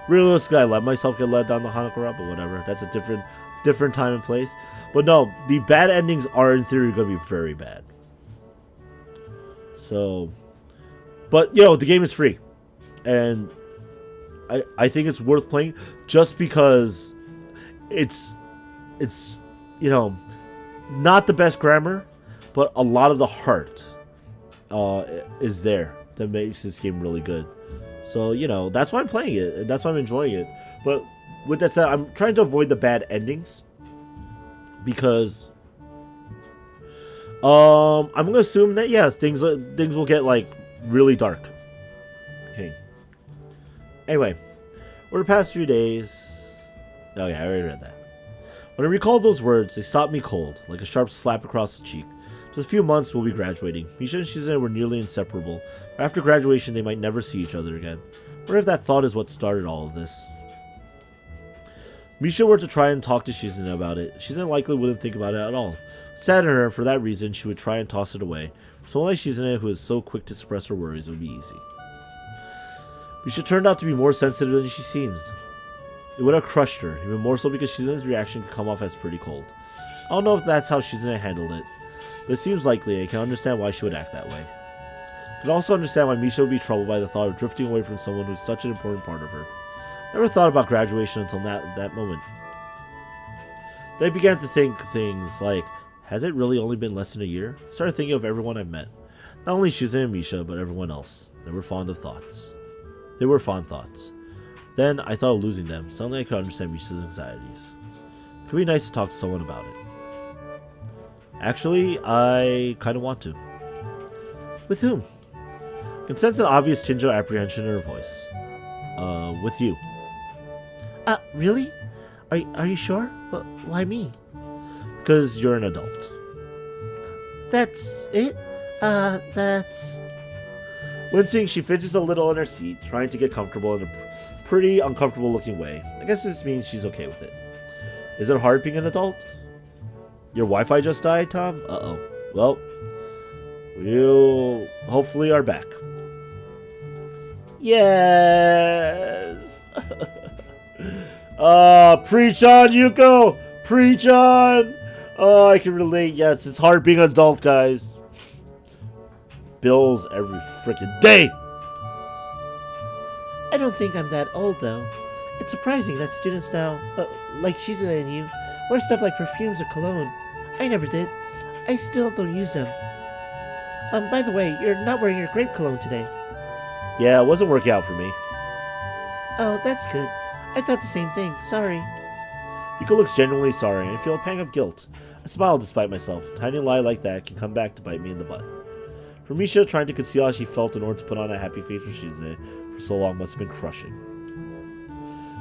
realistically I let myself get led down the Hanukkah route, but whatever. That's a different time and place. But no, the bad endings are in theory going to be very bad. So, but the game is free, and I think it's worth playing just because it's not the best grammar, but a lot of the heart is there that makes this game really good. So that's why I'm playing it, and that's why I'm enjoying it. But with that said, I'm trying to avoid the bad endings because I'm gonna assume that things will get like really dark. Okay. Anyway, over the past few days. Oh yeah, I already read that. When I recall those words, they stopped me cold, like a sharp slap across the cheek. Just a few months we'll be graduating. Misha and Shizune were nearly inseparable. But after graduation, they might never see each other again. What if that thought is what started all of this? Misha were to try and talk to Shizune about it. Shizune likely wouldn't think about it at all. It saddened her, and for that reason, she would try and toss it away. For someone like Shizune, who is so quick to suppress her worries, it would be easy. Misha turned out to be more sensitive than she seemed. It would have crushed her, even more so because Shizune's reaction could come off as pretty cold. I don't know if that's how Shizune handled it, but it seems likely. I can understand why she would act that way. I can also understand why Misha would be troubled by the thought of drifting away from someone who's such an important part of her. I never thought about graduation until that moment. Then I began to think things like, has it really only been less than a year? I started thinking of everyone I've met. Not only Shizune and Misha, but everyone else. They were fond thoughts. Then I thought of losing them. Suddenly I could understand Misha's anxieties. It could be nice to talk to someone about it. Actually, I kind of want to. With whom? I can sense an obvious tinge of apprehension in her voice. With you. Really? Are you sure? Well, why me? Because you're an adult. That's it? That's... Wincing, she fidgets a little in her seat, trying to get comfortable in a pretty uncomfortable looking way. I guess this means she's okay with it. Is it hard being an adult? Your Wi-Fi just died, Tom? Uh-oh. Well, you hopefully are back. Yes! Preach on, Yuko! Preach on! Oh, I can relate. Yes, it's hard being an adult, guys. Bills every freaking day! I don't think I'm that old, though. It's surprising that students now, like Shizune and you, wear stuff like perfumes or cologne. I never did. I still don't use them. By the way, you're not wearing your grape cologne today. Yeah, it wasn't working out for me. Oh, that's good. I thought the same thing. Sorry. Yuko looks genuinely sorry, and I feel a pang of guilt. I smile despite myself. A tiny lie like that can come back to bite me in the butt. For Misha, trying to conceal how she felt in order to put on a happy face for Shizune for so long must have been crushing.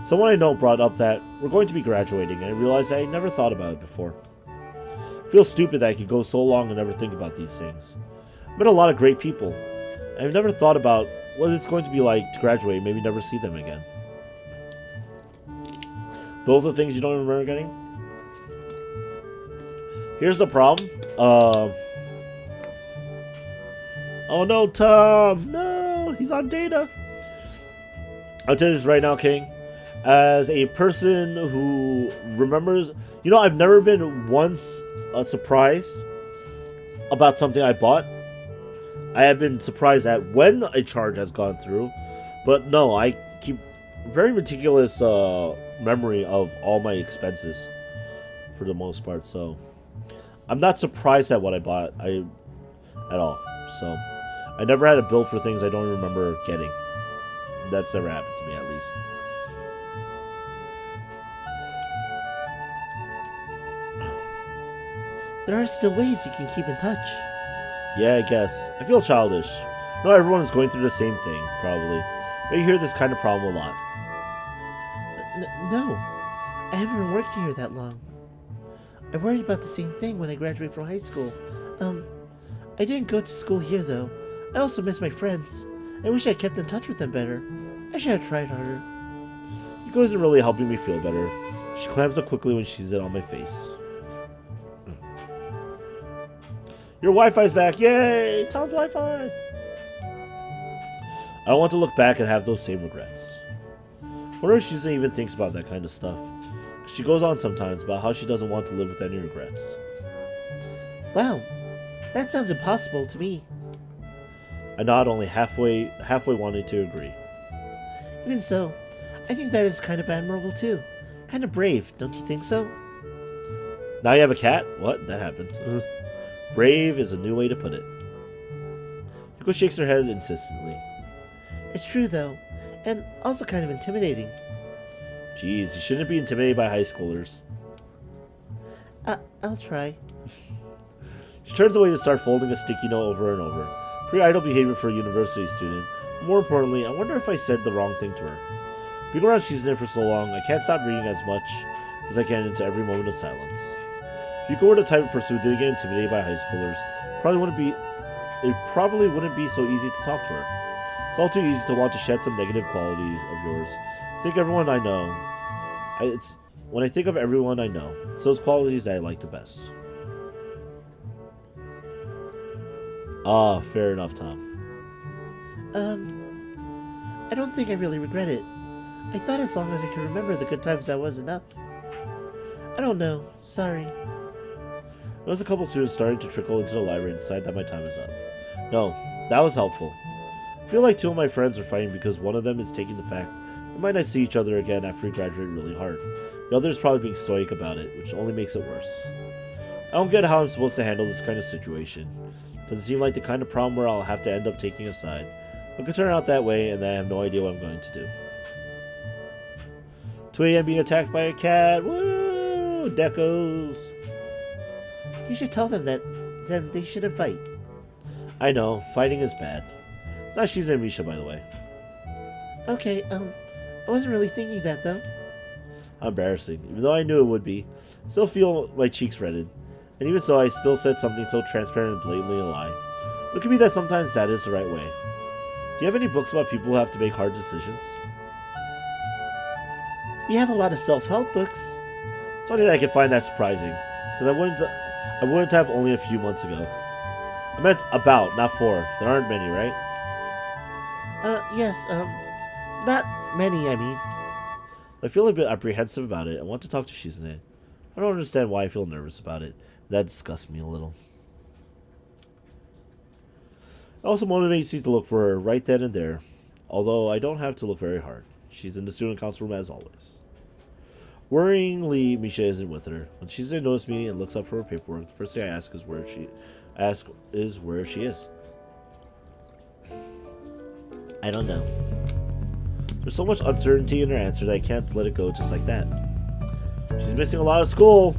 Someone I know brought up that we're going to be graduating, and I realized I never thought about it before. I feel stupid that I could go so long and never think about these things. I've met a lot of great people, and I've never thought about what it's going to be like to graduate and maybe never see them again. Those are things you don't remember getting? Here's the problem. Oh no, Tom! No! He's on data! I'll tell you this right now, King. As a person who remembers... I've never been once surprised about something I bought. I have been surprised at when a charge has gone through. But no, I keep very meticulous memory of all my expenses for the most part. So I'm not surprised at what I bought at all. So I never had a bill for things I don't remember getting. That's never happened to me, at least. There are still ways you can keep in touch. Yeah, I guess. I feel childish. Not everyone is going through the same thing, probably. But you hear this kind of problem a lot. No. I haven't been working here that long. I worried about the same thing when I graduated from high school. I didn't go to school here, though. I also miss my friends. I wish I kept in touch with them better. I should have tried harder. Yuko isn't really helping me feel better. She clamps up quickly when she sees it on my face. Your Wi-Fi's back! Yay! Tom's Wi-Fi! I don't want to look back and have those same regrets. I wonder if Shizune even thinks about that kind of stuff. She goes on sometimes about how she doesn't want to live with any regrets. Wow, that sounds impossible to me. I nod, only halfway wanting to agree. Even so, I think that is kind of admirable too. Kind of brave, don't you think so? Now you have a cat? What? That happened. Brave is a new way to put it. Yuko shakes her head insistently. It's true though, and also kind of intimidating. Jeez, you shouldn't be intimidated by high schoolers. I'll try. She turns away to start folding a sticky note over and over. Pretty idle behavior for a university student. More importantly, I wonder if I said the wrong thing to her. Being around Shizune for so long, I can't stop reading as much as I can into every moment of silence. If Yuko were the type of person who didn't get intimidated by high schoolers, it probably wouldn't be so easy to talk to her. It's all too easy to want to shed some negative qualities of yours. When I think of everyone I know, it's those qualities that I like the best. Ah, fair enough, Tom. I don't think I really regret it. I thought as long as I could remember the good times, that was enough. I don't know. Sorry. Notice a couple students starting to trickle into the library and decide that my time is up. No, that was helpful. I feel like two of my friends are fighting because one of them is taking the fact we might not see each other again after we graduate really hard. The other is probably being stoic about it, which only makes it worse. I don't get how I'm supposed to handle this kind of situation. Doesn't seem like the kind of problem where I'll have to end up taking a side. It could turn out that way, and then I have no idea what I'm going to do. 2 a.m. being attacked by a cat. Woo! Decos. You should tell them that then they shouldn't fight. I know, fighting is bad. It's not Shizune and Misha, by the way. Okay, I wasn't really thinking that though. Embarrassing, even though I knew it would be. I still feel my cheeks reddened. And even so, I still said something so transparent and blatantly a lie. But it could be that sometimes that is the right way. Do you have any books about people who have to make hard decisions? We have a lot of self-help books. It's funny that I could find that surprising, because I wouldn't have only a few months ago. I meant about, not for. There aren't many, right? Yes, not many, I mean. I feel a bit apprehensive about it. I want to talk to Shizune. I don't understand why I feel nervous about it. That disgusts me a little. It also motivates me to look for her right then and there, although I don't have to look very hard. She's in the student council room as always. Worryingly, Misha isn't with her. When Shizune notices me and looks up for her paperwork, the first thing I ask is where she is. I don't know. There's so much uncertainty in her answer that I can't let it go just like that. She's missing a lot of school.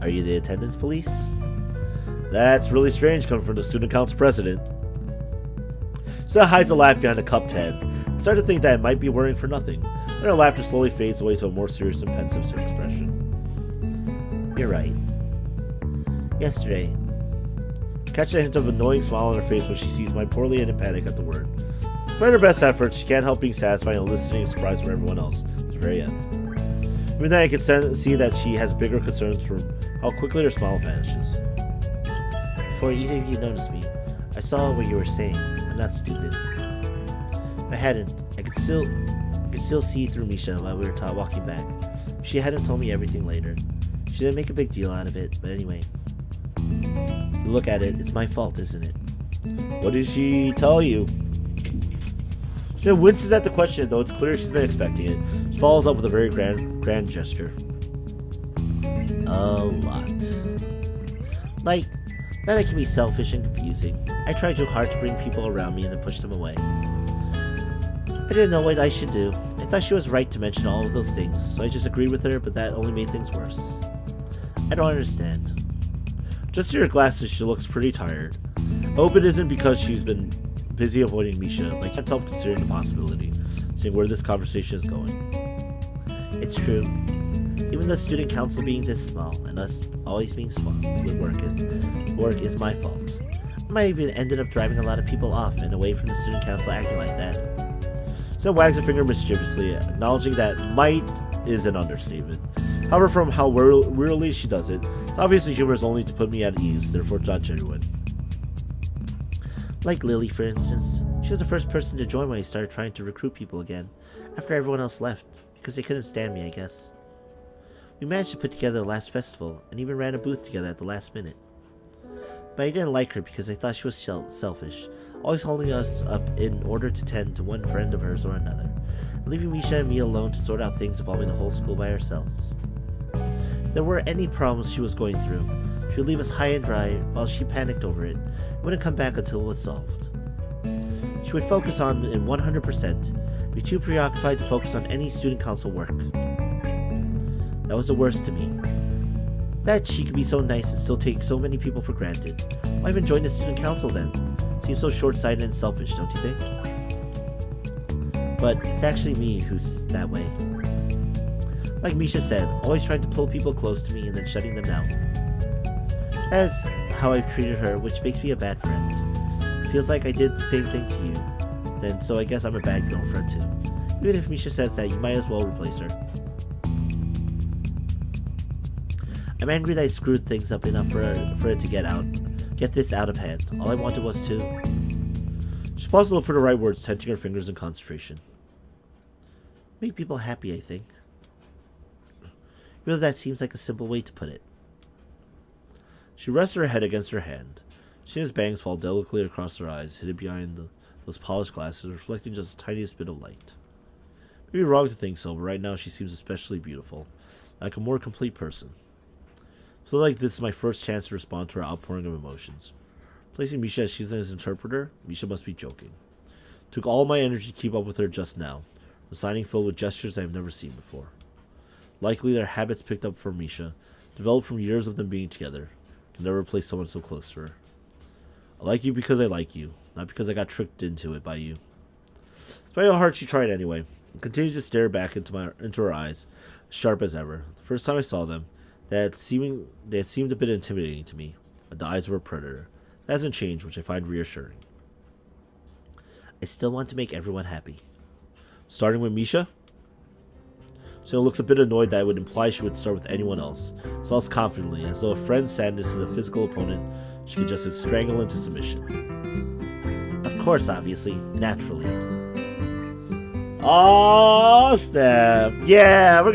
Are you the attendance police? That's really strange coming from the student council president. So hides a laugh behind a cupped head. I start to think that I might be worrying for nothing. Then her laughter slowly fades away to a more serious and pensive expression. You're right. Yesterday. I catch a hint of an annoying smile on her face when she sees my poorly hidden panic at the word. Despite her best efforts, she can't help being satisfied and eliciting a surprise from everyone else at the very end. Even then, I can see that she has bigger concerns from how quickly her smile vanishes. Before either of you noticed me, I saw what you were saying. I'm not stupid. If I hadn't, I could still see through Misha while we were walking back. She hadn't told me everything later. She didn't make a big deal out of it, but anyway. You look at it, it's my fault, isn't it? What did she tell you? She winces at the question, though it's clear she's been expecting it. She follows up with a very grand gesture. A lot. Like, that I can be selfish and confusing. I try too hard to bring people around me and then push them away. I didn't know what I should do. I thought she was right to mention all of those things, so I just agreed with her, but that only made things worse. I don't understand. Just to your glasses, she looks pretty tired. I hope it isn't because she's been busy avoiding Misha, but I can't help considering the possibility, seeing where this conversation is going. It's true. Even the student council being this small, and us always being swamped with work is my fault. Might even ended up driving a lot of people off and away from the student council acting like that. Sam wags a finger mischievously, acknowledging that might is an understatement. However, from how wearily she does it, it's obviously humor is only to put me at ease, therefore not genuine. Like Lily, for instance. She was the first person to join when I started trying to recruit people again, after everyone else left, because they couldn't stand me, I guess. We managed to put together the last festival, and even ran a booth together at the last minute. But I didn't like her because I thought she was selfish, always holding us up in order to tend to one friend of hers or another, and leaving Misha and me alone to sort out things involving the whole school by ourselves. If there were any problems she was going through, she would leave us high and dry while she panicked over it and wouldn't come back until it was solved. She would focus on it 100%, be too preoccupied to focus on any student council work. That was the worst to me. That she could be so nice and still take so many people for granted. Why even join the student council then? Seems so short-sighted and selfish, don't you think? But it's actually me who's that way. Like Misha said, always trying to pull people close to me and then shutting them down. That's how I've treated her, which makes me a bad friend. It feels like I did the same thing to you, then so I guess I'm a bad girlfriend too. Even if Misha says that, you might as well replace her. I'm angry that I screwed things up enough for it to get this out of hand. All I wanted was to... She paused to look for the right words, tenting her fingers in concentration. Make people happy, I think. Even though that seems like a simple way to put it. She rests her head against her hand. Shina's bangs fall delicately across her eyes, hidden behind those polished glasses, reflecting just the tiniest bit of light. Maybe wrong to think so, but right now she seems especially beautiful, like a more complete person. I feel like this is my first chance to respond to her outpouring of emotions. Placing Misha as Shizune's interpreter, Misha must be joking. Took all my energy to keep up with her just now, the signing filled with gestures I have never seen before. Likely their habits picked up from Misha, developed from years of them being together, can never replace someone so close to her. I like you because I like you, not because I got tricked into it by you. Despite how hard she tried anyway, and continues to stare back into her eyes, sharp as ever. The first time I saw them, they had seemed a bit intimidating to me, like the eyes of a predator. That hasn't changed, which I find reassuring. I still want to make everyone happy. Starting with Misha? Sino looks a bit annoyed that I would imply she would start with anyone else, smiles confidently, as though a friend's sadness is a physical opponent she could just strangle into submission. Of course, obviously, naturally. Oh, snap! Yeah, we're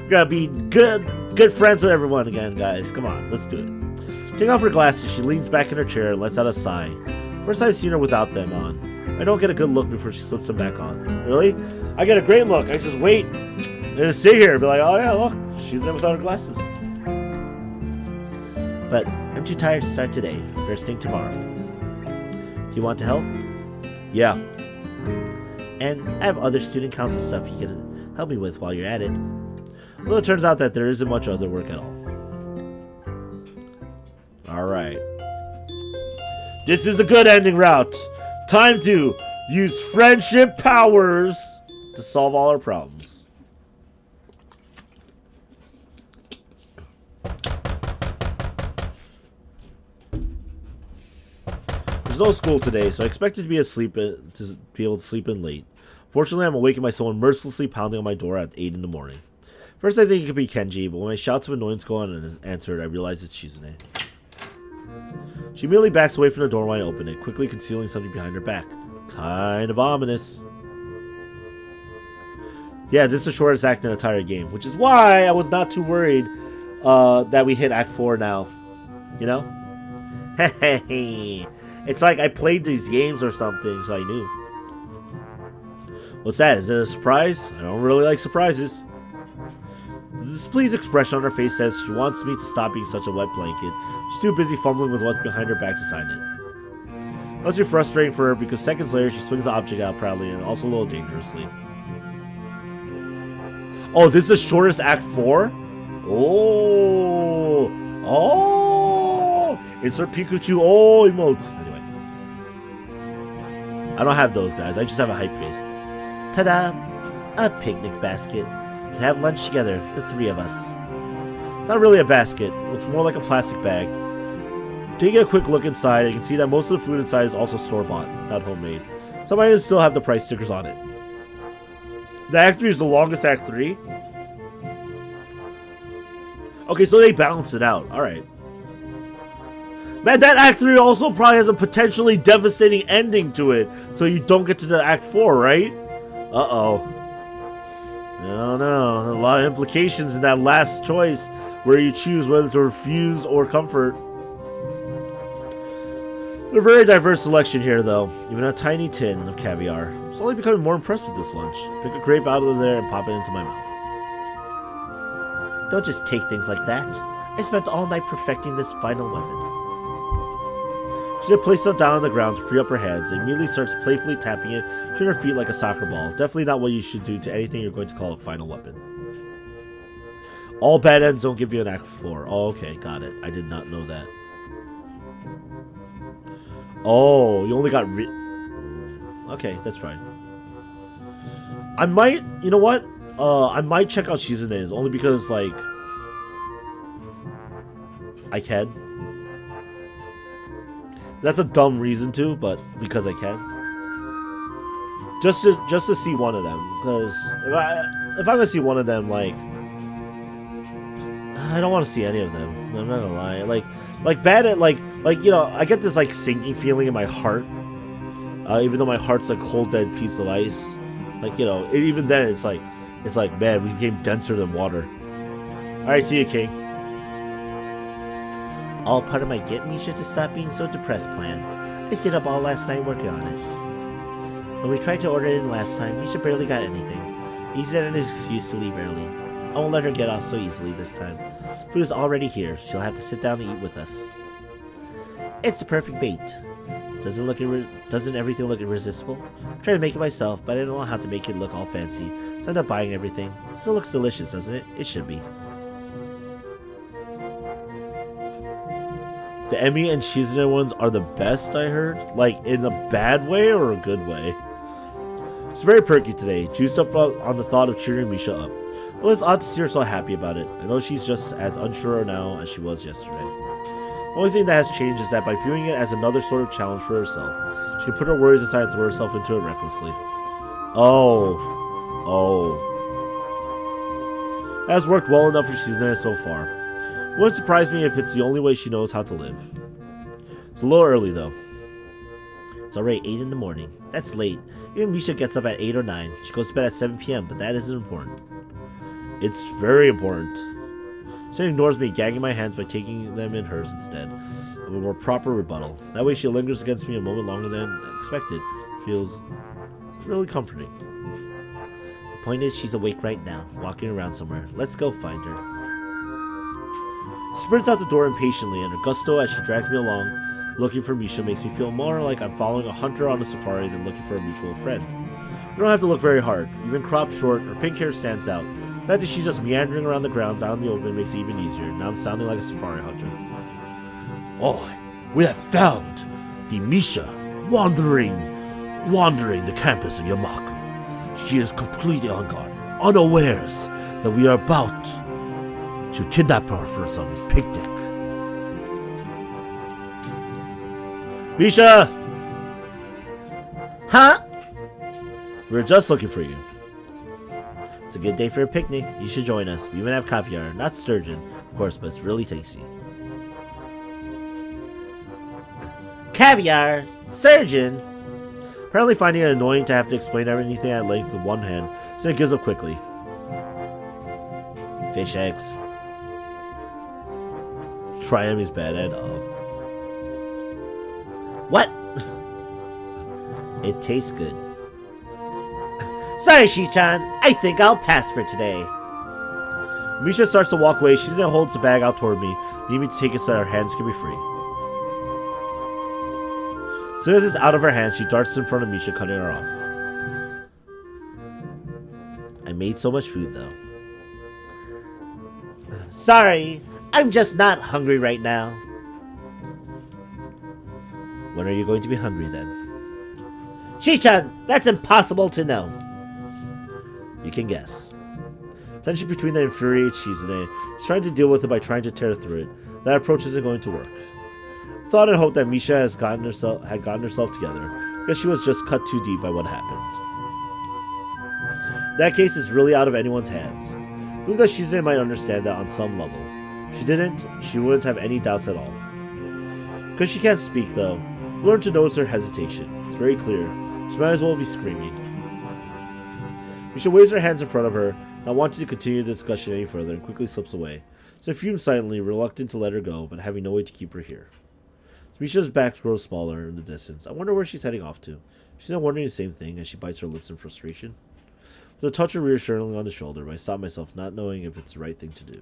gonna be good friends with everyone again, guys. Come on, let's do it. Taking off her glasses, she leans back in her chair and lets out a sigh. First I've seen her without them on. I don't get a good look before she slips them back on. Really? I get a great look. I just wait and just sit here and be like, oh yeah, look, she's there without her glasses. But I'm too tired to start today. First thing tomorrow. Do you want to help? Yeah. And I have other student council stuff you can help me with while you're at it. Well, it turns out that there isn't much other work at all. Alright. This is the good ending route. Time to use friendship powers to solve all our problems. There's no school today, so I expected to be able to sleep in late. Fortunately, I'm awakened by someone mercilessly pounding on my door at 8 in the morning. First, I think it could be Kenji, but when my shouts of annoyance go on and is answered, I realize it's Shizune. She immediately backs away from the door when I open it, quickly concealing something behind her back. Kind of ominous. Yeah, this is the shortest act in the entire game, which is why I was not too worried that we hit Act 4 now. You know? Hey, it's like I played these games or something, so I knew. What's that? Is it a surprise? I don't really like surprises. The displeased expression on her face says she wants me to stop being such a wet blanket. She's too busy fumbling with what's behind her back to sign it. Must be frustrating for her because seconds later she swings the object out proudly and also a little dangerously. Oh, this is the shortest Act 4? Oh! Oh! Insert Pikachu oh emotes. Anyway. I don't have those, guys. I just have a hype face. Ta-da! A picnic basket. We can have lunch together, the three of us. It's not really a basket. It looks more like a plastic bag. Taking a quick look inside, you can see that most of the food inside is also store-bought, not homemade. Some items still have the price stickers on it. The Act 3 is the longest Act 3. Okay, so they balance it out. Alright. Man, that Act 3 also probably has a potentially devastating ending to it. So you don't get to the Act 4, right? Uh-oh. No, no. A lot of implications in that last choice where you choose whether to refuse or comfort. A very diverse selection here, though. Even a tiny tin of caviar. I'm slowly becoming more impressed with this lunch. Pick a grape out of there and pop it into my mouth. Don't just take things like that. I spent all night perfecting this final weapon. She then placed it down on the ground to free up her hands and immediately starts playfully tapping it between her feet like a soccer ball. Definitely not what you should do to anything you're going to call a final weapon. All bad ends don't give you an Act 4. Oh, okay, got it. I did not know that. Oh, you only got okay, that's fine. I might, you know what? I might check out Shizune's only because, like, I can. That's a dumb reason to, but because I can. Just to see one of them, because if I'm gonna see one of them, like, I don't want to see any of them. I'm not gonna lie. Like bad at like you know, I get this like sinking feeling in my heart. Even though my heart's a cold dead piece of ice. Like, you know, even then it's like man, we became denser than water. Alright, see you, King. All part of my get Misha to stop being so depressed plan. I stayed up all last night working on it. When we tried to order it in last time, Misha barely got anything. He said an excuse to leave early. I won't let her get off so easily this time. Food is already here. She'll have to sit down and eat with us. It's the perfect bait. Doesn't everything look irresistible? I tried to make it myself, but I don't know how to make it look all fancy, so I ended up buying everything. Still looks delicious, doesn't it? It should be. The Emi and Shizune ones are the best, I heard. Like, in a bad way or a good way? It's very perky today, juiced up on the thought of cheering Misha up. Well, it's odd to see her so happy about it. I know she's just as unsure now as she was yesterday. The only thing that has changed is that by viewing it as another sort of challenge for herself, she can put her worries aside and throw herself into it recklessly. Oh. That has worked well enough for Shizune so far. It wouldn't surprise me if it's the only way she knows how to live. It's a little early, though. It's already 8 in the morning. That's late. Even Misha gets up at 8 or 9. She goes to bed at 7 p.m., but that isn't important. It's very important. She ignores me, gagging my hands by taking them in hers instead of a more proper rebuttal. That way she lingers against me a moment longer than expected. Feels really comforting. The point is, she's awake right now, walking around somewhere. Let's go find her. She sprints out the door impatiently, and her gusto as she drags me along looking for Misha makes me feel more like I'm following a hunter on a safari than looking for a mutual friend. You don't have to look very hard. Even cropped short, her pink hair stands out. The fact that she's just meandering around the grounds out in the open makes it even easier. Now I'm sounding like a safari hunter. Oh, we have found the Misha wandering the campus of Yamaku. She is completely unguarded, unawares that we are about to kidnap her for some picnic. Misha! Huh? We were just looking for you. It's a good day for a picnic. You should join us. We even have caviar, not sturgeon, of course, but it's really tasty. Caviar? Sturgeon? Apparently finding it annoying to have to explain everything at length with one hand, so it gives up quickly. Fish eggs. Try him is bad at all. What? It tastes good. Sorry, Shi-chan. I think I'll pass for today. Misha starts to walk away. Shizune holds the bag out toward me, needing me to take it so that her hands can be free. As soon as it's out of her hands, she darts in front of Misha, cutting her off. I made so much food, though. Sorry, I'm just not hungry right now. When are you going to be hungry, then? Shi-chan, that's impossible to know. You can guess. Tension between the infuriated Shizune is trying to deal with it by trying to tear through it. That approach isn't going to work. Thought and hoped that Misha had gotten herself together, because she was just cut too deep by what happened. That case is really out of anyone's hands. I believe that Shizune might understand that on some level. If she didn't, she wouldn't have any doubts at all. Because she can't speak, though, I learned to notice her hesitation. It's very clear. She might as well be screaming. Misha waves her hands in front of her, not wanting to continue the discussion any further, and quickly slips away. So I fume silently, reluctant to let her go, but having no way to keep her here. So Misha's back grows smaller in the distance. I wonder where she's heading off to. She's not wondering the same thing as she bites her lips in frustration. With a touch of reassuringly on the shoulder, I stop myself, not knowing if it's the right thing to do.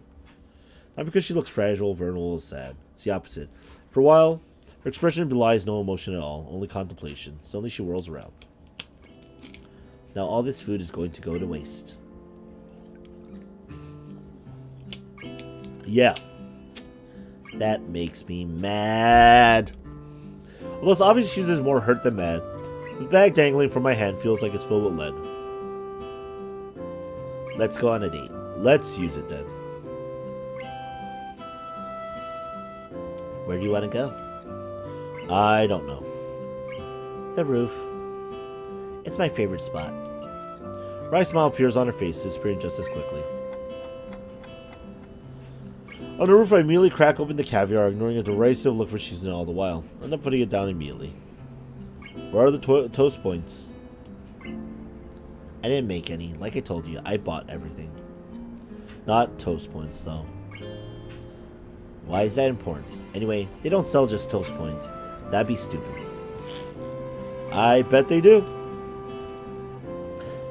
Not because she looks fragile, vulnerable, or sad. It's the opposite. For a while, her expression belies no emotion at all, only contemplation. Suddenly she whirls around. Now all this food is going to go to waste. Yeah. That makes me mad. Although it's obvious she's just more hurt than mad. The bag dangling from my hand feels like it's filled with lead. Let's go on a date. Let's use it then. Where do you want to go? I don't know. The roof. It's my favorite spot. A wry smile appears on her face, disappearing just as quickly. On the roof, I immediately crack open the caviar, ignoring a derisive look for Shizune all the while. I end up putting it down immediately. Where are the toast points? I didn't make any. Like I told you, I bought everything. Not toast points, though. Why is that important? Anyway, they don't sell just toast points. That'd be stupid. I bet they do.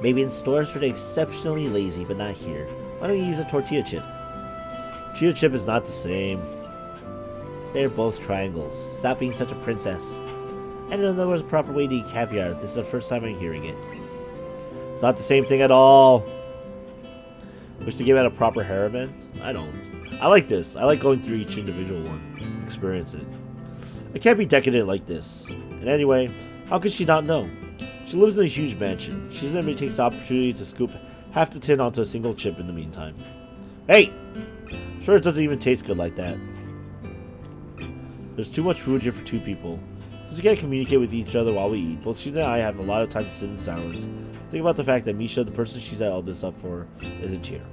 Maybe in stores for the exceptionally lazy, but not here. Why don't you use a tortilla chip? Tortilla chip is not the same. They're both triangles. Stop being such a princess. I didn't know there was a proper way to eat caviar. This is the first time I'm hearing it. It's not the same thing at all. Wish the game had a proper hair event? I don't. I like this. I like going through each individual one. Experience it. I can't be decadent like this. And anyway, how could she not know? She lives in a huge mansion. She never takes the opportunity to scoop half the tin onto a single chip in the meantime. Hey! Sure, it doesn't even taste good like that. There's too much food here for two people. Because we can't communicate with each other while we eat. Both Shizune and I have a lot of time to sit in silence. Think about the fact that Misha, the person she set all this up for, isn't here.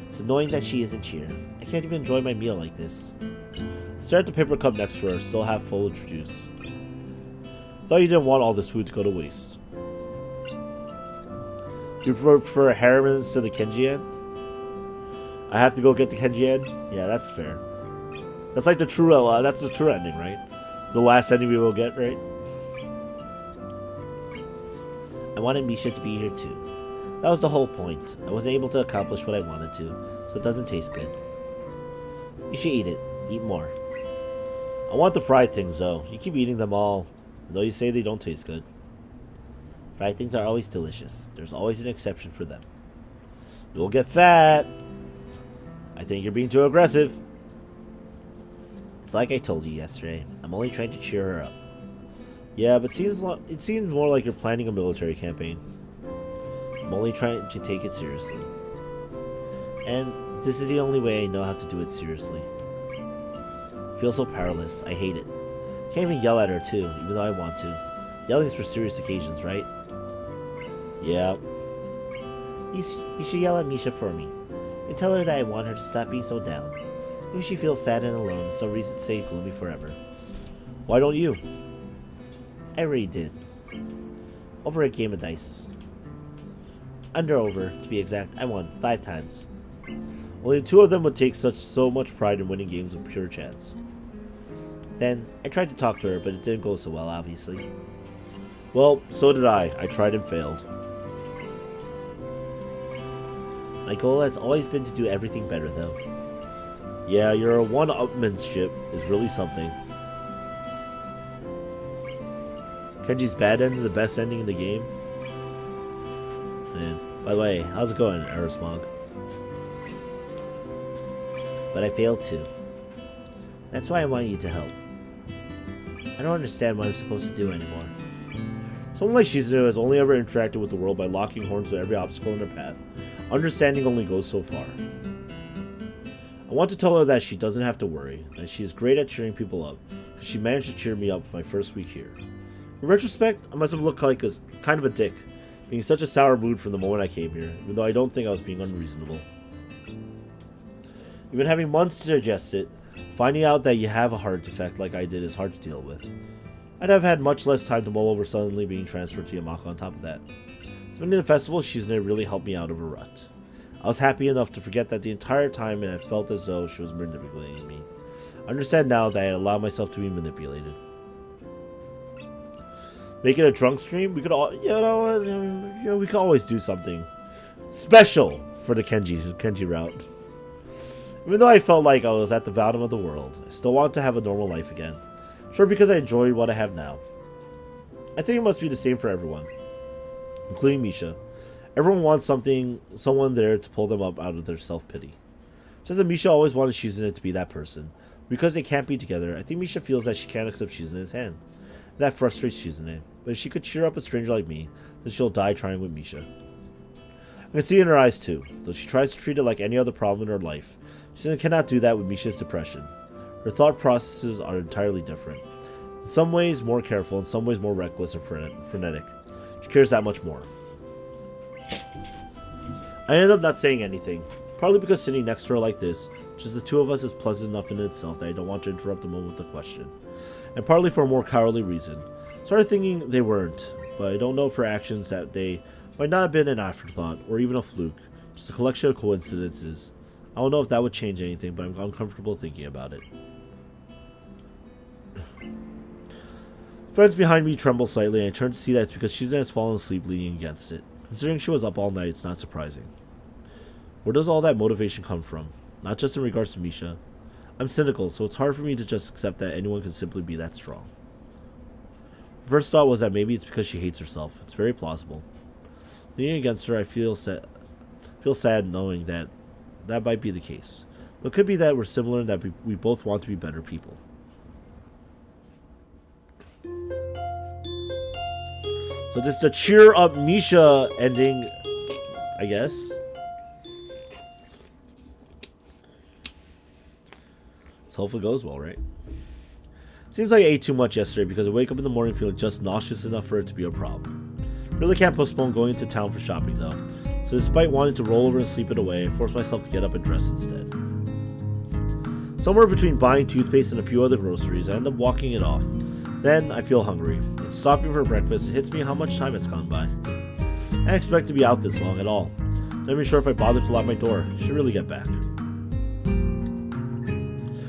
It's annoying that she isn't here. I can't even enjoy my meal like this. Stare at the paper cup next to her, still half full of juice. Thought you didn't want all this food to go to waste. You prefer Harriman instead of the Kenji-en? I have to go get the Kenji-en? Yeah, that's fair. That's like the true ending, right? The last ending we will get, right? I wanted Misha to be here too. That was the whole point. I wasn't able to accomplish what I wanted to, so it doesn't taste good. You should eat it. Eat more. I want the fried things though. You keep eating them all, though you say they don't taste good. Fried things are always delicious. There's always an exception for them. You'll get fat. I think you're being too aggressive. It's like I told you yesterday. I'm only trying to cheer her up. Yeah, but it seems more like you're planning a military campaign. I'm only trying to take it seriously. And this is the only way I know how to do it seriously. I feel so powerless. I hate it. Can't even yell at her too, even though I want to. Yelling's for serious occasions, right? Yeah. You should yell at Misha for me. And tell her that I want her to stop being so down. If she feels sad and alone, there's no reason to stay gloomy forever. Why don't you? I already did. Over a game of dice. Over, to be exact. I won 5 times. Only 2 of them would take so much pride in winning games with pure chance. Then, I tried to talk to her, but it didn't go so well, obviously. Well, so did I. I tried and failed. My goal has always been to do everything better, though. Yeah, your one-upmanship is really something. Kenji's bad ending the best ending in the game? Man. By the way, how's it going, Aerosmog? But I failed too. That's why I want you to help. I don't understand what I'm supposed to do anymore. Someone like Shizune has only ever interacted with the world by locking horns with every obstacle in her path. Understanding only goes so far. I want to tell her that she doesn't have to worry, and she is great at cheering people up, because she managed to cheer me up my first week here. In retrospect, I must have looked like kind of a dick, being in such a sour mood from the moment I came here, even though I don't think I was being unreasonable. Even having months to digest it, finding out that you have a heart defect like I did is hard to deal with. I'd have had much less time to mull over suddenly being transferred to Yamaka on top of that. Spending the festival with Shizune really helped me out of a rut. I was happy enough to forget that the entire time, and I felt as though she was manipulating me. I understand now that I had allowed myself to be manipulated. Make it a drunk stream? We could all, we could always do something special for the Kenji route. Even though I felt like I was at the bottom of the world, I still want to have a normal life again. Sure, because I enjoy what I have now. I think it must be the same for everyone, including Misha. Everyone wants someone there to pull them up out of their self-pity. Just that Misha always wanted Shizune to be that person. Because they can't be together, I think Misha feels that she can't accept Shizune's hand. That frustrates Shizune, but if she could cheer up a stranger like me, then she'll die trying with Misha. I can see it in her eyes too, though she tries to treat it like any other problem in her life. Shizune cannot do that with Misha's depression. Her thought processes are entirely different. In some ways more careful, in some ways more reckless and frenetic. She cares that much more. I ended up not saying anything, partly because sitting next to her like this, just the two of us, is pleasant enough in itself that I don't want to interrupt the moment with a question, and partly for a more cowardly reason. Started thinking they weren't, but I don't know for actions that they might not have been an afterthought, or even a fluke, just a collection of coincidences. I don't know if that would change anything, but I'm uncomfortable thinking about it. Friends behind me tremble slightly, and I turn to see that it's because Shizune has fallen asleep leaning against it. Considering she was up all night, it's not surprising. Where does all that motivation come from? Not just in regards to Misha. I'm cynical, so it's hard for me to just accept that anyone can simply be that strong. First thought was that maybe it's because she hates herself. It's very plausible. Leaning against her, I feel sad knowing that might be the case. But it could be that we're similar and that we both want to be better people. So this is the cheer up Misha ending, I guess. Let's hope it goes well, right? Seems like I ate too much yesterday because I wake up in the morning feeling just nauseous enough for it to be a problem. Really can't postpone going into town for shopping though. So despite wanting to roll over and sleep it away, I force myself to get up and dress instead. Somewhere between buying toothpaste and a few other groceries, I end up walking it off. Then I feel hungry. And stopping for breakfast, it hits me how much time has gone by. I didn't expect to be out this long at all. Not even sure if I bothered to lock my door. I should really get back.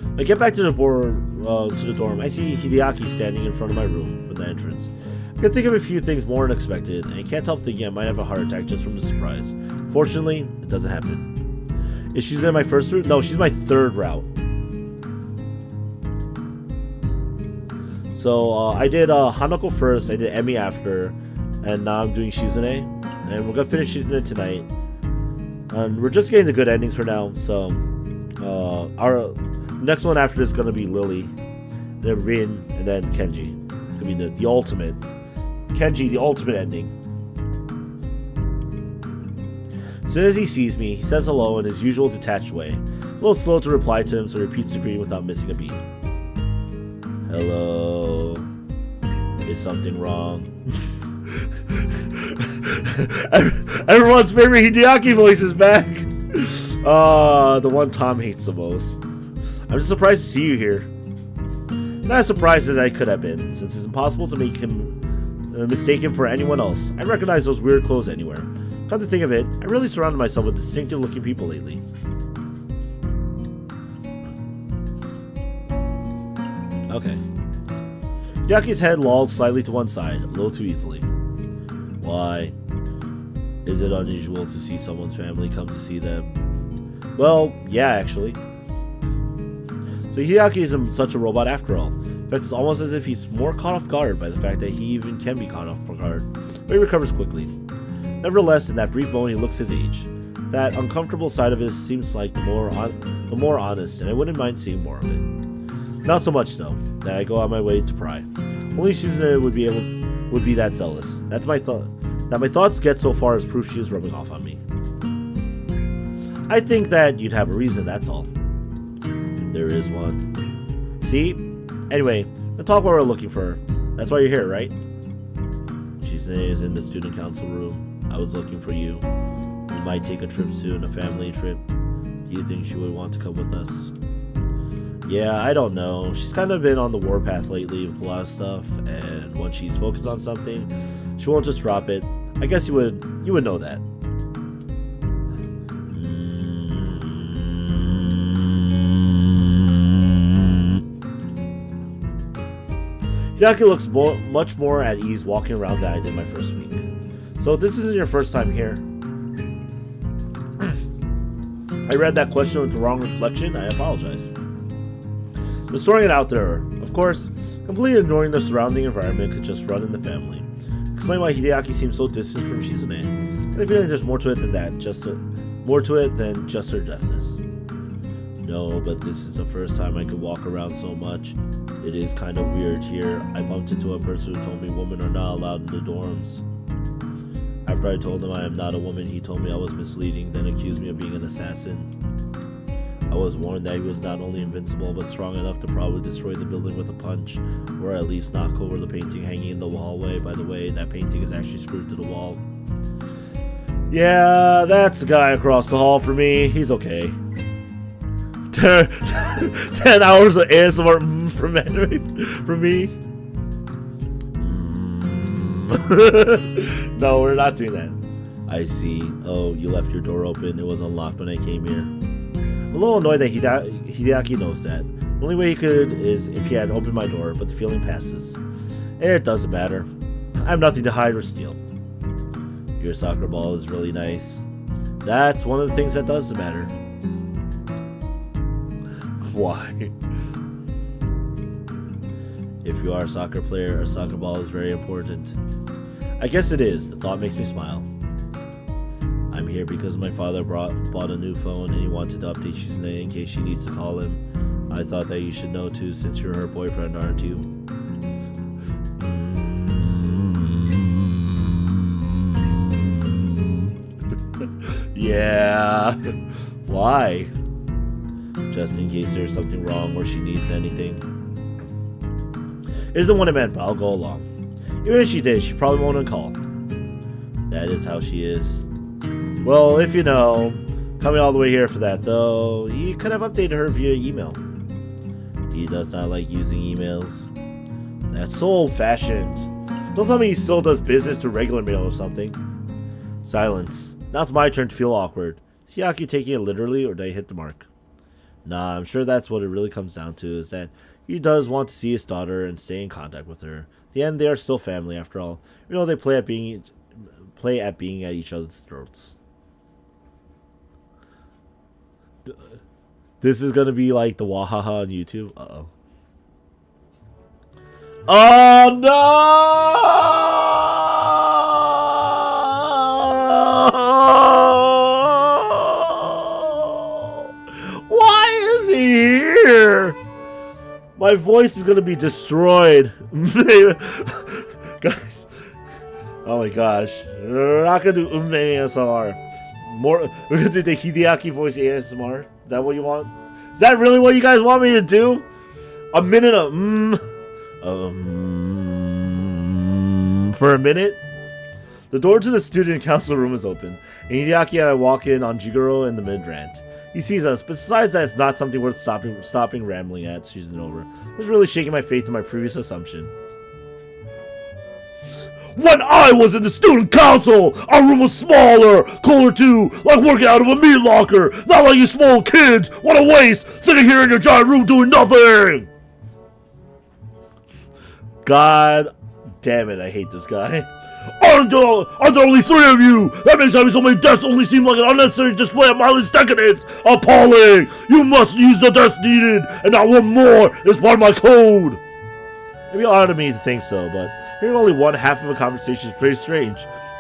When I get back to the dorm, I see Hideaki standing in front of my room with the entrance. I can think of a few things more unexpected, and I can't help thinking I might have a heart attack just from the surprise. Fortunately, it doesn't happen. Is Shizune my first route? No, she's my third route. So I did Hanako first, I did Emi after, and now I'm doing Shizune. And we're gonna finish Shizune tonight. And we're just getting the good endings for now. So our next one after this is gonna be Lily, then Rin, and then Kenji. It's gonna be the ultimate. Kenji, the ultimate ending. As soon as he sees me, he says hello in his usual detached way. A little slow to reply to him, so he repeats the greeting without missing a beat. Hello. Is something wrong? Everyone's favorite Hideaki voice is back. The one Tom hates the most. I'm just surprised to see you here. Not as surprised as I could have been, since it's impossible to make him mistake him for anyone else. I recognize those weird clothes anywhere. Come to think of it, I really surrounded myself with distinctive looking people lately. Okay. Hideaki's head lolled slightly to one side, a little too easily. Why? Is it unusual to see someone's family come to see them? Well, yeah, actually. So Hideaki isn't such a robot after all. In fact, it's almost as if he's more caught off guard by the fact that he even can be caught off guard, but he recovers quickly. Nevertheless, in that brief moment, he looks his age. That uncomfortable side of his seems like the more honest, and I wouldn't mind seeing more of it. Not so much, though, that I go out my way to pry. Only Shizune would be that zealous. That's my thought. That my thoughts get so far as proof she is rubbing off on me. I think that you'd have a reason, that's all. There is one. See? Anyway, the talk what we're looking for. That's why you're here, right? Shizune is in the student council room. I was looking for you. We might take a trip soon, a family trip. Do you think she would want to come with us? Yeah, I don't know. She's kind of been on the warpath lately with a lot of stuff, and once she's focused on something, she won't just drop it. I guess you would know that. Hideaki looks much more at ease walking around than I did my first week. So if this isn't your first time here, I read that question with the wrong reflection. I apologize. Just throwing it out there. Of course, completely ignoring the surrounding environment could just run in the family. Explain why Hideaki seems so distant from Shizune. I feel like there's more to it than that. More to it than just her deafness. No, but this is the first time I could walk around so much. It is kind of weird here. I bumped into a person who told me women are not allowed in the dorms. After I told him I am not a woman, he told me I was misleading, then accused me of being an assassin. I was warned that he was not only invincible, but strong enough to probably destroy the building with a punch, or at least knock over the painting hanging in the hallway. By the way, that painting is actually screwed to the wall. Yeah, that's the guy across the hall for me. He's okay. 10 hours of ASMR from me. No, we're not doing that. I see. Oh, you left your door open. It was unlocked when I came here. I'm a little annoyed that Hideaki knows that. The only way he could is if he had opened my door, but the feeling passes. It doesn't matter. I have nothing to hide or steal. Your soccer ball is really nice. That's one of the things that does matter. Why? If you are a soccer player, a soccer ball is very important. I guess it is. The thought makes me smile. I'm here because my father bought a new phone and he wanted to update Shizune in case she needs to call him. I thought that you should know too, since you're her boyfriend, aren't you? Yeah. Why? Just in case there's something wrong or she needs anything. Isn't what I meant, but I'll go along. Even if she did, she probably won't call. That is how she is. Well, if you know, coming all the way here for that, though, he could have updated her via email. He does not like using emails. That's so old-fashioned. Don't tell me he still does business through regular mail or something. Silence. Now it's my turn to feel awkward. Is Hideaki taking it literally, or did I hit the mark? Nah, I'm sure that's what it really comes down to, is that he does want to see his daughter and stay in contact with her. At the end, they are still family after all. You know, they play at being at each other's throats. This is gonna be like the Wahaha on YouTube. Uh-oh. Oh no! Why is he here? My voice is gonna be destroyed. Guys. Oh my gosh. We're not gonna do ASMR. We're gonna do the Hideaki voice ASMR. Is that what you want? Is that really what you guys want me to do? A minute of for a minute? The door to the student council room is open, and Hideaki and I walk in on Jigoro in the mid-rant. He sees us, but besides that, it's not something worth stopping rambling at. Shizune over. This is really shaking my faith in my previous assumption. When I was in the student council, our room was smaller, cooler too, like working out of a meat locker. Not like you small kids. What a waste, sitting here in your giant room doing nothing. God damn it, I hate this guy. Aren't there only 3 of you? That makes having so many desks only seem like an unnecessary display of mindless decadence. Appalling! You must use the desk needed, and not one more is part of my code. Maybe odd of me to think so, but hearing only one half of a conversation is pretty strange.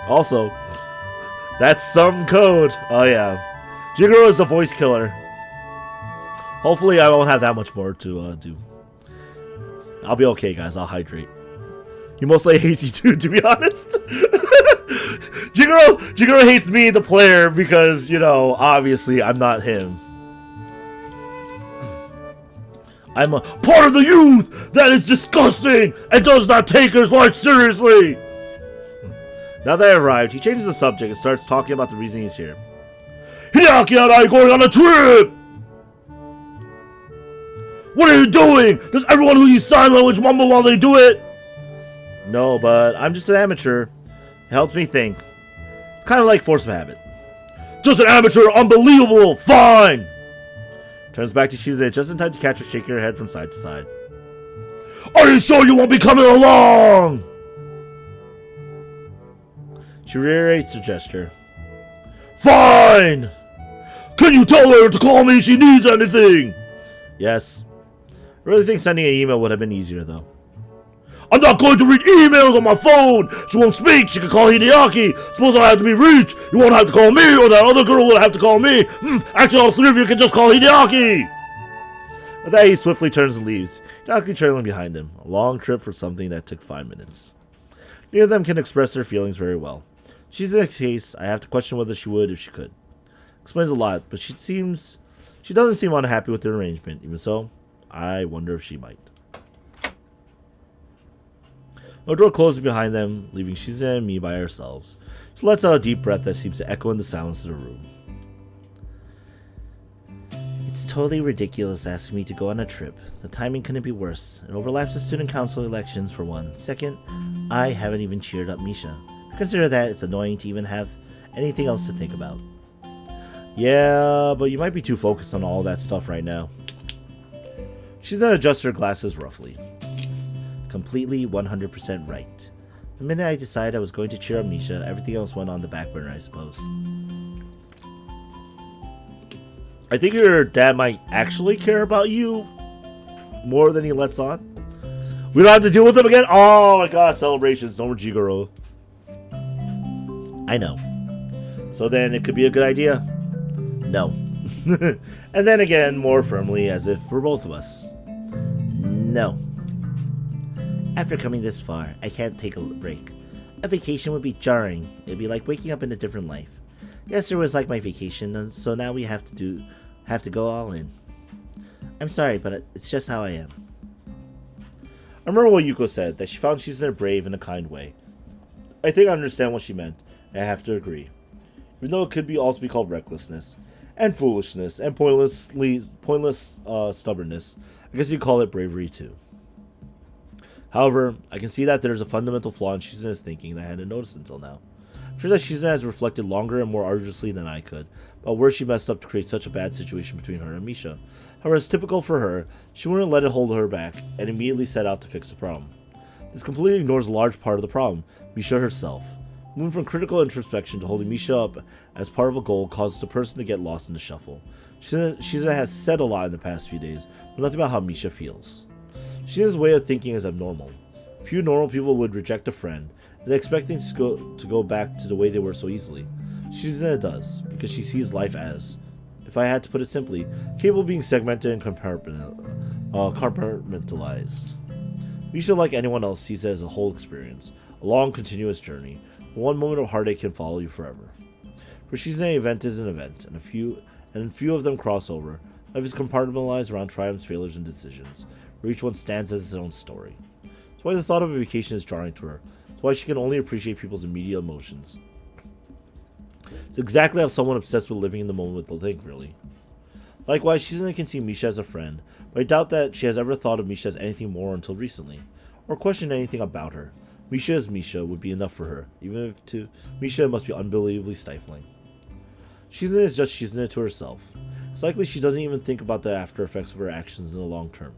Also, that's some code. Oh yeah. Jigoro is the voice killer. Hopefully I won't have that much more to do. I'll be okay, guys. I'll hydrate. He mostly hates you too, to be honest. Jigoro hates me, the player, because, you know, obviously I'm not him. I'm a part of the youth that is disgusting and does not take his life seriously. Now that I arrived, he changes the subject and starts talking about the reason he's here. Hideaki and I are going on a trip! What are you doing? Does everyone who uses sign language mumble while they do it? No, but I'm just an amateur. It helps me think. It's kind of like force of habit. Just an amateur, unbelievable, fine! Turns back to Shizune just in time to catch her shaking her head from side to side. Are you sure you won't be coming along? She reiterates her gesture. Fine! Can you tell her to call me if she needs anything? Yes. I really think sending an email would have been easier, though. I'm not going to read emails on my phone! She won't speak, she can call Hideaki! Suppose I have to be reached! You won't have to call me, or that other girl will have to call me! Actually, all three of you can just call Hideaki! With that, he swiftly turns and leaves, Hideaki trailing behind him. A long trip for something that took 5 minutes. Neither of them can express their feelings very well. She's in a case, I have to question whether she would if she could. Explains a lot, but she doesn't seem unhappy with the arrangement. Even so, I wonder if she might. No door closes behind them, leaving Shizune and me by ourselves. She lets out a deep breath that seems to echo in the silence of the room. It's totally ridiculous asking me to go on a trip. The timing couldn't be worse. It overlaps the student council elections for one. Second, I haven't even cheered up Misha. Consider that it's annoying to even have anything else to think about. Yeah, but you might be too focused on all that stuff right now. She's gonna adjust her glasses roughly. Completely 100% right. The minute I decided I was going to cheer up Misha, everything else went on the back burner, I suppose. I think your dad might actually care about you more than he lets on. We don't have to deal with him again? Oh my god, celebrations, no more Jigoro. I know. So then it could be a good idea? No. And then again, more firmly, as if for both of us. No. After coming this far, I can't take a break. A vacation would be jarring. It'd be like waking up in a different life. Yesterday was like my vacation, and so now we have to go all in. I'm sorry, but it's just how I am. I remember what Yuko said, that she found Shizune brave in a kind way. I think I understand what she meant. I have to agree. Even though it could also be called recklessness, and foolishness, and pointless stubbornness, I guess you'd call it bravery too. However, I can see that there's a fundamental flaw in Shizune's thinking that I hadn't noticed until now. I'm sure that Shizune has reflected longer and more arduously than I could about where she messed up to create such a bad situation between her and Misha. However, as typical for her, she wouldn't let it hold her back, and immediately set out to fix the problem. This completely ignores a large part of the problem, Misha herself. Moving from critical introspection to holding Misha up as part of a goal causes the person to get lost in the shuffle. Shizune has said a lot in the past few days, but nothing about how Misha feels. Shizune's way of thinking is abnormal. Few normal people would reject a friend, and they expect things to go back to the way they were so easily. Shizune does, because she sees life as, if I had to put it simply, capable of being segmented and compartmentalized. Misha, like anyone else, sees it as a whole experience, a long, continuous journey. One moment of heartache can follow you forever. For Shizune, an event is an event, and few of them cross over. Life is compartmentalized around triumphs, failures, and decisions, where each one stands as its own story. That's why the thought of a vacation is jarring to her. That's why she can only appreciate people's immediate emotions. It's exactly how someone obsessed with living in the moment will think, really. Likewise, Shizune can see Misha as a friend, but I doubt that she has ever thought of Misha as anything more until recently, or questioned anything about her. Misha as Misha would be enough for her, even if to Misha it must be unbelievably stifling. Shizune is just Shizune to herself. It's likely she doesn't even think about the after effects of her actions in the long term,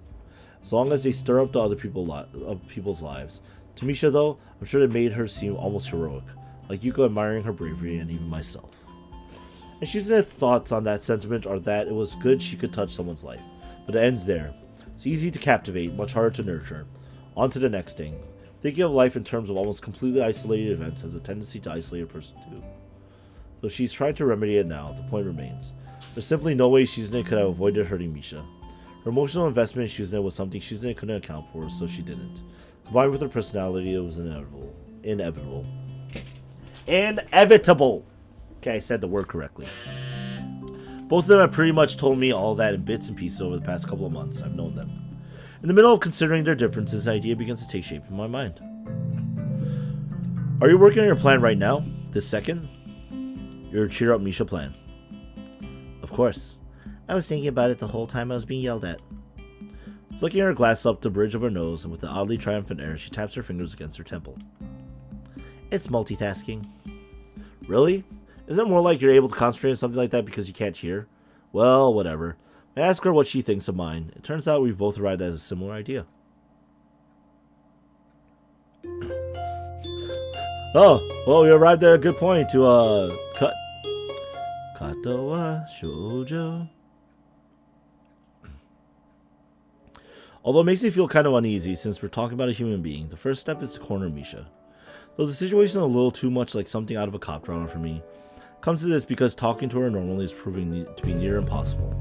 as long as they stir up the other people's lives. To Misha, though, I'm sure it made her seem almost heroic, like Yuko admiring her bravery and even myself. And Shizune's thoughts on that sentiment are that it was good she could touch someone's life, but it ends there. It's easy to captivate, much harder to nurture. On to the next thing. Thinking of life in terms of almost completely isolated events has a tendency to isolate a person too. Though she's trying to remedy it now, the point remains. There's simply no way Shizune could have avoided hurting Misha. Her emotional investment in Shizune was something Shizune couldn't account for, so she didn't. Combined with her personality, it was inevitable. Inevitable! Okay, I said the word correctly. Both of them have pretty much told me all that in bits and pieces over the past couple of months. I've known them. In the middle of considering their differences, an idea begins to take shape in my mind. Are you working on your plan right now? This second? Your cheer up Misha plan. Of course. I was thinking about it the whole time I was being yelled at. Flicking her glass up the bridge of her nose, and with an oddly triumphant air, she taps her fingers against her temple. It's multitasking. Really? Isn't it more like you're able to concentrate on something like that because you can't hear? Well, whatever. I ask her what she thinks of mine. It turns out we've both arrived at a similar idea. Oh, well, we arrived at a good point to, Katawa Shoujo. Although it makes me feel kind of uneasy since we're talking about a human being, the first step is to corner Misha. Though the situation is a little too much like something out of a cop drama for me, comes to this because talking to her normally is proving to be near impossible.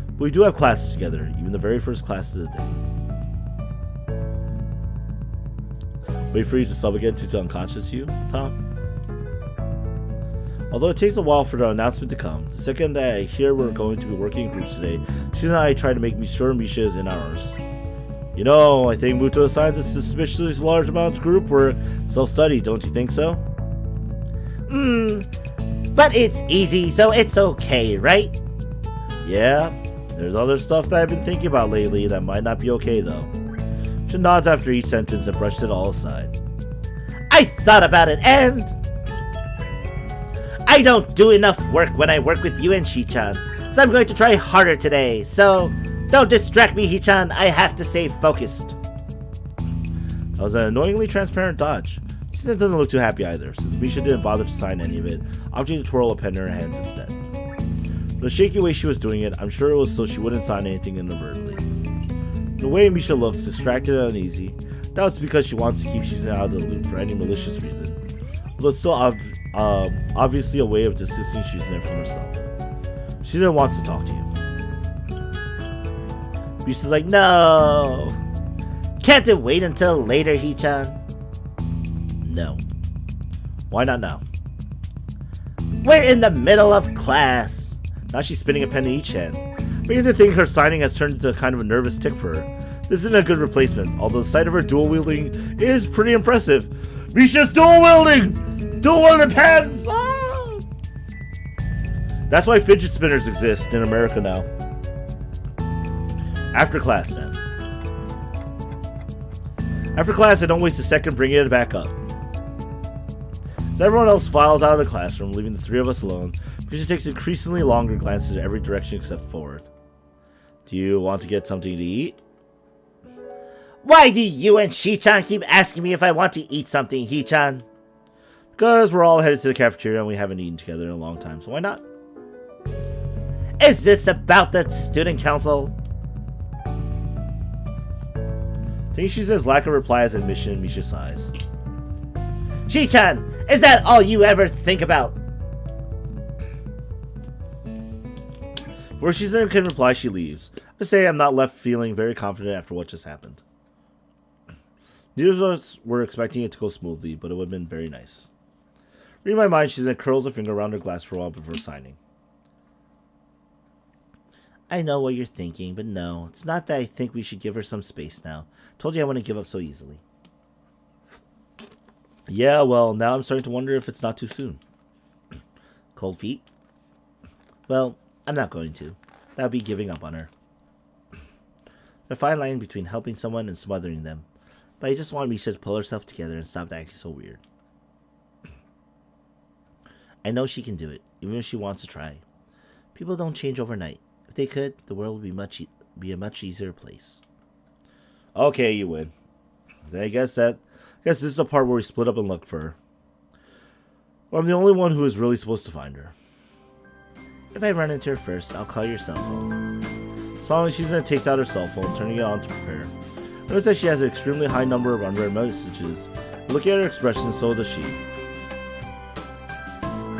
But we do have classes together, even the very first class of the day. Wait for you to sub again to unconscious you, Tom? Although it takes a while for the announcement to come, the second that I hear we're going to be working in groups today, Shizune and I try to make sure Misha is in ours. You know, I think Muto assigns a suspiciously large amount of group work, self-study, don't you think so? But it's easy, so it's okay, right? Yeah, there's other stuff that I've been thinking about lately that might not be okay, though. She nods after each sentence and brushes it all aside. I thought about it, and I don't do enough work when I work with you and Shi-chan, so I'm going to try harder today, so don't distract me, Hichan. I have to stay focused. That was an annoyingly transparent dodge. Shizune doesn't look too happy either, since Misha didn't bother to sign any of it, opting to twirl a pen in her hands instead. The shaky way she was doing it, I'm sure it was so she wouldn't sign anything inadvertently. The way Misha looks, distracted and uneasy, now it's because she wants to keep Shizune out of the loop for any malicious reason. Although it's still obviously a way of distancing Shizune from herself. Shizune wants to talk to you. Misha's like, no! Can't it wait until later, Hichan? No. Why not now? We're in the middle of class. Now she's spinning a pen in each hand. Beginning to think her signing has turned into kind of a nervous tick for her. This isn't a good replacement, although the sight of her dual wielding is pretty impressive. Misha's dual wielding! Dual wielding pens! Ah! That's why fidget spinners exist in America now. After class, then. After class, I don't waste a second bringing it back up. As everyone else files out of the classroom, leaving the three of us alone, Misha takes increasingly longer glances in every direction except forward. Do you want to get something to eat? Why do you and Shi-chan keep asking me if I want to eat something, Hichan? Because we're all headed to the cafeteria and we haven't eaten together in a long time, so why not? Is this about the student council? Taking Shizune's lack of reply as admission, Misha sighs. Shi-chan, is that all you ever think about? Before Shizune can reply, she leaves. I say I'm not left feeling very confident after what just happened. Neither of us were expecting it to go smoothly, but it would have been very nice. Reading my mind, Shizune curls a finger around her glass for a while before signing. I know what you're thinking, but no, it's not that I think we should give her some space now. Told you I wouldn't give up so easily. Yeah, well, now I'm starting to wonder if it's not too soon. Cold feet? Well, I'm not going to. That would be giving up on her. The fine line between helping someone and smothering them. But I just want Misha to pull herself together and stop acting so weird. I know she can do it, even if she wants to try. People don't change overnight. If they could, the world would be a much easier place. Okay, you win. Then I guess this is the part where we split up and look for her. Well, I'm the only one who is really supposed to find her. If I run into her first, I'll call your cell phone. Smiling, Shizune takes out her cell phone, turning it on to prepare. Notice that she has an extremely high number of unread messages. Looking at her expression, so does she.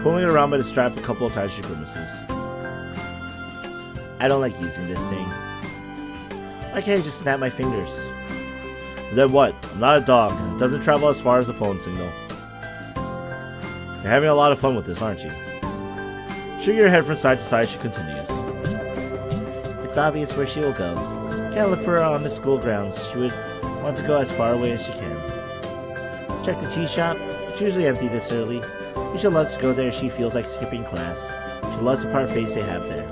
Pulling it around by the strap a couple of times, she grimaces. I don't like using this thing. Why can't I just snap my fingers? Then what? I'm not a dog. It doesn't travel as far as the phone signal. You're having a lot of fun with this, aren't you? Shaking her head from side to side, she continues. It's obvious where she will go. Can't look for her on the school grounds. She would want to go as far away as she can. Check the tea shop. It's usually empty this early. Misha loves to go there if she feels like skipping class. She loves the parfaits they have there.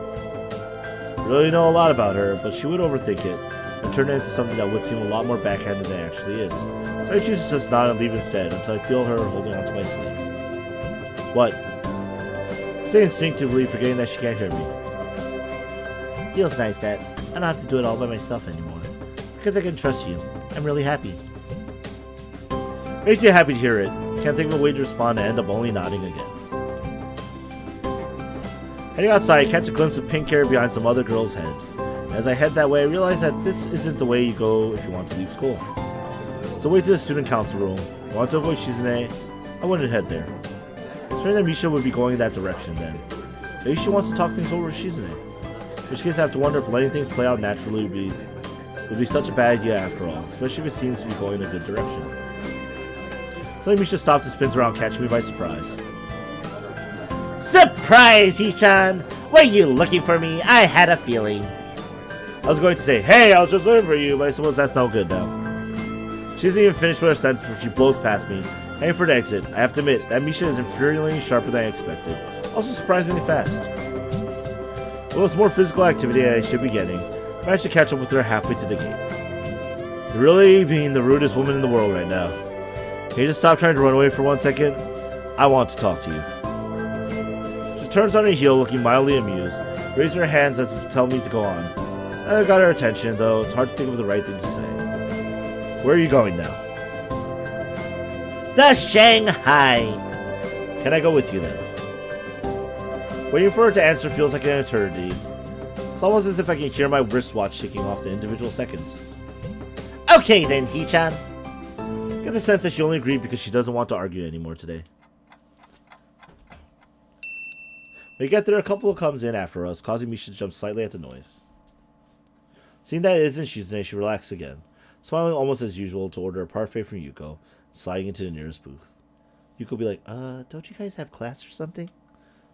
I really know a lot about her, but she would overthink it and turn it into something that would seem a lot more backhanded than it actually is. So I choose to just nod and leave instead until I feel her holding onto my sleeve. What? I say instinctively, forgetting that she can't hear me. Feels nice that I don't have to do it all by myself anymore. Because I can trust you. I'm really happy. Makes me happy to hear it. Can't think of a way to respond and end up only nodding again. Heading outside, I catch a glimpse of pink hair behind some other girl's head. As I head that way, I realize that this isn't the way you go if you want to leave school. So I wait to the student council room. I want to avoid Shizune. I wouldn't head there. It's strange that Misha would be going in that direction then. Maybe she wants to talk things over with Shizune. In which case I have to wonder if letting things play out naturally would be such a bad idea after all, especially if it seems to be going in a good direction. Suddenly Misha stops and spins around, catching me by surprise. Surprise, Hichan! Were you looking for me? I had a feeling. I was going to say, hey, I was just looking for you, but I suppose that's no good now. She hasn't even finished with her sentence before she blows past me, heading for the exit. I have to admit, that Misha is infuriatingly sharper than I expected. Also surprisingly fast. Well, it's more physical activity that I should be getting. I managed to catch up with her halfway to the gate. You're really being the rudest woman in the world right now. Can you just stop trying to run away for 1 second? I want to talk to you. She turns on her heel, looking mildly amused, raising her hands as if to tell me to go on. I got her attention, though it's hard to think of the right thing to say. Where are you going now? The Shanghai! Can I go with you then? Waiting for her to answer feels like an eternity. It's almost as if I can hear my wristwatch ticking off the individual seconds. Okay then, Hichan. I get the sense that she only agreed because she doesn't want to argue anymore today. When we get there, a couple comes in after us, causing Misha to jump slightly at the noise. Seeing that it isn't Shizune, she relaxes again, smiling almost as usual to order a parfait from Yuko, sliding into the nearest booth. Yuko will be like, don't you guys have class or something?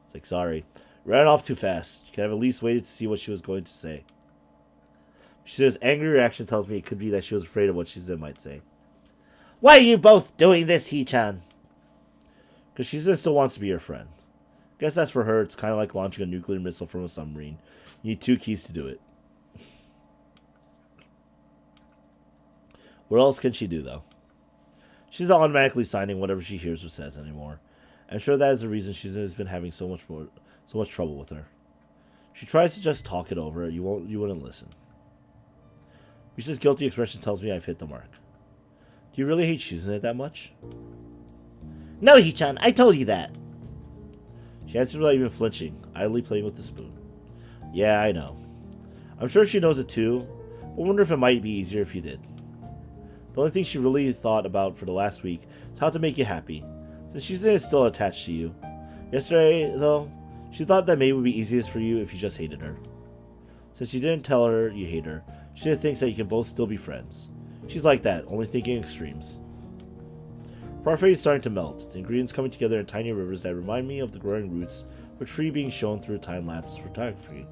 It's like, sorry. Ran off too fast. You could have at least waited to see what she was going to say. Shizune's angry reaction tells me it could be that she was afraid of what Shizune might say. Why are you both doing this, Hichan? Because Shizune still wants to be your friend. Guess that's for her. It's kind of like launching a nuclear missile from a submarine. You need 2 keys to do it. What else can she do, though? She's not automatically signing whatever she hears or says anymore. I'm sure that is the reason Shizune has been having so much trouble with her. She tries to just talk it over. You wouldn't listen. Misha's guilty expression tells me I've hit the mark. Do you really hate Shizune that much? No, Hichan, I told you that. She answered without even flinching, idly playing with the spoon. Yeah, I know. I'm sure she knows it too, but I wonder if it might be easier if you did. The only thing she really thought about for the last week is how to make you happy, since Shizune is still attached to you. Yesterday, though, she thought that maybe it would be easiest for you if you just hated her. Since you didn't tell her you hate her, she thinks that you can both still be friends. She's like that, only thinking extremes. Parfait is starting to melt, the ingredients coming together in tiny rivers that remind me of the growing roots of a tree being shown through time-lapse photography.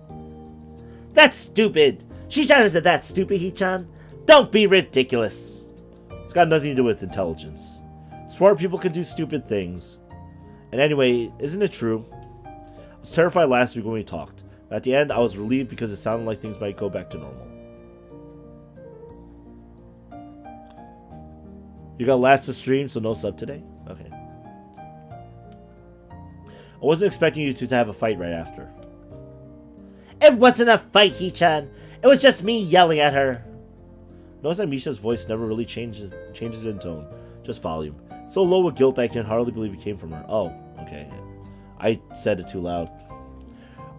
That's stupid! Shichan isn't that stupid, Hichan. Don't be ridiculous! It's got nothing to do with intelligence. Smart people can do stupid things. And anyway, isn't it true? I was terrified last week when we talked, but at the end I was relieved because it sounded like things might go back to normal. You got last to stream, so no sub today? Okay. I wasn't expecting you two to have a fight right after. It wasn't a fight, Hichan. It was just me yelling at her. Notice that Misha's voice never really changes in tone, just volume. So low with guilt that I can hardly believe it came from her. Oh, okay. I said it too loud.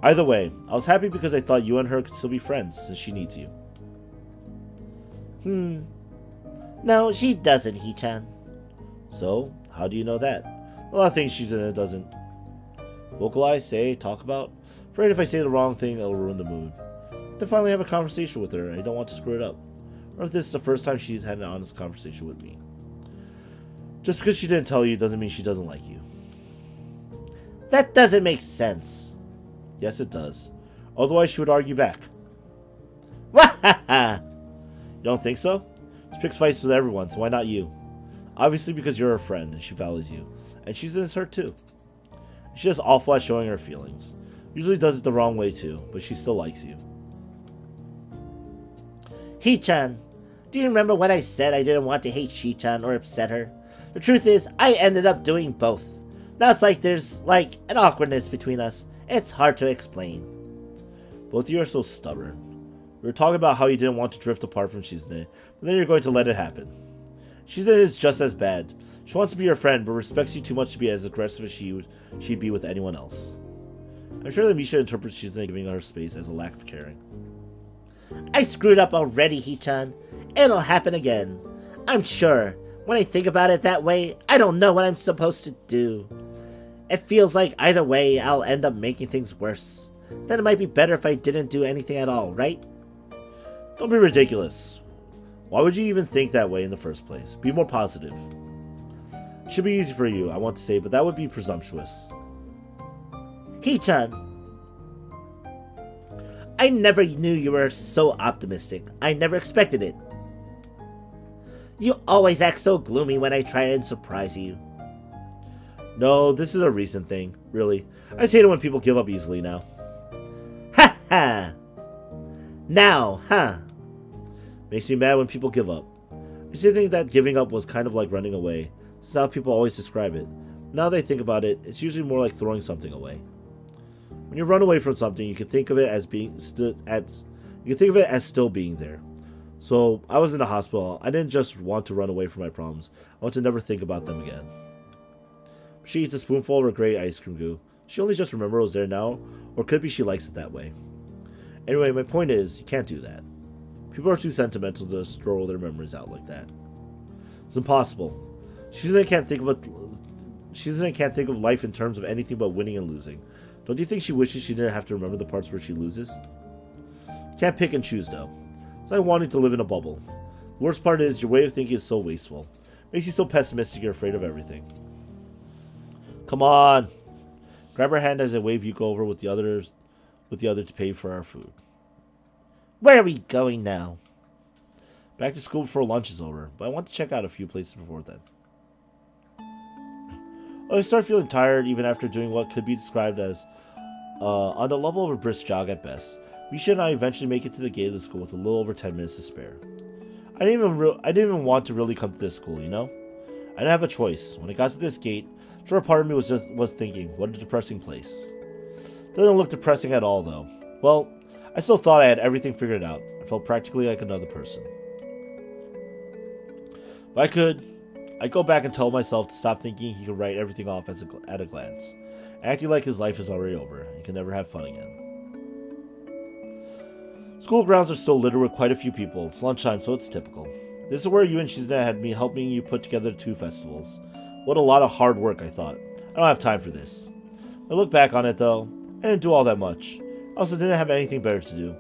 Either way, I was happy because I thought you and her could still be friends, since she needs you. No, she doesn't, Hichan. So, how do you know that? A lot of things she doesn't. Vocalize, say, talk about. Afraid if I say the wrong thing, it'll ruin the mood. To finally have a conversation with her, I don't want to screw it up. Or if this is the first time she's had an honest conversation with me. Just because she didn't tell you doesn't mean she doesn't like you. That doesn't make sense. Yes, it does. Otherwise, she would argue back. Wahaha! You don't think so? She picks fights with everyone, so why not you? Obviously because you're her friend and she values you. And Shizune is her too. She's just awful at showing her feelings. Usually does it the wrong way too, but she still likes you. Hee-chan, do you remember when I said I didn't want to hate Shi-chan or upset her? The truth is, I ended up doing both. Now it's like there's, an awkwardness between us. It's hard to explain. Both of you are so stubborn. We were talking about how you didn't want to drift apart from Shizune, but then you're going to let it happen. Shizune is just as bad. She wants to be your friend, but respects you too much to be as aggressive as she'd be with anyone else. I'm sure that Misha interprets Shizune giving her space as a lack of caring. I screwed up already, Hee-chan. It'll happen again. I'm sure. When I think about it that way, I don't know what I'm supposed to do. It feels like either way, I'll end up making things worse. Then it might be better if I didn't do anything at all, right? Don't be ridiculous. Why would you even think that way in the first place? Be more positive. It should be easy for you, I want to say, but that would be presumptuous. Hee-chan, I never knew you were so optimistic. I never expected it. You always act so gloomy when I try and surprise you. No, this is a recent thing, really. I just hate it when people give up easily now. Ha ha! Now, huh? Makes me mad when people give up. I used to think that giving up was kind of like running away. This is how people always describe it. Now that I think about it, it's usually more like throwing something away. When you run away from something, you can think of it as still being there. So, I was in the hospital. I didn't just want to run away from my problems. I want to never think about them again. She eats a spoonful of her great ice cream goo. She only just remembered it was there now, or could be she likes it that way. Anyway, my point is, you can't do that. People are too sentimental to just throw their memories out like that. It's impossible. Shizune can't think of life in terms of anything but winning and losing. Don't you think she wishes she didn't have to remember the parts where she loses? Can't pick and choose though. It's like wanting to live in a bubble. The worst part is your way of thinking is so wasteful. Makes you so pessimistic you're afraid of everything. Come on! Grab her hand as I wave Yuko over with the other to pay for our food. Where are we going now? Back to school before lunch is over, but I want to check out a few places before then. I start feeling tired even after doing what could be described as on the level of a brisk jog at best. Misha and I eventually make it to the gate of the school with a little over 10 minutes to spare. I didn't even want to really come to this school, you know? I didn't have a choice. When I got to this gate, sure, a part of me was thinking, what a depressing place. Doesn't look depressing at all, though. Well, I still thought I had everything figured out. I felt practically like another person. If I could, I'd go back and tell myself to stop thinking he could write everything off at a glance, acting like his life is already over and he can never have fun again. School grounds are still littered with quite a few people. It's lunchtime, so it's typical. This is where you and Shizune had me helping you put together 2 festivals. What a lot of hard work, I thought. I don't have time for this. When I look back on it, though, I didn't do all that much. I also didn't have anything better to do.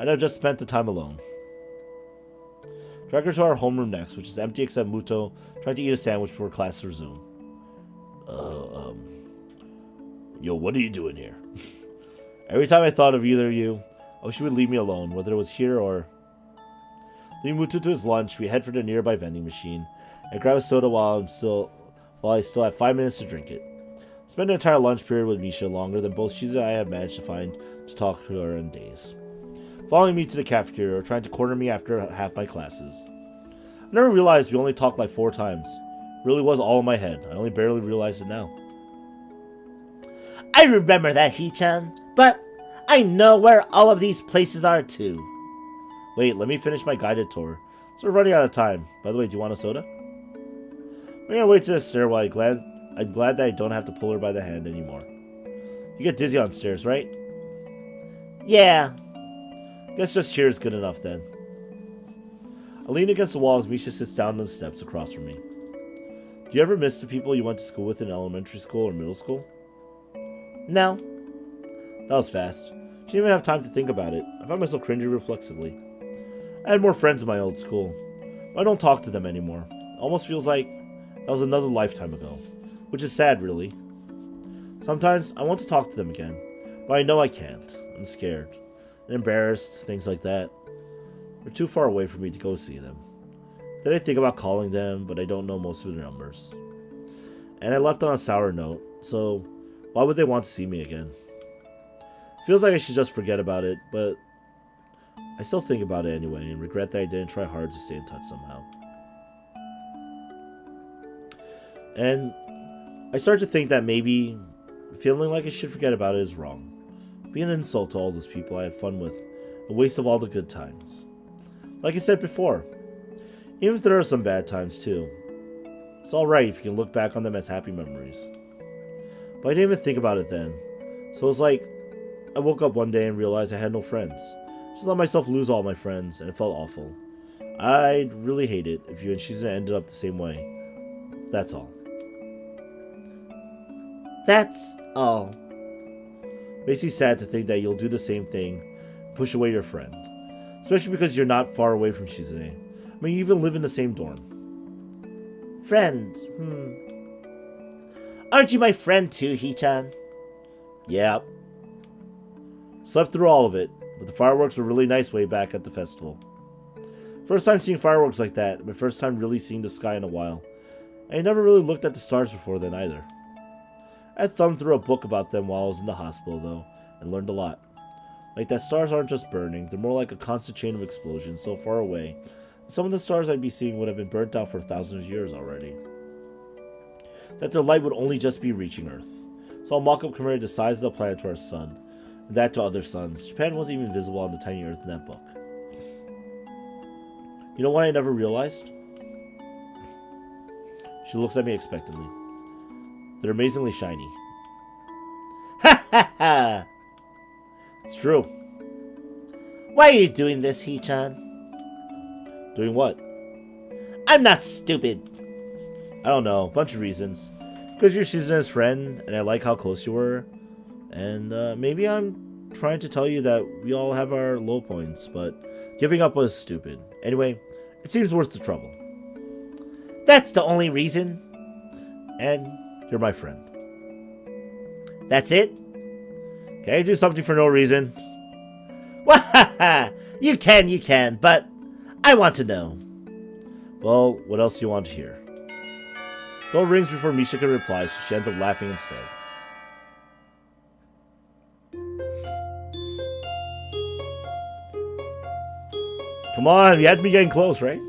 I'd have just spent the time alone. Drag her to our homeroom next, which is empty except Muto trying to eat a sandwich before class resume. Yo, what are you doing here? Every time I thought of either of you, I wish you would leave me alone, whether it was here or... Leaving Muto to his lunch, we head for the nearby vending machine and grab a soda while I still have 5 minutes to drink it. Spend an entire lunch period with Misha longer than both Shizune and I have managed to find to talk to her in days. Following me to the cafeteria or trying to corner me after half my classes. I never realized we only talked like 4 times. It really was all in my head. I only barely realized it now. I remember that, Hee-chan, but I know where all of these places are too. Wait, let me finish my guided tour. So we're running out of time. By the way, do you want a soda? Making our way to the stairwell, I'm glad that I don't have to pull her by the hand anymore. You get dizzy on stairs, right? Yeah. Guess just here is good enough then. I lean against the wall as Misha sits down on the steps across from me. Do you ever miss the people you went to school with in elementary school or middle school? No. That was fast. She didn't even have time to think about it. I found myself cringing reflexively. I had more friends in my old school, but I don't talk to them anymore. It almost feels like that was another lifetime ago, which is sad, really. Sometimes I want to talk to them again, but I know I can't. I'm scared and embarrassed, things like that. They're too far away for me to go see them. Then I think about calling them, but I don't know most of their numbers. And I left on a sour note, so why would they want to see me again? Feels like I should just forget about it, but I still think about it anyway and regret that I didn't try hard to stay in touch somehow. And I start to think that maybe feeling like I should forget about it is wrong. Being an insult to all those people I had fun with, a waste of all the good times. Like I said before, even if there are some bad times too, it's alright if you can look back on them as happy memories. But I didn't even think about it then, so it was like I woke up one day and realized I had no friends. Just let myself lose all my friends, and it felt awful. I'd really hate it if you and Shizune ended up the same way. That's all. That's all. Makes me sad to think that you'll do the same thing, push away your friend. Especially because you're not far away from Shizune. I mean, you even live in the same dorm. Friend, Aren't you my friend too, Hee-chan? Yeah. Slept through all of it, but the fireworks were really nice way back at the festival. First time seeing fireworks like that, my first time really seeing the sky in a while. I never really looked at the stars before then either. I thumbed through a book about them while I was in the hospital though, and learned a lot. Like that stars aren't just burning, they're more like a constant chain of explosions so far away. Some of the stars I'd be seeing would have been burnt out for thousands of years already. That their light would only just be reaching Earth. Saw a mock-up comparing the size of the planet to our sun, and that to other suns. Japan wasn't even visible on the tiny Earth in that book. You know what I never realized? She looks at me expectantly. They're amazingly shiny. Ha ha ha! It's true. Why are you doing this, Hee-chan? Doing what? I'm not stupid. I don't know. Bunch of reasons. Because you're Shizune's friend, and I like how close you were. And maybe I'm trying to tell you that we all have our low points, but giving up was stupid. Anyway, it seems worth the trouble. That's the only reason. And you're my friend. That's it? Can I do something for no reason? Wahaha! You can, but I want to know. Well, what else do you want to hear? The bell rings before Misha can reply, so she ends up laughing instead. Come on, we had to be getting close, right?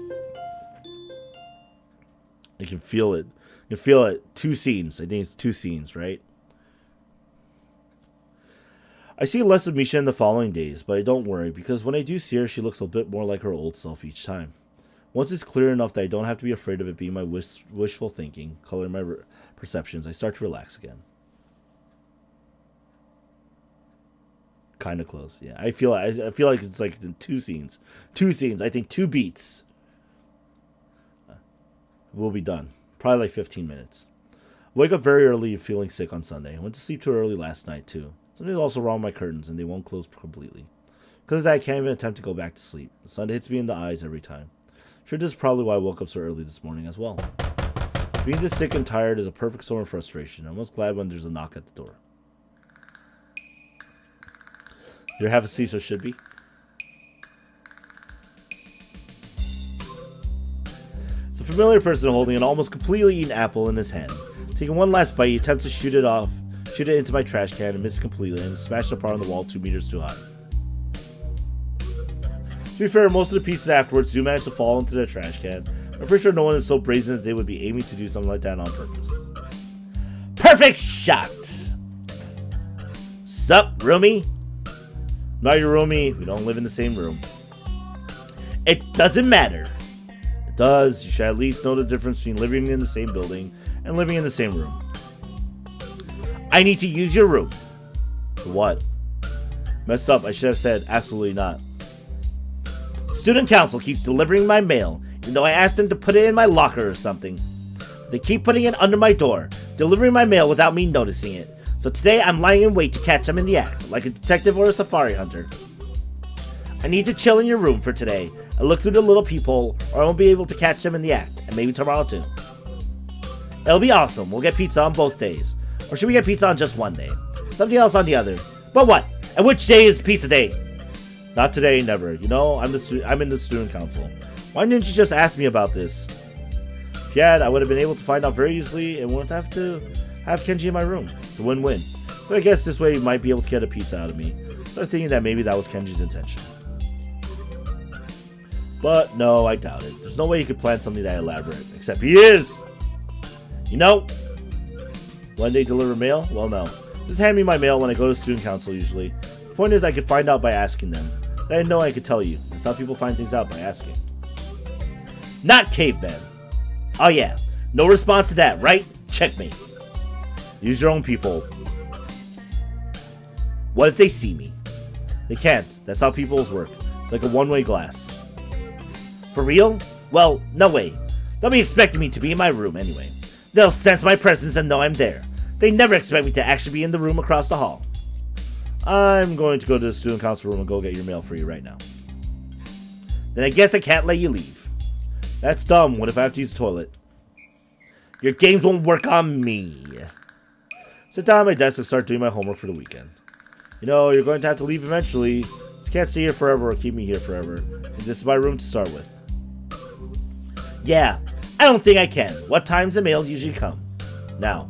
I can feel it. You can feel it. 2 scenes. I think it's 2 scenes, right? I see less of Misha in the following days, but I don't worry, because when I do see her, she looks a bit more like her old self each time. Once it's clear enough that I don't have to be afraid of it being my wishful thinking, coloring my perceptions, I start to relax again. Kind of close, yeah. I feel like it's like 2 scenes. 2 scenes. I think 2 beats. We'll be done. Probably like 15 minutes. Wake up very early feeling sick on Sunday. I went to sleep too early last night too. Something's also wrong with my curtains and they won't close completely. Because of that, I can't even attempt to go back to sleep. The sun hits me in the eyes every time. Sure, this is probably why I woke up so early this morning as well. Being this sick and tired is a perfect storm of frustration. I'm most glad when there's a knock at the door. You have a seat, so it should be. It's a familiar person holding an almost completely eaten apple in his hand. Taking one last bite, he attempts to shoot it into my trash can and misses completely and smashed apart on the wall 2 meters too high. To be fair, most of the pieces afterwards do manage to fall into the trash can. I'm pretty sure no one is so brazen that they would be aiming to do something like that on purpose. Perfect shot! Sup, roomie? Not your roomie. We don't live in the same room. It doesn't matter. It does. You should at least know the difference between living in the same building and living in the same room. I need to use your room. For what? Messed up. I should have said absolutely not. Student council keeps delivering my mail, even though I asked them to put it in my locker or something. They keep putting it under my door, delivering my mail without me noticing it. So today I'm lying in wait to catch them in the act, like a detective or a safari hunter. I need to chill in your room for today and look through the little peephole, or I won't be able to catch them in the act, and maybe tomorrow too. It'll be awesome. We'll get pizza on both days. Or should we get pizza on just one day? Something else on the other. But what? And which day is pizza day? Not today, never. You know, I'm in the student council. Why didn't you just ask me about this? If you had, I would have been able to find out very easily and wouldn't have to have Kenji in my room. It's a win-win. So I guess this way you might be able to get a pizza out of me. Start thinking that maybe that was Kenji's intention. But no, I doubt it. There's no way he could plan something that elaborate. Except he is! You know, when they deliver mail? Well, no. Just hand me my mail when I go to student council usually. The point is I could find out by asking them. I didn't know I could tell you. That's how people find things out, by asking. Not cavemen. Oh yeah, no response to that, right? Checkmate. Use your own people. What if they see me? They can't. That's how people's work. It's like a one-way glass. For real? Well, no way. They'll be expecting me to be in my room anyway. They'll sense my presence and know I'm there. They never expect me to actually be in the room across the hall. I'm going to go to the student council room and go get your mail for you right now. Then I guess I can't let you leave. That's dumb. What if I have to use the toilet? Your games won't work on me. Sit down at my desk and start doing my homework for the weekend. You know, you're going to have to leave eventually. Just can't stay here forever or keep me here forever. And this is my room to start with. Yeah, I don't think I can. What times the mails usually come? Now.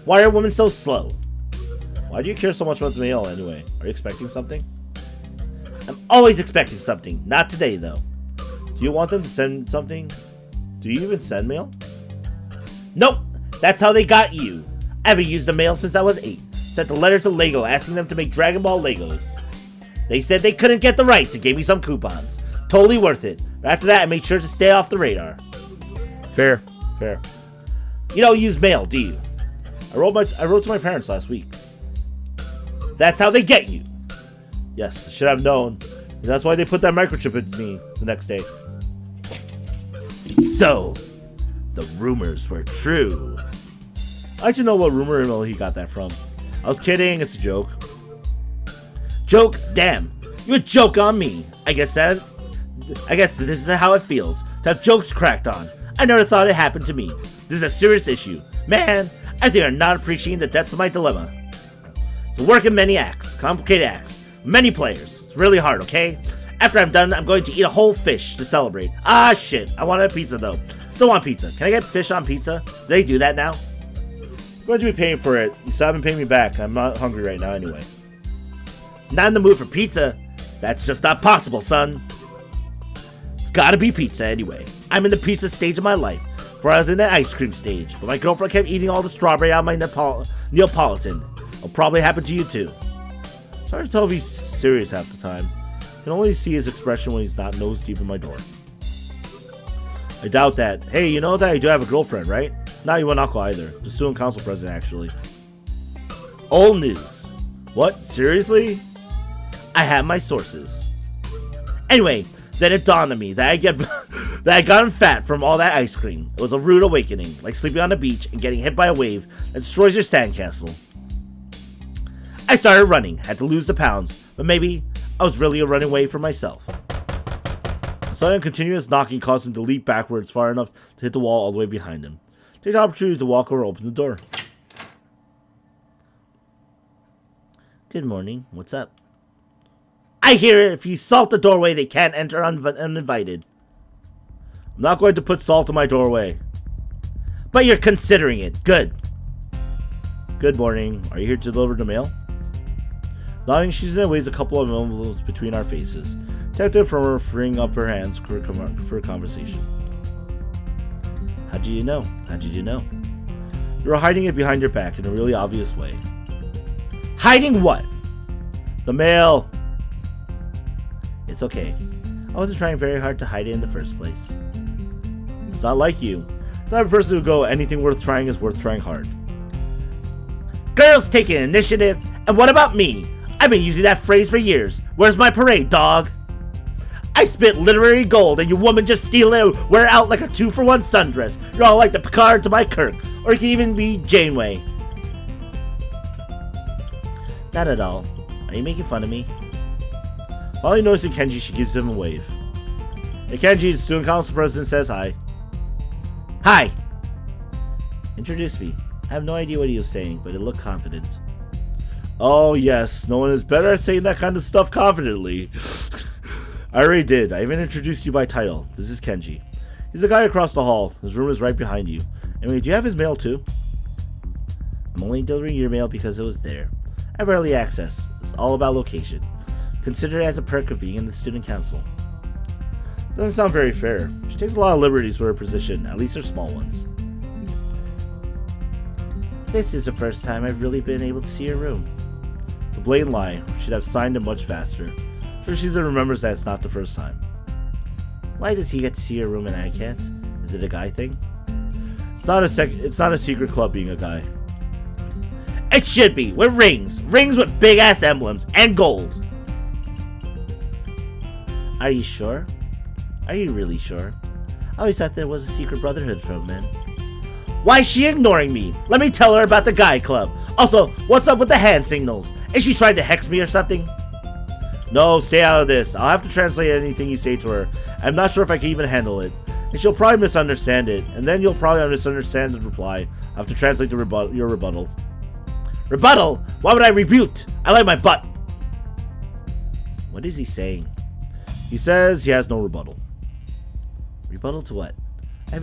Why are women so slow? Why do you care so much about the mail anyway? Are you expecting something? I'm always expecting something. Not today, though. Do you want them to send something? Do you even send mail? Nope. That's how they got you. I haven't used the mail since I was 8. Sent a letter to Lego asking them to make Dragon Ball Legos. They said they couldn't get the rights and gave me some coupons. Totally worth it. After that, I made sure to stay off the radar. Fair. You don't use mail, do you? I wrote to my parents last week. That's how they get you. Yes, I should have known. That's why they put that microchip in me the next day. So, the rumors were true. I'd like to know what rumor mill he got that from. I was kidding, it's a joke. Joke? Damn. You a joke on me. I guess this is how it feels to have jokes cracked on. I never thought it happened to me. This is a serious issue. Man, I think I'm not appreciating the depths of my dilemma. It's a work in many acts, complicated acts, many players. It's really hard, okay? After I'm done, I'm going to eat a whole fish to celebrate. Ah, shit. I want a pizza, though. Still want pizza. Can I get fish on pizza? Do they do that now? I'm going to be paying for it. You still haven't paid me back. I'm not hungry right now anyway. Not in the mood for pizza. That's just not possible, son. It's gotta be pizza anyway. I'm in the pizza stage of my life. Before I was in the ice cream stage. But my girlfriend kept eating all the strawberry out of my Neapolitan. It'll probably happen to you too. It's hard to tell if he's serious half the time. I can only see his expression when he's not nose deep in my door. I doubt that. Hey, you know that I do have a girlfriend, right? Not Iwanako either. The student council president, actually. Old news. What? Seriously? I have my sources. Anyway, then it dawned on me that I had gotten fat from all that ice cream. It was a rude awakening, like sleeping on a beach and getting hit by a wave that destroys your sandcastle. I started running, had to lose the pounds, but maybe I was really running away from myself. A sudden continuous knocking caused him to leap backwards far enough to hit the wall all the way behind him. Take the opportunity to walk over and open the door. Good morning. What's up? I hear if you salt the doorway, they can't enter uninvited. I'm not going to put salt in my doorway. But you're considering it. Good. Good morning. Are you here to deliver the mail? Nodding, Shizune waves a couple of envelopes between our faces, tempted from her freeing up her hands for a conversation. How did you know? How did you know? You were hiding it behind your back in a really obvious way. Hiding what? The mail. It's okay. I wasn't trying very hard to hide it in the first place. It's not like you. The type of person who go, anything worth trying is worth trying hard. Girls taking initiative, and what about me? I've been using that phrase for years. Where's my parade, dog? I spit literary gold, and you woman just steal it and wear it out like a 2-for-1 sundress. You're all like the Picard to my Kirk, or you can even be Janeway. Not at all. Are you making fun of me? Finally noticing Kenji, she gives him a wave. Hey Kenji, the student council president says hi. Hi! Introduce me. I have no idea what he was saying, but it looked confident. Oh, yes. No one is better at saying that kind of stuff confidently. I already did. I even introduced you by title. This is Kenji. He's the guy across the hall. His room is right behind you. Anyway, do you have his mail too? I'm only delivering your mail because it was there. I rarely access. It's all about location. Consider it as a perk of being in the student council. Doesn't sound very fair. She takes a lot of liberties for her position, at least her small ones. This is the first time I've really been able to see your room. It's a blatant lie. She'd have signed it much faster. Sure, Shizune remembers that it's not the first time. Why does he get to see your room and I can't? Is it a guy thing? It's not a secret club being a guy. It should be, with rings. Rings with big ass emblems and gold. Are you sure? Are you really sure? I always thought there was a secret brotherhood for men. Why is she ignoring me? Let me tell her about the guy club. Also, what's up with the hand signals? Is she trying to hex me or something? No, stay out of this. I'll have to translate anything you say to her. I'm not sure if I can even handle it. And she'll probably misunderstand it. And then you'll probably misunderstand the reply. I'll have to translate your rebuttal. Rebuttal? Why would I rebut? I like my butt. What is he saying? He says he has no rebuttal. Rebuttal to what? I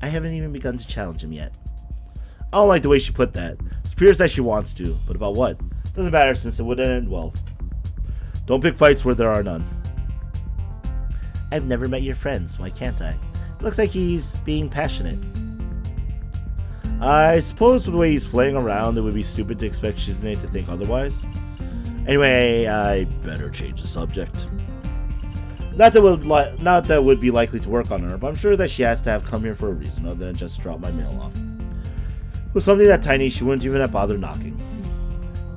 haven't even begun to challenge him yet. I don't like the way she put that. It appears that she wants to, but about what? Doesn't matter since it wouldn't end well. Don't pick fights where there are none. I've never met your friends. Why can't I? It looks like he's being passionate. I suppose with the way he's flaying around, it would be stupid to expect Shizune to think otherwise. Anyway, I better change the subject. Not that would be likely to work on her, but I'm sure that she has to have come here for a reason other than just drop my mail off. With something that tiny, she wouldn't even have bothered knocking.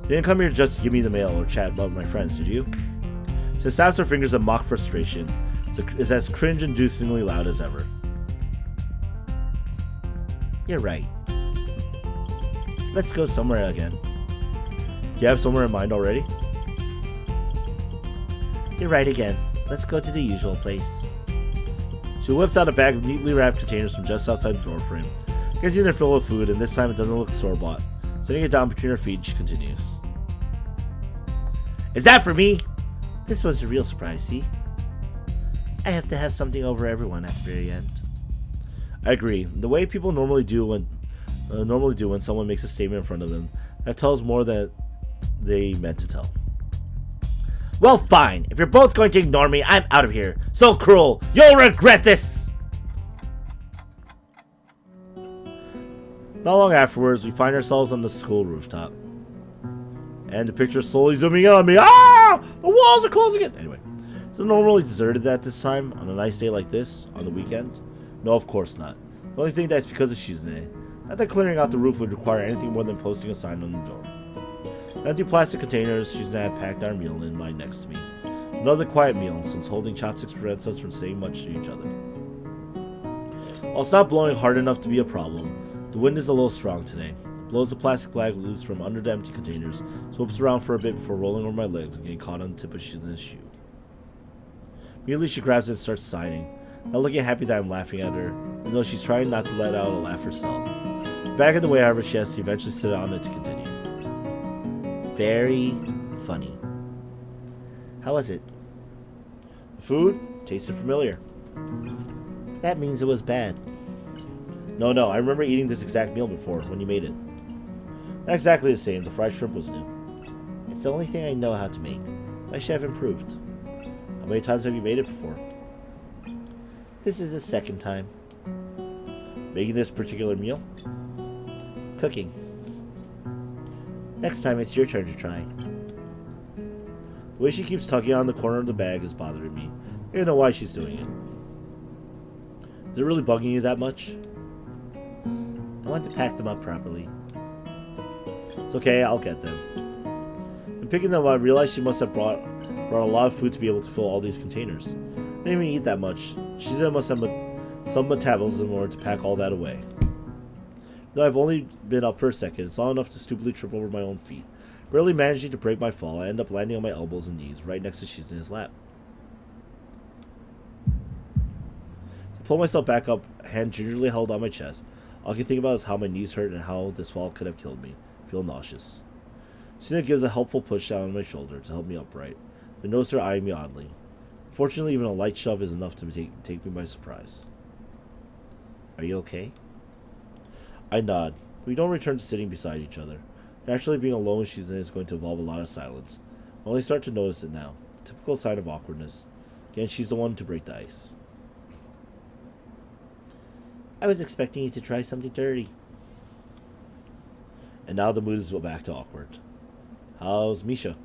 You didn't come here just to give me the mail or chat about my friends, did you? She snaps her fingers in mock frustration. It's as cringe-inducingly loud as ever. You're right. Let's go somewhere again. Do you have somewhere in mind already? You're right again. Let's go to the usual place. She whips out a bag of neatly wrapped containers from just outside the doorframe. Gets in there filled with food, and this time it doesn't look store-bought. Setting it down between her feet, she continues. Is that for me? This was a real surprise, see? I have to have something over everyone at the very end. I agree. The way people normally do when someone makes a statement in front of them, that tells more than they meant to tell. Well, fine. If you're both going to ignore me, I'm out of here. So cruel. You'll regret this. Not long afterwards, we find ourselves on the school rooftop. And the picture is slowly zooming in on me. Ah! The walls are closing in! Anyway, is it normally deserted at this time, on a nice day like this, on the weekend? No, of course not. The only thing that's because of Shizune. Not that clearing out the roof would require anything more than posting a sign on the door. The empty plastic containers Shizune had packed our meal in line next to me. Another quiet meal, since holding chopsticks prevents us from saying much to each other. While it's not blowing hard enough to be a problem, the wind is a little strong today. It blows the plastic bag loose from under the empty containers, swoops around for a bit before rolling over my legs and getting caught on the tip of Shizune's shoe. Immediately she grabs it and starts signing, not looking happy that I'm laughing at her, even though she's trying not to let out a laugh herself. Back in the way, however, she has to eventually sit on it to continue. Very funny. How was it? The food tasted familiar. That means it was bad. No, I remember eating this exact meal before, when you made it. Not exactly the same, the fried shrimp was new. It's the only thing I know how to make. I should have improved. How many times have you made it before? This is the second time. Making this particular meal? Cooking. Next time it's your turn to try. The way she keeps tugging on the corner of the bag is bothering me. I don't know why she's doing it. Is it really bugging you that much? I want to pack them up properly. It's okay, I'll get them. In picking them up, I realized she must have brought a lot of food to be able to fill all these containers. I didn't even eat that much. She said must have some metabolism in order to pack all that away. Though I've only been up for a second, it's all enough to stupidly trip over my own feet. Barely managing to break my fall, I end up landing on my elbows and knees, right next to Shizune's lap. To pull myself back up, a hand gingerly held on my chest. All I can think about is how my knees hurt and how this fall could have killed me. I feel nauseous. Shizune gives a helpful push down on my shoulder to help me upright. I notice her eyeing me oddly. Fortunately, even a light shove is enough to take me by surprise. Are you okay? I nod. We don't return to sitting beside each other. Naturally, being alone with Shizune is going to involve a lot of silence. I only start to notice it now. A typical sign of awkwardness. Again, she's the one to break the ice. I was expecting you to try something dirty. And now the mood is back to awkward. How's Misha?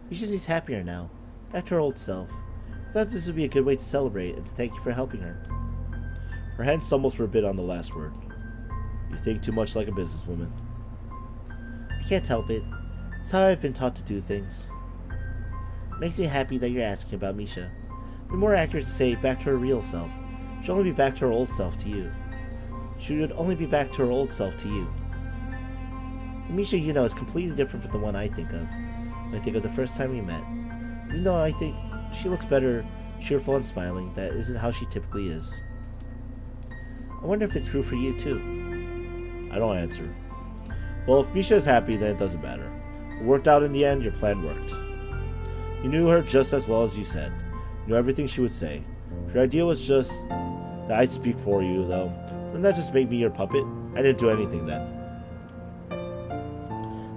Misha seems happier now. Back to her old self. I thought this would be a good way to celebrate and to thank you for helping her. Her hand stumbles for a bit on the last word. You think too much like a businesswoman. I can't help it. It's how I've been taught to do things. It makes me happy that you're asking about Misha. It'd be more accurate to say back to her real self. She'll only be back to her old self to you. She would only be back to her old self to you. The Misha you know is completely different from the one I think of. When I think of the first time we met. Even though I think she looks better, cheerful and smiling, that isn't how she typically is. I wonder if it's true for you too. I don't answer. Well, if Misha is happy, then it doesn't matter. It worked out in the end, your plan worked. You knew her just as well as you said. You knew everything she would say. If your idea was just that I'd speak for you, though, doesn't that just make me your puppet? I didn't do anything then.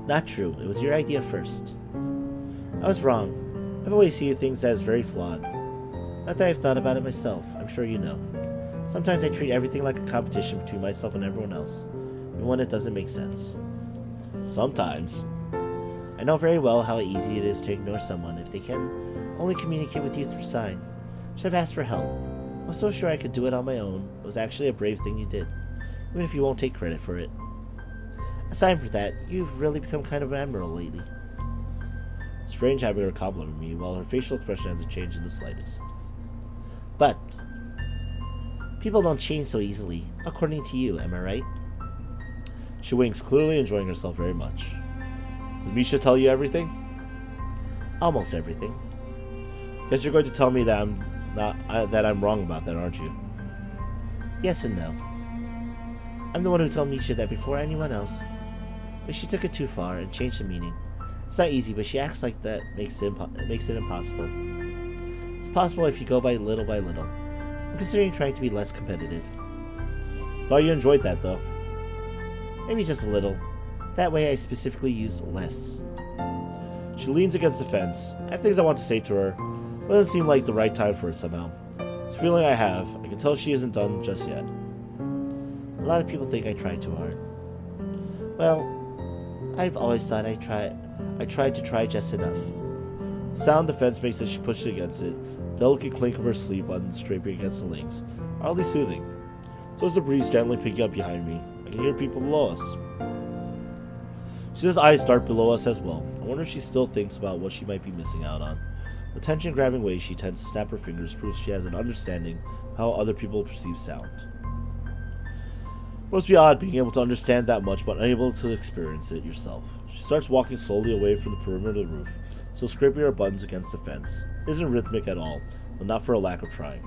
Not true. It was your idea first. I was wrong. I've always seen things as very flawed. Not that I've thought about it myself, I'm sure you know. Sometimes I treat everything like a competition between myself and everyone else, even when it doesn't make sense. Sometimes. I know very well how easy it is to ignore someone if they can only communicate with you through sign. Should have asked for help. I was so sure I could do it on my own. It was actually a brave thing you did, even if you won't take credit for it. Aside from that, you've really become kind of an admiral lately. Strange having her compliment me while her facial expression hasn't changed in the slightest. But people don't change so easily, according to you, am I right? She winks, clearly enjoying herself very much. Does Misha tell you everything? Almost everything. Guess you're going to tell me that I'm wrong about that, aren't you? Yes and no. I'm the one who told Misha that before anyone else, but she took it too far and changed the meaning. It's not easy, but she acts like that makes it impossible. It's possible if you go by little. I'm considering trying to be less competitive. Thought you enjoyed that, though. Maybe just a little. That way I specifically used less. She leans against the fence. I have things I want to say to her, but it doesn't seem like the right time for it somehow. It's a feeling I have. I can tell she isn't done just yet. A lot of people think I try too hard. Well, I've always thought I tried to try just enough. The sound the fence makes as she pushes against it, the delicate clink of her sleeve buttons scraping against the links, are oddly soothing. So is the breeze gently picking up behind me. I can hear people below us. Shizune's eyes dart below us as well. I wonder if she still thinks about what she might be missing out on. The tension-grabbing way she tends to snap her fingers proves she has an understanding of how other people perceive sound. It must be odd being able to understand that much but unable to experience it yourself. She starts walking slowly away from the perimeter of the roof, so scraping her buttons against the fence. It isn't rhythmic at all, but not for a lack of trying.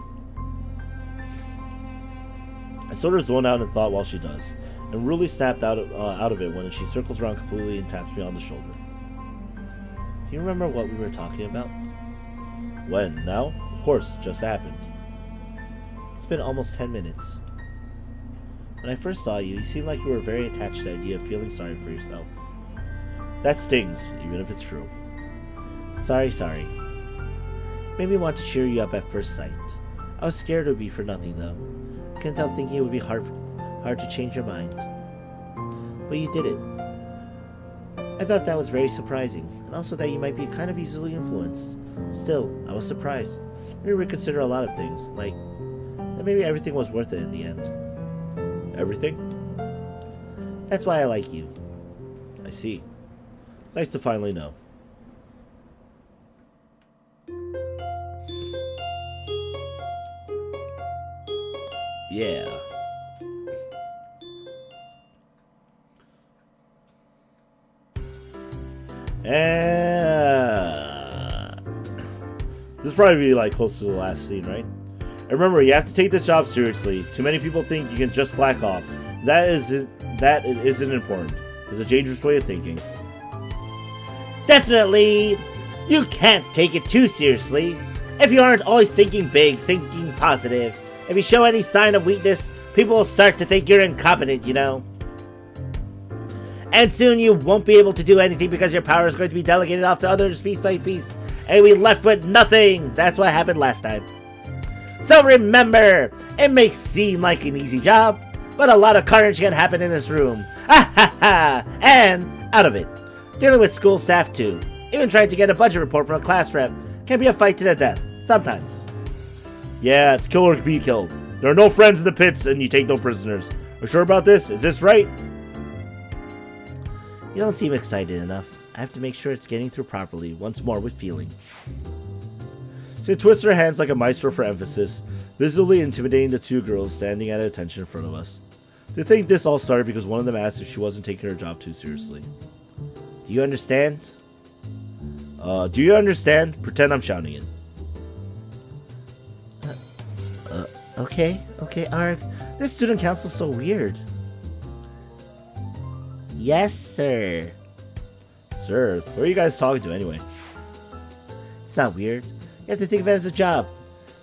I sort of zone out in thought while she does, and really snapped out of it when she circles around completely and taps me on the shoulder. Do you remember what we were talking about? When? Now? Of course, just happened. It's been almost 10 minutes. When I first saw you, you seemed like you were very attached to the idea of feeling sorry for yourself. That stings, even if it's true. Sorry. Made me want to cheer you up at first sight. I was scared it would be for nothing, though. I couldn't help thinking it would be hard to change your mind. But you did it. I thought that was very surprising, and also that you might be kind of easily influenced. Still, I was surprised. Made me reconsider a lot of things, like that maybe everything was worth it in the end. Everything? That's why I like you. I see. It's nice to finally know. Yeah. This is probably like close to the last scene, right? And remember, you have to take this job seriously. Too many people think you can just slack off. That isn't important. It's a dangerous way of thinking. Definitely, you can't take it too seriously. If you aren't always thinking big, thinking positive, if you show any sign of weakness, people will start to think you're incompetent, you know. And soon you won't be able to do anything because your power is going to be delegated off to others piece by piece. And we left with nothing. That's what happened last time. So remember, it may seem like an easy job, but a lot of carnage can happen in this room. Ha ha ha! And out of it. Dealing with school staff too. Even trying to get a budget report from a class rep can be a fight to the death. Sometimes. Yeah, it's kill or be killed. There are no friends in the pits and you take no prisoners. Are you sure about this? Is this right? You don't seem excited enough. I have to make sure it's getting through properly, once more with feeling. She twists her hands like a maestro for emphasis, visibly intimidating the two girls standing at attention in front of us. They think this all started because one of them asked if she wasn't taking her job too seriously. Do you understand? Do you understand? Pretend I'm shouting it. Okay, Arg. This student council's so weird. Yes, sir. Sir, who are you guys talking to anyway? It's not weird. You have to think of it as a job.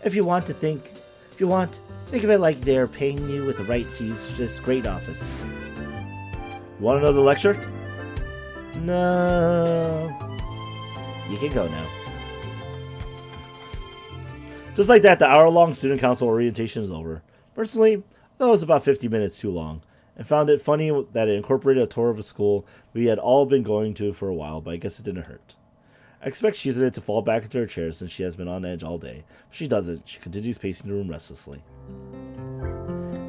If you want, think of it like they're paying you with the right to use this great office. You want another lecture? No. You can go now. Just like that, the hour-long student council orientation is over. Personally, I thought it was about 50 minutes too long, and found it funny that it incorporated a tour of a school we had all been going to for a while, but I guess it didn't hurt. I expect Shizune to fall back into her chair since she has been on edge all day, but she doesn't. She continues pacing the room restlessly.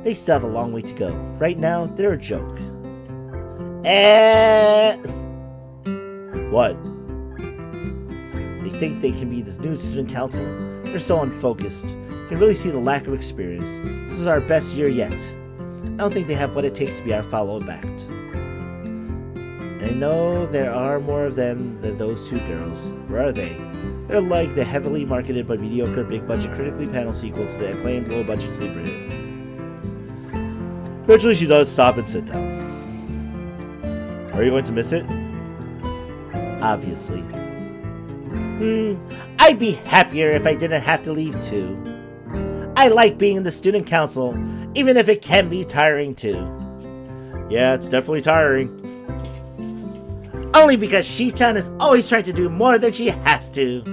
They still have a long way to go. Right now, they're a joke. What? They think they can be this new student council. They're so unfocused. You can really see the lack of experience. This is our best year yet. I don't think they have what it takes to be our follow-backed. And I know there are more of them than those two girls. Where are they? They're like the heavily marketed but mediocre big-budget critically panel sequel to the acclaimed low-budget sleeper hit. Eventually she does stop and sit down. Are you going to miss it? Obviously. I'd be happier if I didn't have to leave too. I like being in the student council, even if it can be tiring too. Yeah, it's definitely tiring. Only because Shi-chan is always trying to do more than she has to.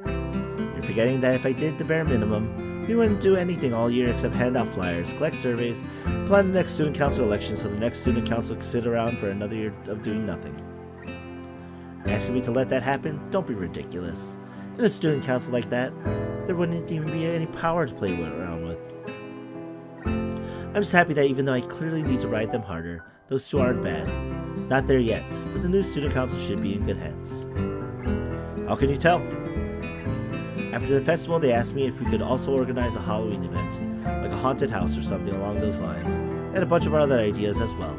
You're forgetting that if I did the bare minimum, we wouldn't do anything all year except hand out flyers, collect surveys, plan the next student council election so the next student council can sit around for another year of doing nothing. Asking me to let that happen? Don't be ridiculous. In a student council like that, there wouldn't even be any power to play around with. I'm just happy that even though I clearly need to ride them harder, those two aren't bad. Not there yet, but the new student council should be in good hands. How can you tell? After the festival, they asked me if we could also organize a Halloween event, like a haunted house or something along those lines, and a bunch of other ideas as well.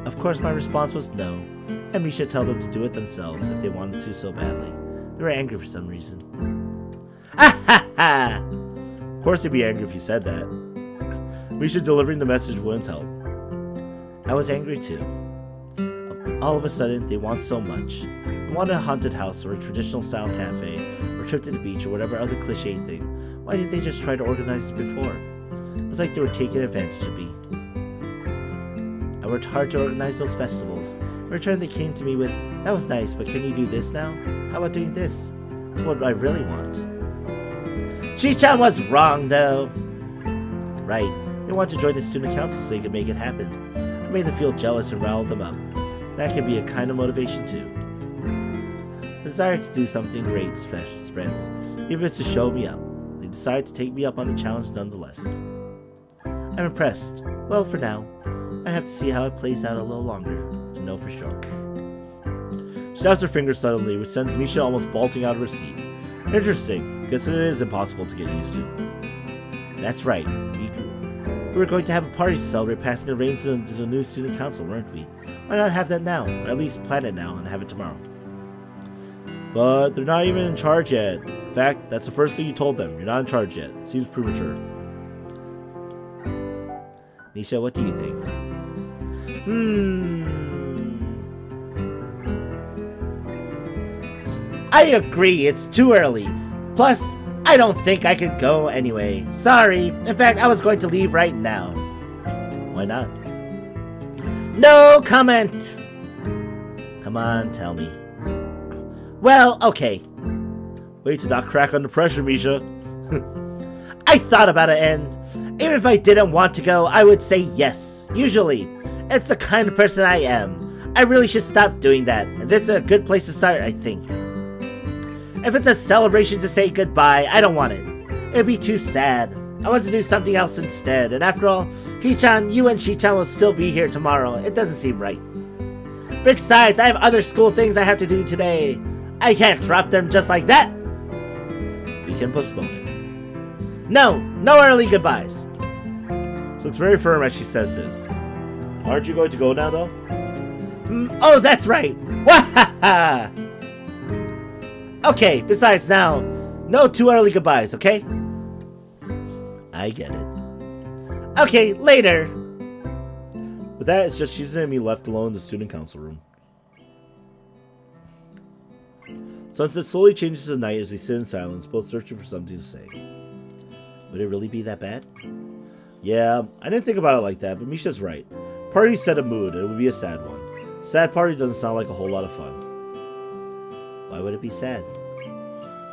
Of course, my response was no, and we should tell them to do it themselves if they wanted to so badly. They were angry for some reason. Ah ha ha! Of course they'd be angry if you said that. Misha delivering the message wouldn't help. I was angry too. All of a sudden, they want so much. They wanted a haunted house or a traditional style cafe, or a trip to the beach or whatever other cliche thing. Why didn't they just try to organize it before? It was like they were taking advantage of me. I worked hard to organize those festivals. In return, they came to me with, "That was nice, but can you do this now? How about doing this? That's what I really want." Shi-chan was wrong, though. Right. They want to join the student council so they can make it happen. I made them feel jealous and riled them up. That can be a kind of motivation, too. The desire to do something great spreads, even if it's to show me up. They decide to take me up on the challenge nonetheless. I'm impressed. Well, for now. I have to see how it plays out a little longer to know for sure. She snaps her fingers suddenly, which sends Misha almost bolting out of her seat. Interesting. Guess it is impossible to get used to. That's right. We were going to have a party to celebrate passing the reins to the new student council, weren't we? Why not have that now? Or at least plan it now and have it tomorrow. But they're not even in charge yet. In fact, that's the first thing you told them. You're not in charge yet. Seems premature. Misha, what do you think? I agree, it's too early. Plus, I don't think I could go anyway. Sorry. In fact, I was going to leave right now. Why not? No comment! Come on, tell me. Well, okay. Wait to not crack under pressure, Misha. I thought about it, and even if I didn't want to go, I would say yes. Usually. It's the kind of person I am. I really should stop doing that. And this is a good place to start, I think. If it's a celebration to say goodbye, I don't want it. It'd be too sad. I want to do something else instead. And after all, Hee-chan, you and Shi-chan will still be here tomorrow. It doesn't seem right. Besides, I have other school things I have to do today. I can't drop them just like that. We can postpone it. No early goodbyes. She looks very firm as she says this. Aren't you going to go now, though? Oh, that's right. Wahaha. Okay, besides now, no too early goodbyes, okay? I get it. Okay, later. With that, it's just Shizune and me left alone in the student council room. Sunset slowly changes to night as we sit in silence, both searching for something to say. Would it really be that bad? Yeah, I didn't think about it like that, but Misha's right. Party set a mood, and it would be a sad one. Sad party doesn't sound like a whole lot of fun. Why would it be sad?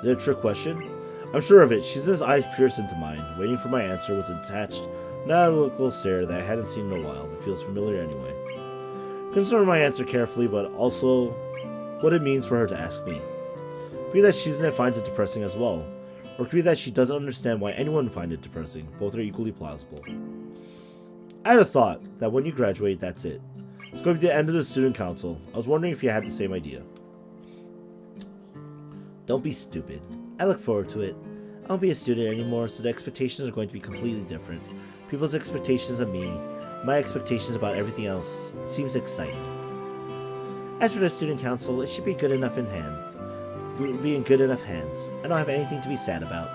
Is it a trick question? I'm sure of it. Shizune's eyes pierce into mine, waiting for my answer with a detached, analytical stare that I hadn't seen in a while, but feels familiar anyway. Consider my answer carefully, but also what it means for her to ask me. It could be that Shizune finds it depressing as well, or it could be that she doesn't understand why anyone would find it depressing. Both are equally plausible. I had a thought that when you graduate, that's it. It's going to be the end of the student council. I was wondering if you had the same idea. Don't be stupid. I look forward to it. I won't be a student anymore, so the expectations are going to be completely different. People's expectations of me, my expectations about everything else, seems exciting. As for the student council, it should be good enough in hand. Be in good enough hands. I don't have anything to be sad about.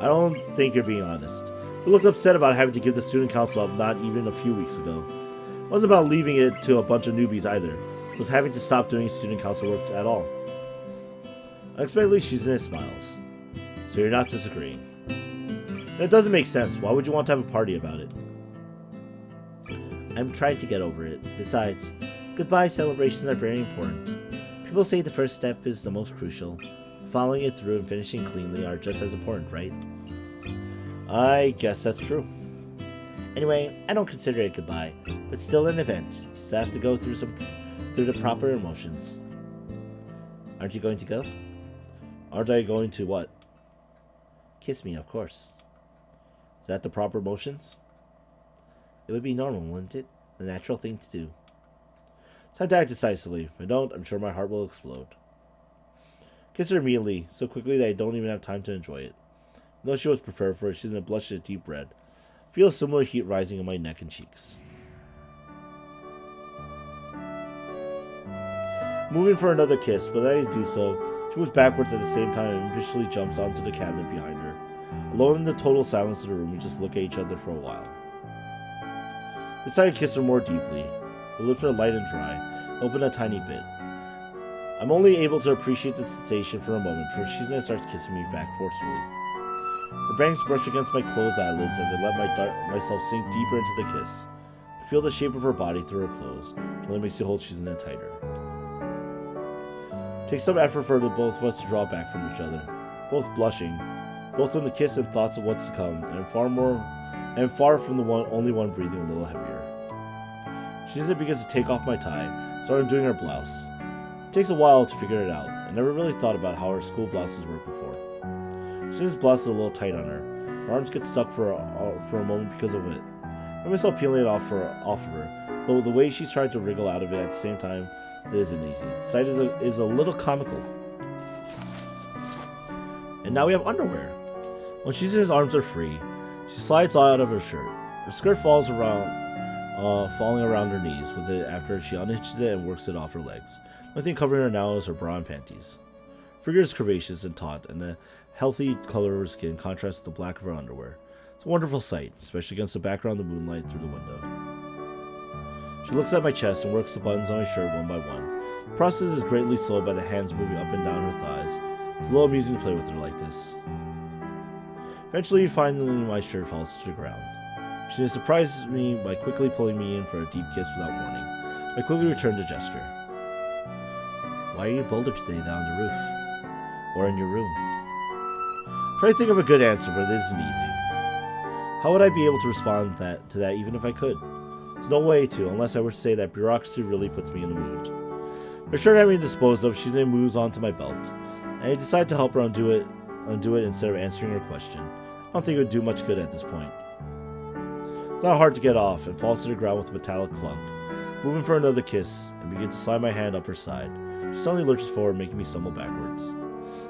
I don't think you're being honest. You looked upset about having to give the student council up not even a few weeks ago. It wasn't about leaving it to a bunch of newbies either. It was having to stop doing student council work at all. Unexpectedly, Shizune smiles. So you're not disagreeing. That doesn't make sense. Why would you want to have a party about it? I'm trying to get over it. Besides, goodbye celebrations are very important. People say the first step is the most crucial. Following it through and finishing cleanly are just as important, right? I guess that's true. Anyway, I don't consider it goodbye, but still an event. You still have to go through the proper emotions. Aren't you going to go? Aren't I going to what? Kiss me, of course. Is that the proper motions? It would be normal, wouldn't it? The natural thing to do. Time to act decisively. If I don't, I'm sure my heart will explode. Kiss her immediately, so quickly that I don't even have time to enjoy it. Though she was prepared for it, she's in a blush a deep red. I feel a similar heat rising in my neck and cheeks. Moving for another kiss, but as I do so, she moves backwards at the same time and impatiently jumps onto the cabinet behind her. Alone in the total silence of the room, we just look at each other for a while. I decide to kiss her more deeply. Her lips are light and dry, open a tiny bit. I'm only able to appreciate the sensation for a moment before Shizune starts kissing me back forcefully. Her bangs brush against my closed eyelids as I let myself sink deeper into the kiss. I feel the shape of her body through her clothes, which only makes me hold Shizune tighter. It takes some effort for the both of us to draw back from each other, both blushing, both from the kiss and thoughts of what's to come, and far from the only one breathing a little heavier. Shizune begins to take off my tie, so I'm doing her blouse. It takes a while to figure it out. I never really thought about how her school blouses work before. Shizune's blouse is a little tight on her. Her arms get stuck for a moment because of it. I find myself peeling it off of her, though the way she's trying to wriggle out of it at the same time, it isn't easy. The sight is a little comical. And now we have underwear. When Shizune's arms are free, she slides out of her shirt. Her skirt falling around her knees with it after she unhitches it and works it off her legs. The only thing covering her now is her bra and panties. Her figure is curvaceous and taut, and the healthy color of her skin contrasts with the black of her underwear. It's a wonderful sight, especially against the background of the moonlight through the window. She looks at my chest and works the buttons on my shirt one by one. The process is greatly slowed by the hands moving up and down her thighs. It's a little amusing to play with her like this. Eventually, finally, my shirt falls to the ground. She surprises me by quickly pulling me in for a deep kiss without warning. I quickly return the gesture. Why are you bolder today than on the roof? Or in your room? Try to think of a good answer, but it isn't easy. How would I be able to respond to that even if I could? There's no way to, unless I were to say that bureaucracy really puts me in a mood. My shirt having disposed of, Shizune moves on to my belt, and I decide to help her undo it instead of answering her question. I don't think it would do much good at this point. It's not hard to get off, and falls to the ground with a metallic clunk. Moving for another kiss, and begin to slide my hand up her side. She suddenly lurches forward, making me stumble backwards.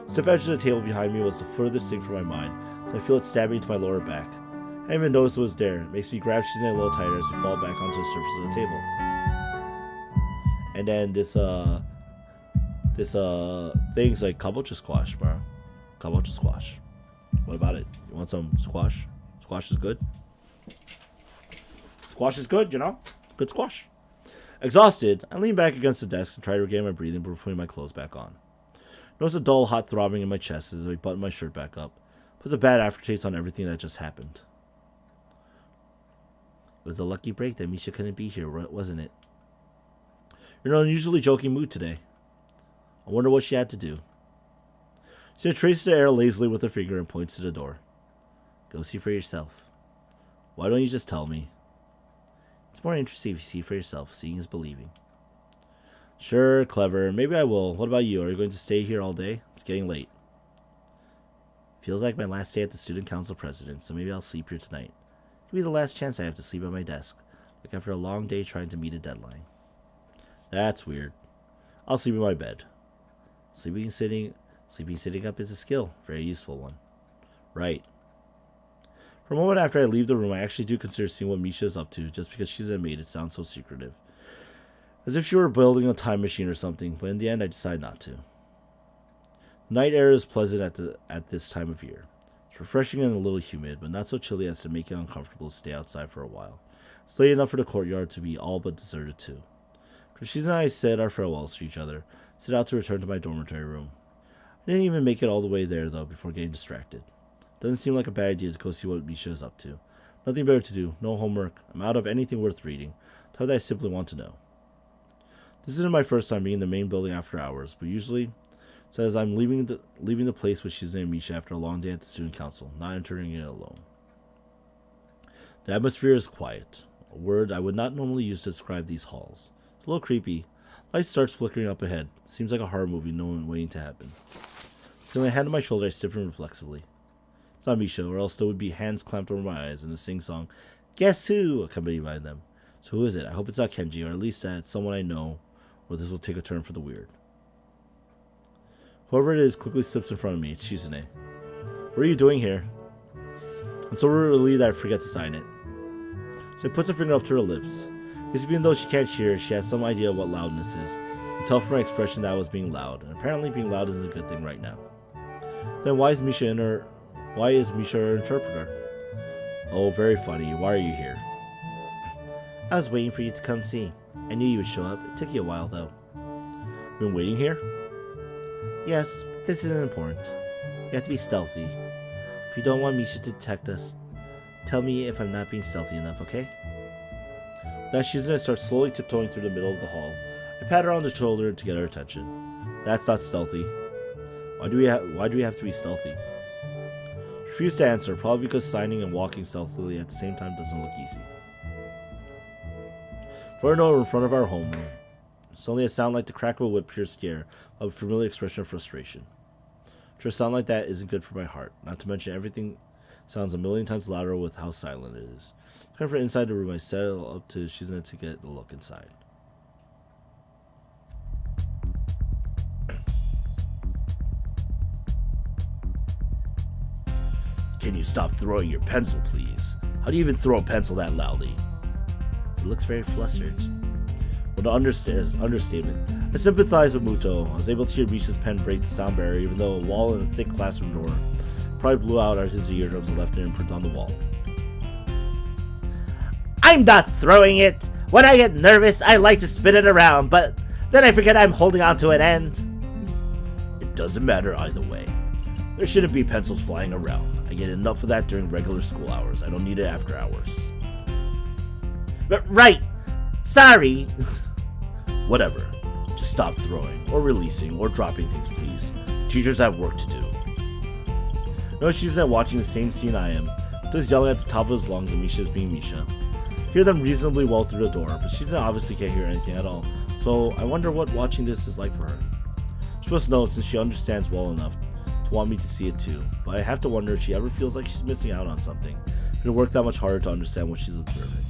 The stiff edge of the table behind me was the furthest thing from my mind, so I feel it stabbing into my lower back. I didn't even notice it was there. It makes me grab Shizune a little tighter as we fall back onto the surface of the table. And then this thing's like kabocha squash, bro. Kabocha squash. What about it? You want some squash? Squash is good. Squash is good, you know? Good squash. Exhausted, I lean back against the desk and try to regain my breathing before putting my clothes back on. Notice a dull, hot throbbing in my chest as I button my shirt back up. Puts a bad aftertaste on everything that just happened. It was a lucky break that Misha couldn't be here, wasn't it? You're in an unusually joking mood today. I wonder what she had to do. She traces the air lazily with her finger and points to the door. Go see for yourself. Why don't you just tell me? It's more interesting if you see for yourself. Seeing is believing. Sure, clever. Maybe I will. What about you? Are you going to stay here all day? It's getting late. Feels like my last day at the student council president, so maybe I'll sleep here tonight. Could be the last chance I have to sleep at my desk, like after a long day trying to meet a deadline. That's weird. I'll sleep in my bed. Sleeping sitting up is a skill, very useful one. Right. For a moment after I leave the room, I actually do consider seeing what Misha is up to, just because she's made it sound so secretive. As if she were building a time machine or something, but in the end I decide not to. The night air is pleasant at this time of year. It's refreshing and a little humid, but not so chilly as to make it uncomfortable to stay outside for a while. It's late enough for the courtyard to be all but deserted too. Shizune and I said our farewells to each other, set out to return to my dormitory room. I didn't even make it all the way there, though, before getting distracted. Doesn't seem like a bad idea to go see what Misha is up to. Nothing better to do, no homework, I'm out of anything worth reading, type that I simply want to know. This isn't my first time being in the main building after hours, but usually says I'm leaving the place with Shizune and Misha after a long day at the student council, not entering it alone. The atmosphere is quiet, a word I would not normally use to describe these halls. It's a little creepy. Light starts flickering up ahead. Seems like a horror movie, no one waiting to happen. Feeling a hand on my shoulder, I stiffen reflexively. It's not Misha, or else there would be hands clamped over my eyes and a sing-song, "Guess who?" accompanied by them. So who is it? I hope it's not Kenji, or at least that it's someone I know, or this will take a turn for the weird. Whoever it is quickly slips in front of me. It's Shizune. What are you doing here? I'm so relieved that I forget to sign it. So I puts her finger up to her lips. Because even though she can't hear, she has some idea of what loudness is. I can tell from my expression that I was being loud, and apparently being loud isn't a good thing right now. Then why is Misha her interpreter? Oh, very funny. Why are you here? I was waiting for you to come see. I knew you would show up. It took you a while, though. Been waiting here? Yes, but this isn't important. You have to be stealthy. If you don't want Misha to detect us, tell me if I'm not being stealthy enough, okay? Then Shizune starts slowly tiptoeing through the middle of the hall. I pat her on the shoulder to get her attention. That's not stealthy. Why do we have to be stealthy? She refused to answer, probably because signing and walking stealthily at the same time doesn't look easy. For I know we're in front of our homeroom. Suddenly a sound like the crack of a whip pierced the air, a familiar expression of frustration. To a sound like that isn't good for my heart, not to mention everything sounds a million times louder with how silent it is. Coming from inside the room, I settle up to Shizune to get a look inside. Can you stop throwing your pencil, please? How do you even throw a pencil that loudly? It looks very flustered. With an understatement, I sympathize with Muto. I was able to hear Misha's pen break the sound barrier, even though a wall and a thick classroom door probably blew out his eardrums and left an imprint on the wall. I'm not throwing it! When I get nervous, I like to spin it around, but Then I forget I'm holding on to an end. It doesn't matter either way. There shouldn't be pencils flying around. I get enough of that during regular school hours. I don't need it after hours. Right. Sorry. Whatever. Just stop throwing, or releasing, or dropping things, please. Teachers have work to do. No, she's not watching the same scene I am. Just yelling at the top of his lungs and Misha's being Misha. Hear them reasonably well through the door, but Shizune obviously can't hear anything at all. So I wonder what watching this is like for her. She must know since she understands well enough to want me to see it too. But I have to wonder if she ever feels like she's missing out on something. It'll work that much harder to understand what she's observing.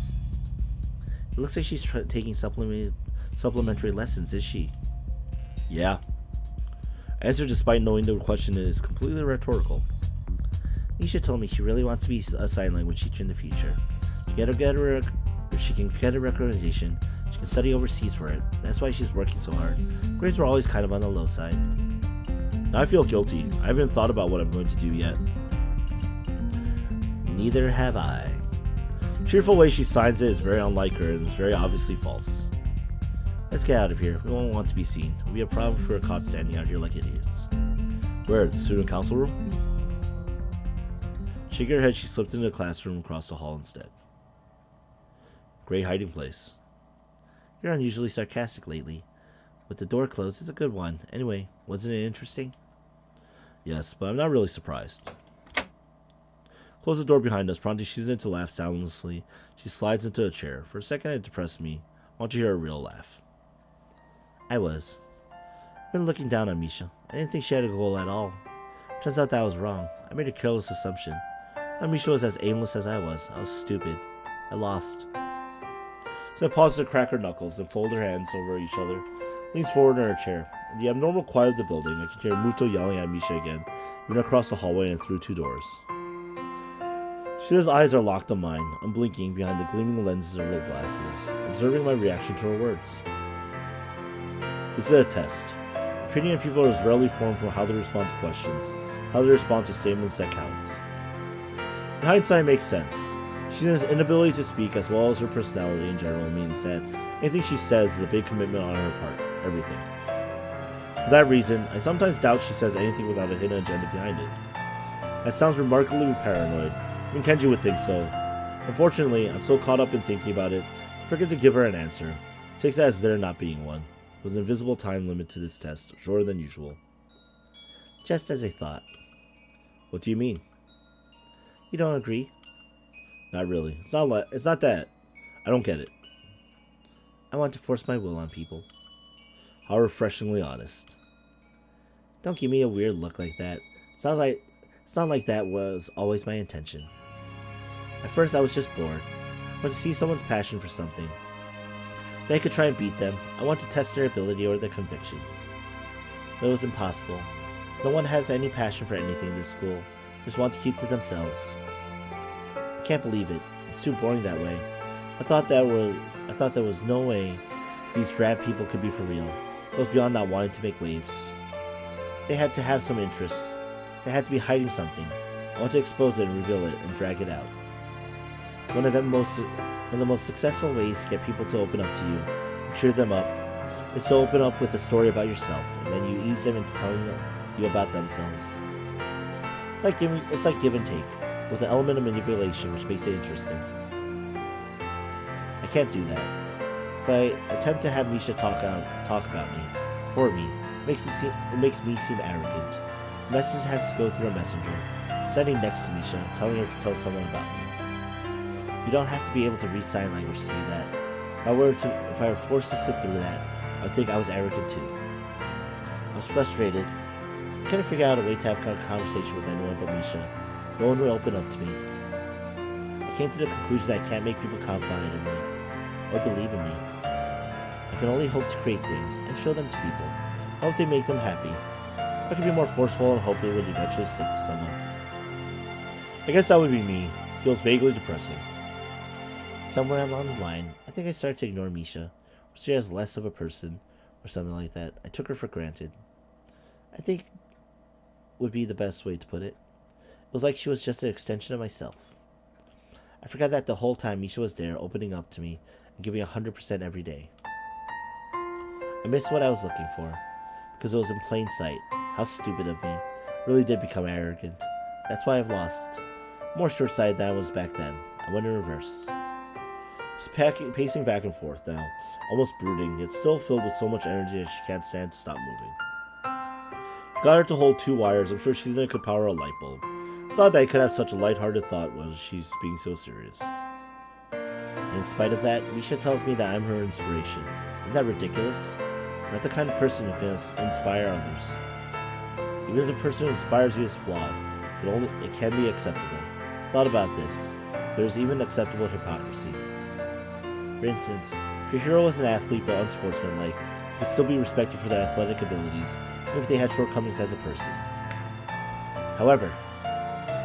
It looks like she's taking supplementary lessons, is she? Yeah. Answer despite knowing the question is completely rhetorical. Misha told me she really wants to be a sign language teacher in the future. If she can get a recommendation, she can study overseas for it. That's why she's working so hard. Grades were always kind of on the low side. Now I feel guilty. I haven't thought about what I'm going to do yet. Neither have I. Cheerful way she signs it is very unlike her and is very obviously false. Let's get out of here. We won't want to be seen. It'll be a problem if we're caught standing out here like idiots. Where? The student council room? Shaking her head, she slipped into the classroom across the hall instead. Great hiding place. You're unusually sarcastic lately. With the door closed, it's a good one. Anyway, wasn't it interesting? Yes, but I'm not really surprised. Close the door behind us, prompting Shizune to laugh soundlessly. She slides into a chair. For a second, it depressed me. I want to hear a real laugh. I was. I've been looking down on Misha. I didn't think she had a goal at all. Turns out that I was wrong. I made a careless assumption. I thought Misha was as aimless as I was. I was stupid. I lost. So I paused to crack her knuckles and fold her hands over each other. Leans forward in her chair. In the abnormal quiet of the building, I can hear Muto yelling at Misha again, even across the hallway and through 2 doors. Shida's eyes are locked on mine, unblinking behind the gleaming lenses of her glasses, observing my reaction to her words. This is a test. Opinion of people is rarely formed from how they respond to questions, how they respond to statements that count. In hindsight, it makes sense. Shida's inability to speak, as well as her personality in general, means that anything she says is a big commitment on her part. Everything. For that reason, I sometimes doubt she says anything without a hidden agenda behind it. That sounds remarkably paranoid. Even Kenji would think so. Unfortunately, I'm so caught up in thinking about it, I forget to give her an answer. Takes that as there not being one. There was an invisible time limit to this test, shorter than usual. Just as I thought. What do you mean? You don't agree? Not really. It's not that. I don't get it. I want to force my will on people. How refreshingly honest. Don't give me a weird look like that. It's not like that was always my intention. At first I was just bored. I wanted to see someone's passion for something. Then I could try and beat them. I want to test their ability or their convictions. But it was impossible. No one has any passion for anything in this school. They just want to keep to themselves. I can't believe it. It's too boring that way. I thought there was no way these drab people could be for real. It goes beyond not wanting to make waves. They had to have some interests. They had to be hiding something. I want to expose it and reveal it and drag it out. One of the most successful ways to get people to open up to you and cheer them up is to open up with a story about yourself, and then you ease them into telling you about themselves. It's like give and take, with an element of manipulation which makes it interesting. I can't do that. If I attempt to have Misha talk about me, for me, it makes me seem arrogant. The message has to go through a messenger, standing next to Misha, telling her to tell someone about me. You don't have to be able to read sign language to see that. If I were forced to sit through that, I would think I was arrogant too. I was frustrated. I couldn't figure out a way to have a conversation with anyone but Misha. No one would open up to me. I came to the conclusion that I can't make people confide in me, or believe in me. I can only hope to create things and show them to people. I hope they make them happy. I could be more forceful and hope it would eventually stick to someone. I guess that would be me. Feels vaguely depressing. Somewhere along the line, I think I started to ignore Misha, or see her as less of a person, or something like that. I took her for granted. I think would be the best way to put it. It was like she was just an extension of myself. I forgot that the whole time Misha was there, opening up to me, and giving 100% every day. I missed what I was looking for, because it was in plain sight. How stupid of me. Really did become arrogant. That's why I've lost. More short-sighted than I was back then. I went in reverse. She's pacing back and forth now, almost brooding, yet still filled with so much energy that she can't stand to stop moving. If I got her to hold 2 wires, I'm sure Shizune could power a light bulb. It's odd that I could have such a light-hearted thought when she's being so serious. And in spite of that, Misha tells me that I'm her inspiration. Isn't that ridiculous? Not the kind of person who can inspire others. Even if the person who inspires you is flawed, it can be acceptable. Thought about this. There's even acceptable hypocrisy. For instance, if your hero was an athlete but unsportsmanlike, you could still be respected for their athletic abilities, even if they had shortcomings as a person. However,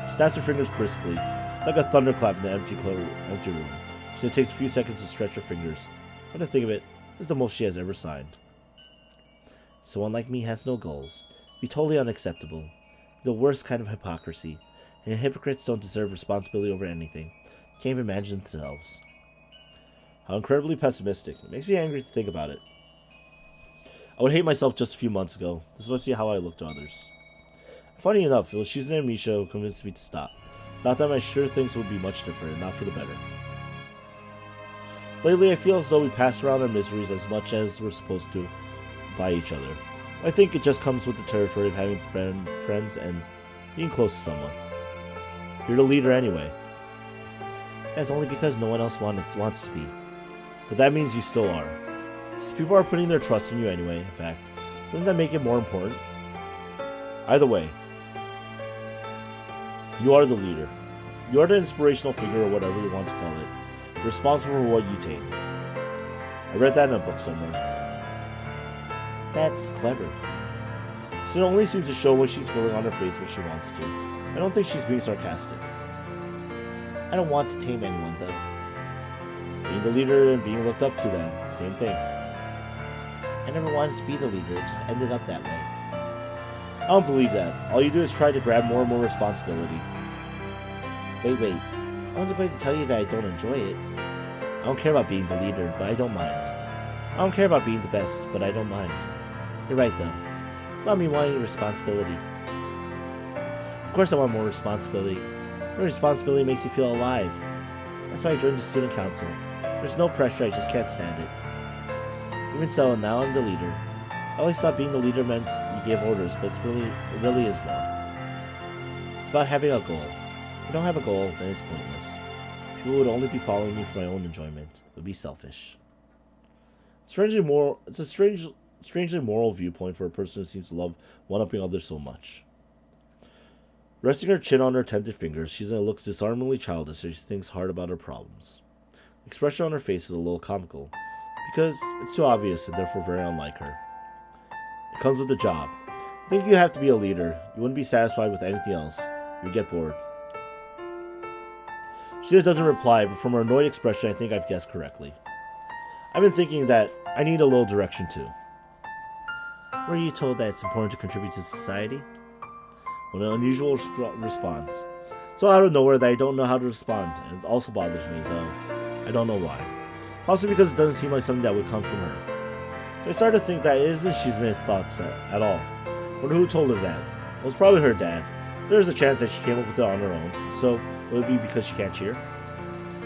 she snaps her fingers briskly. It's like a thunderclap in the empty room. She takes a few seconds to stretch her fingers. Come to think of it, this is the most she has ever signed. Someone like me has no goals. It'd be totally unacceptable. The worst kind of hypocrisy. And hypocrites don't deserve responsibility over anything. They can't even manage themselves. How incredibly pessimistic. It makes me angry to think about it. I would hate myself just a few months ago. This must be how I look to others. Funny enough, it was Shizune and Misha who convinced me to stop. Without them, I sure things would be much different, and not for the better. Lately, I feel as though we pass around our miseries as much as we're supposed to by each other. I think it just comes with the territory of having friends and being close to someone. You're the leader anyway. That's only because no one else wants to be. But that means you still are. Since people are putting their trust in you anyway, in fact, doesn't that make it more important? Either way, you are the leader. You are the inspirational figure, or whatever you want to call it. You're responsible for what you take. I read that in a book somewhere. That's clever. So it only seems to show what she's feeling on her face when she wants to. I don't think she's being sarcastic. I don't want to tame anyone, though. Being the leader and being looked up to then, same thing. I never wanted to be the leader, it just ended up that way. I don't believe that. All you do is try to grab more and more responsibility. Wait. I wasn't going to tell you that I don't enjoy it. I don't care about being the leader, but I don't mind. I don't care about being the best, but I don't mind. You're right, though. About me wanting responsibility. Of course I want more responsibility. More responsibility makes me feel alive. That's why I joined the student council. There's no pressure, I just can't stand it. Even so, now I'm the leader. I always thought being the leader meant you gave orders, but it really is more. It's about having a goal. If I don't have a goal, then it's pointless. People would only be following me for my own enjoyment. It would be selfish. It's a strangely moral viewpoint for a person who seems to love one-upping others so much. Resting her chin on her tempted fingers, Shizune looks disarmingly childish as she thinks hard about her problems. The expression on her face is a little comical, because it's too obvious and therefore very unlike her. It comes with the job. I think if you have to be a leader, you wouldn't be satisfied with anything else. You'd get bored. Shizune doesn't reply, but from her annoyed expression, I think I've guessed correctly. I've been thinking that I need a little direction too. Were you told that it's important to contribute to society? An unusual response. So out of nowhere that I don't know how to respond, and it also bothers me, though I don't know why. Possibly because it doesn't seem like something that would come from her. So I started to think that it isn't Shizune's thoughts at all. Wonder who told her that. It was probably her dad. There's a chance that she came up with it on her own, so would it be because she can't cheer?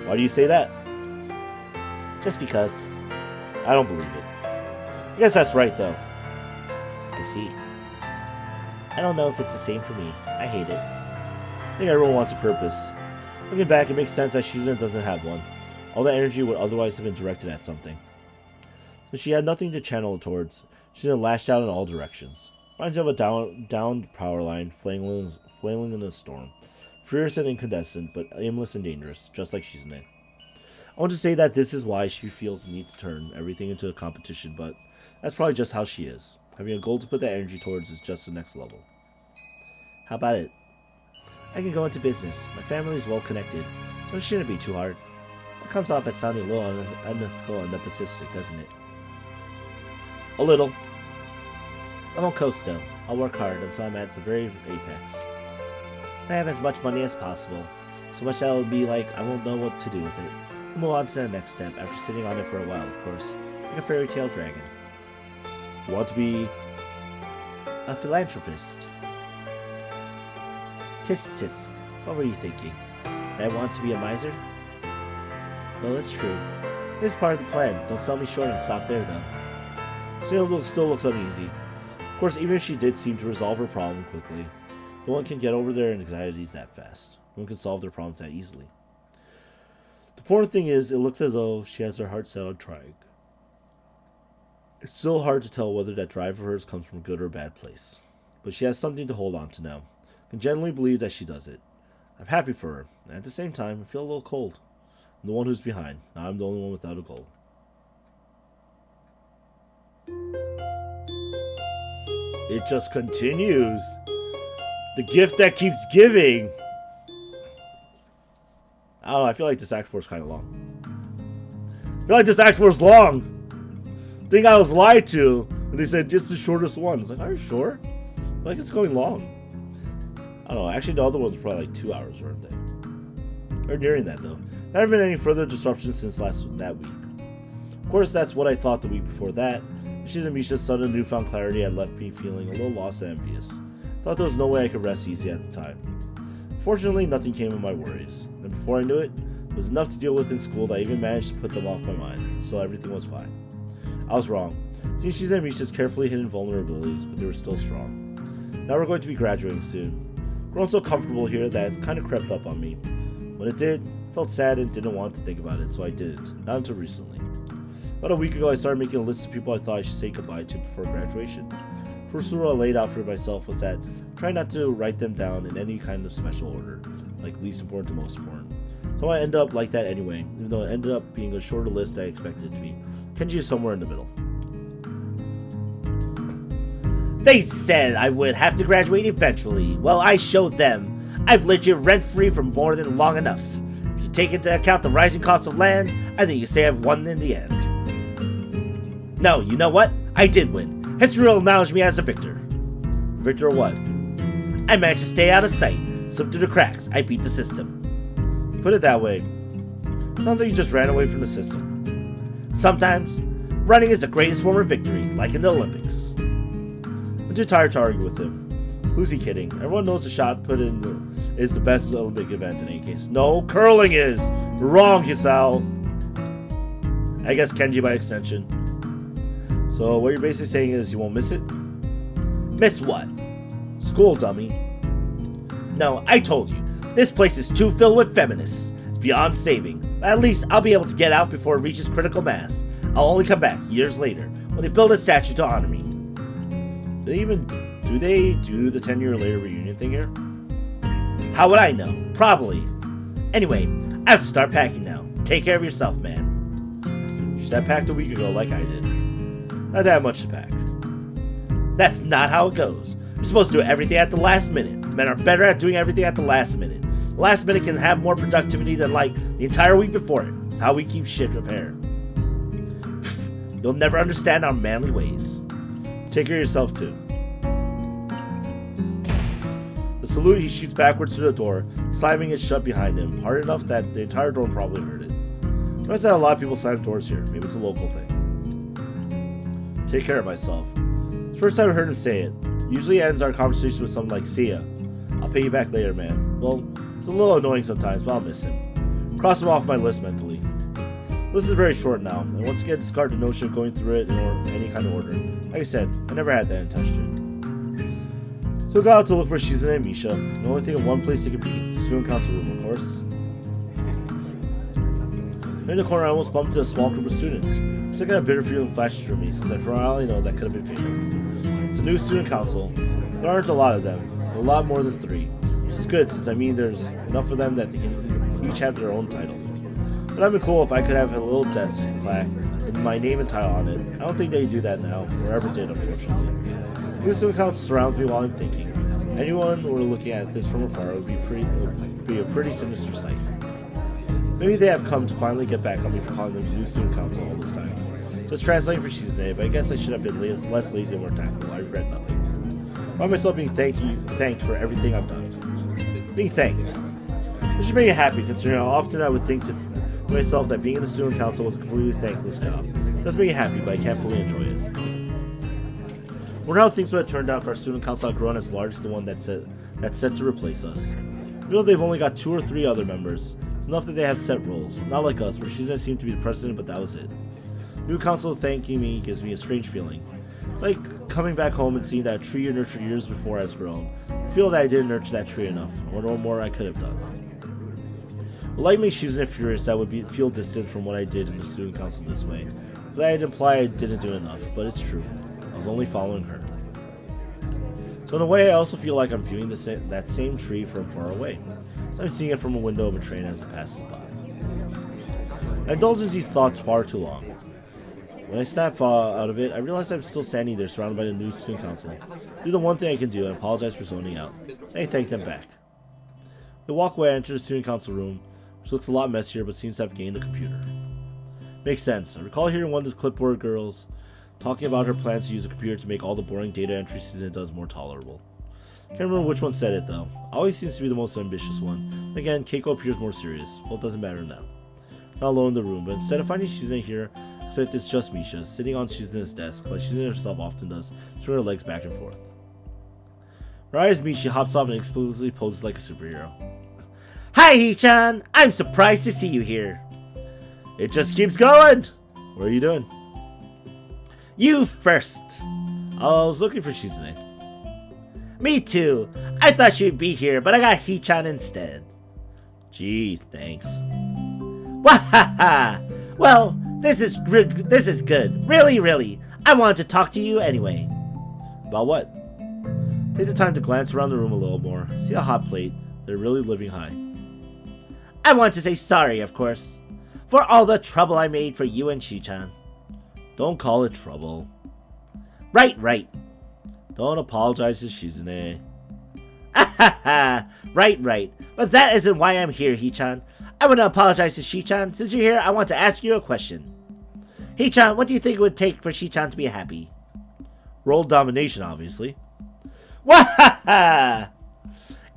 Why do you say that? Just because. I don't believe it. I guess that's right, though. I see. I don't know if it's the same for me. I hate it. I think everyone wants a purpose. Looking back, it makes sense that Shizune doesn't have one. All that energy would otherwise have been directed at something. So she had nothing to channel it towards. Shizune lashed out in all directions. Reminds me of a downed power line flailing in a storm. Furious and incandescent, but aimless and dangerous, just like Shizune. I want to say that this is why she feels the need to turn everything into a competition, but that's probably just how she is. Having a goal to put that energy towards is just the next level. How about it? I can go into business. My family is well connected, so it shouldn't be too hard. It comes off as sounding a little unethical and nepotistic, doesn't it? A little. I won't coast though. I'll work hard until I'm at the very apex. I have as much money as possible, so much that it'll be like I won't know what to do with it. We'll move on to the next step after sitting on it for a while, of course, like a fairy tale dragon. You want to be A philanthropist. Tisk tisk. What were you thinking? Did I want to be a miser? Well, it's true. It's part of the plan. Don't sell me short and stop there, though. Sailor still looks uneasy. Of course, even if she did seem to resolve her problem quickly, no one can get over their anxieties that fast. No one can solve their problems that easily. The important thing is, it looks as though she has her heart set on trying. It's still hard to tell whether that drive of hers comes from a good or a bad place. But she has something to hold on to now. I can genuinely believe that she does it. I'm happy for her, and at the same time, I feel a little cold. I'm the one who's behind. Now I'm the only one without a goal. It just continues. The gift that keeps giving. I don't know, I feel like this Act 4 is kind of long. I feel like this Act 4 is long. I think I was lied to when they said it's the shortest one. It's like, are you sure? Like, it's going long. I don't know, actually the other ones were probably like 2 hours, weren't they? Or nearing that, though. There haven't been any further disruptions since that week. Of course, that's what I thought the week before that. Shizune Misha's sudden newfound clarity had left me feeling a little lost and envious. Thought there was no way I could rest easy at the time. Fortunately, nothing came of my worries. And before I knew it, there was enough to deal with in school that I even managed to put them off my mind, so everything was fine. I was wrong. Seeing Shizune Misha's carefully hidden vulnerabilities, but they were still strong. Now we're going to be graduating soon. Grown so comfortable here that it kind of crept up on me. When it did, I felt sad and didn't want to think about it, so I didn't. Not until recently. About a week ago, I started making a list of people I thought I should say goodbye to before graduation. First rule I laid out for myself was that try not to write them down in any kind of special order, like least important to most important. So I ended up like that anyway, even though it ended up being a shorter list than I expected it to be. Kenji is somewhere in the middle. They said I would have to graduate eventually. Well, I showed them. I've lived here rent-free for more than long enough. If you take into account the rising cost of land, I think you say I've won in the end. No, you know what? I did win. History will acknowledge me as a victor. Victor or what? I managed to stay out of sight. Slip through the cracks. I beat the system. Put it that way. Sounds like you just ran away from the system. Sometimes, running is the greatest form of victory, like in the Olympics. I'm too tired to argue with him. Who's he kidding? Everyone knows the shot put in is the best Olympic event in any case. No, curling is! Wrong, Hisao! I guess Kenji by extension. So what you're basically saying is you won't miss it? Miss what? School, dummy. No, I told you. This place is too filled with feminists. It's beyond saving. But at least I'll be able to get out before it reaches critical mass. I'll only come back years later, when they build a statue to honor me. Do they do the 10-year later reunion thing here? How would I know? Probably. Anyway, I have to start packing now. Take care of yourself, man. You should have packed a week ago like I did. Not that much to pack. That's not how it goes. You're supposed to do everything at the last minute. Men are better at doing everything at the last minute. The last minute can have more productivity than like the entire week before it. It's how we keep shit of hair. Pfft, you'll never understand our manly ways. Take care of yourself too. The salute, he shoots backwards to the door, slamming it shut behind him, hard enough that the entire door probably heard it. Notice that a lot of people slam doors here. Maybe it's a local thing. Take care of myself. It's the first time I heard him say it. Usually ends our conversation with something like, see ya. I'll pay you back later, man. Well, it's a little annoying sometimes, but I'll miss him. Cross him off my list mentally. This is very short now, and once again discard the notion of going through it in any kind of order. Like I said, I never had that intention. So I got out to look for Shizune and Misha, and only think of one place they could be, the student council room, of course. In the corner, I almost bumped into a small group of students. It's like a bitter feeling flashes through me, since I for all I know that could have been fatal. It's a new student council. There aren't a lot of them, a lot more than 3, which is good, since I mean there's enough of them that they can each have their own title. But it'd be cool if I could have a little desk plaque with my name and title on it. I don't think they do that now, or ever did, unfortunately. This student council surrounds me while I'm thinking. Anyone who were looking at this from afar would be a pretty sinister sight. Maybe they have come to finally get back on me for calling them the new student council all this time. Just translating for Shizune, but I guess I should have been less lazy and more tactful. I regret nothing. I find myself being thanked for everything I've done. Being thanked. This should make me happy, considering how often I would think to myself that being in the student council was a completely thankless job. It does make me happy, but I can't fully enjoy it. Wonder how things would have turned out if our student council had grown as large as the one that's set to replace us. Even though they've only got 2 or 3 other members, it's enough that they have set roles. Not like us, where Shizune seemed to be the president, but that was it. New council thanking me gives me a strange feeling. It's like coming back home and seeing that a tree you nurtured years before has grown. I feel that I didn't nurture that tree enough. I wonder what more I could have done. It like makes Shizune furious that I would feel distant from what I did in the student council this way. That'd imply I didn't do enough, but it's true. I was only following her. So in a way, I also feel like I'm viewing that same tree from far away. So I'm seeing it from a window of a train as it passes by. I indulge in these thoughts far too long. When I snap out of it, I realize I'm still standing there surrounded by the new student council. Do the one thing I can do and apologize for zoning out. I thank them back. We walk away and enter the student council room, which looks a lot messier but seems to have gained a computer. Makes sense. I recall hearing one of those clipboard girls talking about her plans to use a computer to make all the boring data entries it does more tolerable. Can't remember which one said it though. Always seems to be the most ambitious one. Again, Keiko appears more serious. Well, it doesn't matter now. Not alone in the room, but instead of finding Shizune here, I expect it's just Misha, sitting on Shizune's desk, like Shizune herself often does, swinging her legs back and forth. Her eyes meet, she hops off and explicitly poses like a superhero. Hi, Hee-chan! I'm surprised to see you here. It just keeps going! What are you doing? You first. I was looking for Shizune. Me too. I thought she'd be here, but I got Hee-chan instead. Gee, thanks. Wahaha! Well, this is good. Really. I wanted to talk to you anyway. About what? Take the time to glance around the room a little more. See a hot plate. They're really living high. I want to say sorry, of course, for all the trouble I made for you and Shi-chan. Don't call it trouble. Right. Don't apologize to Shizune. Right. But that isn't why I'm here, Hee-chan. I want to apologize to Shi-chan. Since you're here, I want to ask you a question. Hee-chan, what do you think it would take for Shi-chan to be happy? World domination, obviously. Wahaha!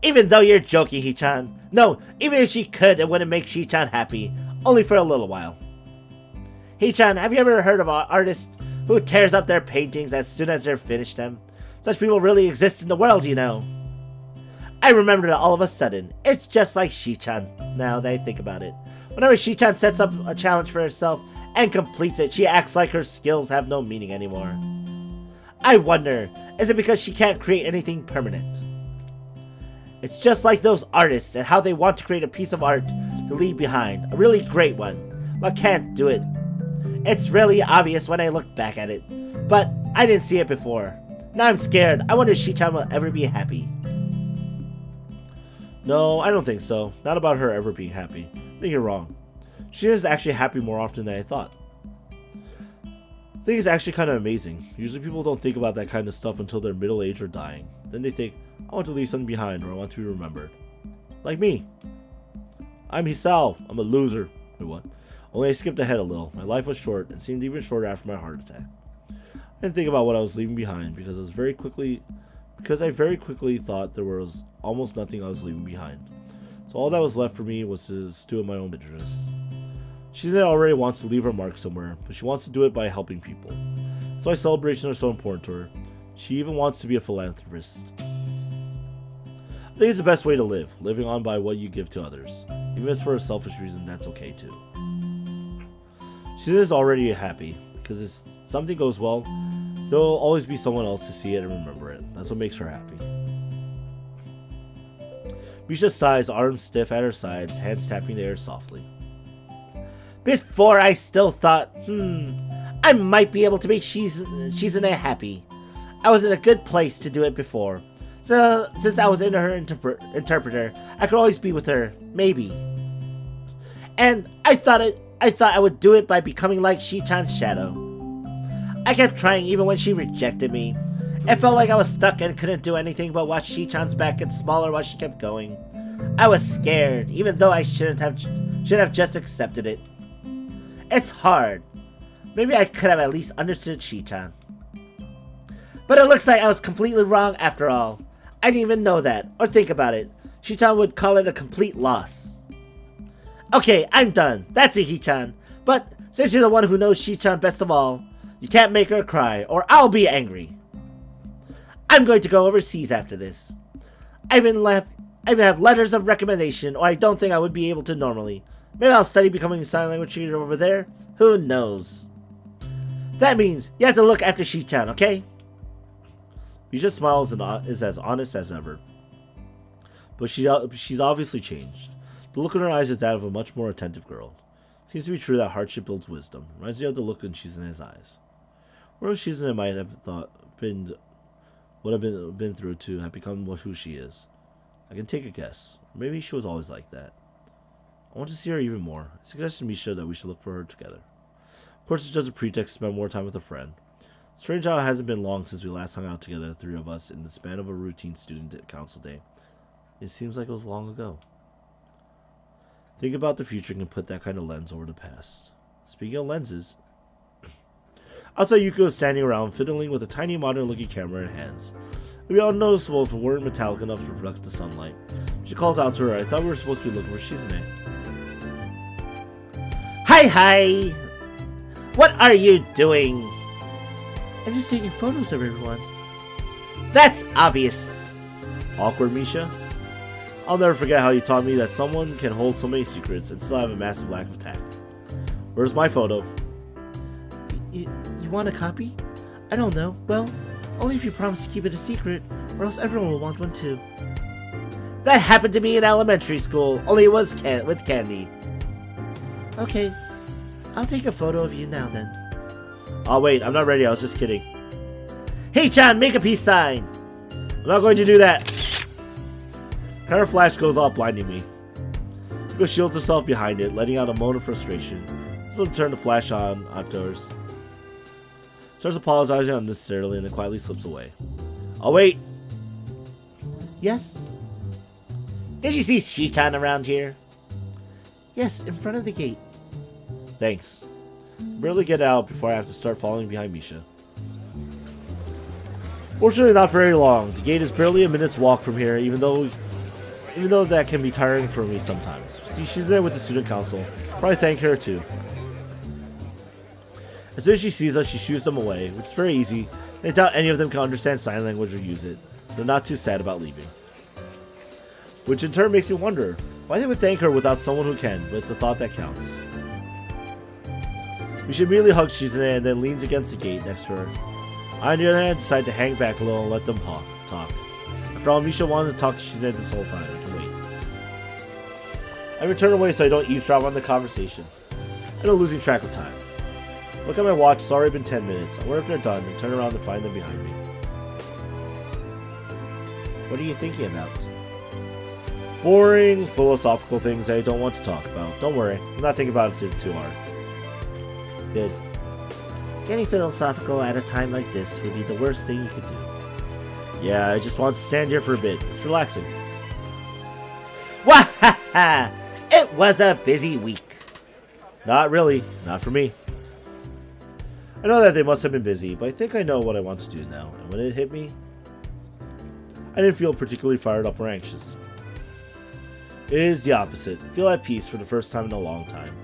Even though you're joking, Hee-chan. No, even if she could, it wouldn't make Shi-chan happy. Only for a little while. Hee-chan, have you ever heard of an artist who tears up their paintings as soon as they're finished them? Such people really exist in the world, you know. I remembered it all of a sudden. It's just like Shi-chan, now that I think about it. Whenever Shi-chan sets up a challenge for herself and completes it, she acts like her skills have no meaning anymore. I wonder, is it because she can't create anything permanent? It's just like those artists and how they want to create a piece of art to leave behind, a really great one, but can't do it. It's really obvious when I look back at it, but I didn't see it before. Now I'm scared. I wonder if Shi-chan will ever be happy. No, I don't think so. Not about her ever being happy. I think you're wrong. She is actually happy more often than I thought. I think it's actually kind of amazing. Usually people don't think about that kind of stuff until they're middle-aged or dying. Then they think, I want to leave something behind, or I want to be remembered. Like me. I'm Hisao. I'm a loser. Wait, what? Only I skipped ahead a little. My life was short, and seemed even shorter after my heart attack. I didn't think about what I was leaving behind, because I very quickly thought there was almost nothing I was leaving behind. So all that was left for me was to stew in my own bitterness. Shizune already wants to leave her mark somewhere, but she wants to do it by helping people. That's why celebrations are so important to her. She even wants to be a philanthropist. I think it's the best way to live, living on by what you give to others. Even if it's for a selfish reason, that's okay too. Shizune is already happy, because if something goes well, there will always be someone else to see it and remember it. That's what makes her happy. Misha sighs, arms stiff at her sides, hands tapping the air softly. Before I still thought, I might be able to make Shizune happy. I was in a good place to do it before. So, since I was in her interpreter, I could always be with her, maybe. And I thought I would do it by becoming like Shi-chan's shadow. I kept trying even when she rejected me. It felt like I was stuck and couldn't do anything but watch Shi-chan's back get smaller while she kept going. I was scared, even though I should have just accepted it. It's hard. Maybe I could have at least understood Shi-chan. But it looks like I was completely wrong after all. I didn't even know that, or think about it. Shi-chan would call it a complete loss. Okay, I'm done. That's it, Hee-chan. But since you're the one who knows Shi-chan best of all, you can't make her cry, or I'll be angry. I'm going to go overseas after this. I even have letters of recommendation, or I don't think I would be able to normally. Maybe I'll study becoming a sign language teacher over there. Who knows? That means you have to look after Shi-chan, okay? Misha smiles and is as honest as ever. But she's obviously changed. The look in her eyes is that of a much more attentive girl. Seems to be true that hardship builds wisdom. Reminds me of the look in Shizune's eyes. Whereas Shizune might have would have been through to have become who she is. I can take a guess. Maybe she was always like that. I want to see her even more. I suggested to Misha that we should look for her together. Of course, it's just a pretext to spend more time with a friend. Strange how it hasn't been long since we last hung out together, the three of us, in the span of a routine student council day. It seems like it was long ago. Think about the future can put that kind of lens over the past. Speaking of lenses, outside Yuko is standing around fiddling with a tiny modern-looking camera in her hands. It would be unnoticeable if it weren't metallic enough to reflect the sunlight. She calls out to her, I thought we were supposed to be looking for Shizune. Hi! What are you doing? I'm just taking photos of everyone. That's obvious. Awkward, Misha? I'll never forget how you taught me that someone can hold so many secrets and still have a massive lack of tact. Where's my photo? You want a copy? I don't know. Well, only if you promise to keep it a secret, or else everyone will want one too. That happened to me in elementary school, only it was with candy. Okay, I'll take a photo of you now then. Oh wait, I'm not ready, I was just kidding. Hey Chan, make a peace sign! I'm not going to do that! Her flash goes off, blinding me. Yuko shields herself behind it, letting out a moan of frustration. She'll turn the flash on outdoors. Starts apologizing unnecessarily and then quietly slips away. Oh wait! Yes? Did you see Shi-chan around here? Yes, in front of the gate. Thanks. Barely get out before I have to start following behind Misha. Fortunately, not very long. The gate is barely a minute's walk from here, even though that can be tiring for me sometimes. See, she's there with the student council. Probably thank her too. As soon as she sees us, she shoos them away, which is very easy. I doubt any of them can understand sign language or use it. They're not too sad about leaving. Which in turn makes me wonder why they would thank her without someone who can, but it's the thought that counts. We should immediately hug Shizune and then leans against the gate next to her. I, on the other hand, decide to hang back a little and let them talk. After all, Misha wanted to talk to Shizune this whole time. I can wait. I return away so I don't eavesdrop on the conversation. I know losing track of time. Look at my watch, it's already been 10 minutes. I wonder if they're done and turn around and find them behind me. What are you thinking about? Boring, philosophical things I don't want to talk about. Don't worry, I'm not thinking about it too hard. Good. Getting philosophical at a time like this would be the worst thing you could do. Yeah, I just want to stand here for a bit. It's relaxing. Wahaha! It was a busy week. Not really. Not for me. I know that they must have been busy, but I think I know what I want to do now. And when it hit me, I didn't feel particularly fired up or anxious. It is the opposite. I feel at peace for the first time in a long time.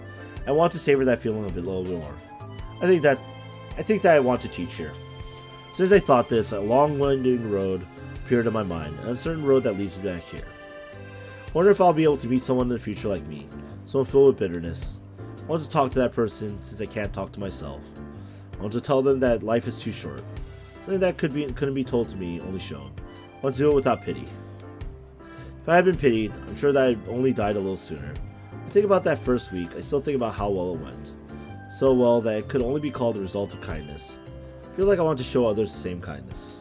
I want to savor that feeling a little bit more. I think that I want to teach here. As soon as I thought this, a long winding road appeared in my mind, and a certain road that leads me back here. I wonder if I'll be able to meet someone in the future like me, someone filled with bitterness. I want to talk to that person since I can't talk to myself. I want to tell them that life is too short. Something that couldn't be told to me, only shown. I want to do it without pity. If I had been pitied, I'm sure that I'd only died a little sooner. I think about that first week, I still think about how well it went. So well that it could only be called the result of kindness. I feel like I want to show others the same kindness.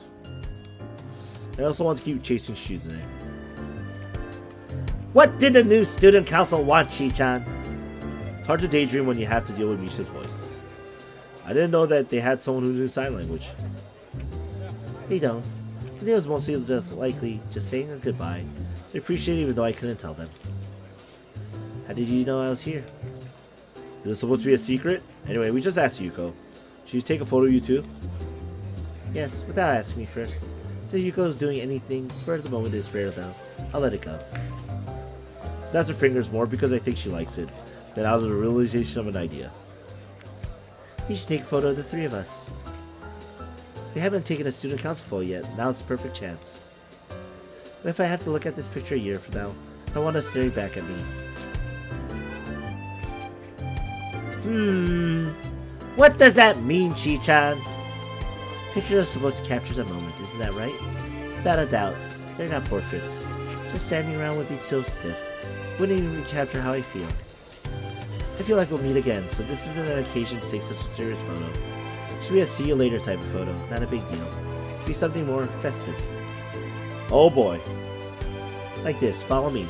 I also want to keep chasing Shizune. What did the new student council want, Shi-chan? It's hard to daydream when you have to deal with Misha's voice. I didn't know that they had someone who knew sign language. They don't. I think it was mostly just saying a goodbye. So I appreciate it even though I couldn't tell them. How did you know I was here? Is this supposed to be a secret? Anyway, we just asked Yuko. Should you take a photo of you too? Yes, without asking me first. So Yuko's doing anything, spur of the moment is fair though. I'll let it go. Snaps her fingers more because I think she likes it, than out of the realization of an idea. We should take a photo of the three of us. We haven't taken a student council poll yet. Now's the perfect chance. What if I have to look at this picture a year from now? I don't want to stare back at me. What does that mean, Chi-chan? Pictures are supposed to capture the moment, isn't that right? Without a doubt. They're not portraits. Just standing around would be so stiff. Wouldn't even capture how I feel. I feel like we'll meet again, so this isn't an occasion to take such a serious photo. It should be a see you later type of photo, not a big deal. It should be something more festive. Oh boy. Like this, follow me.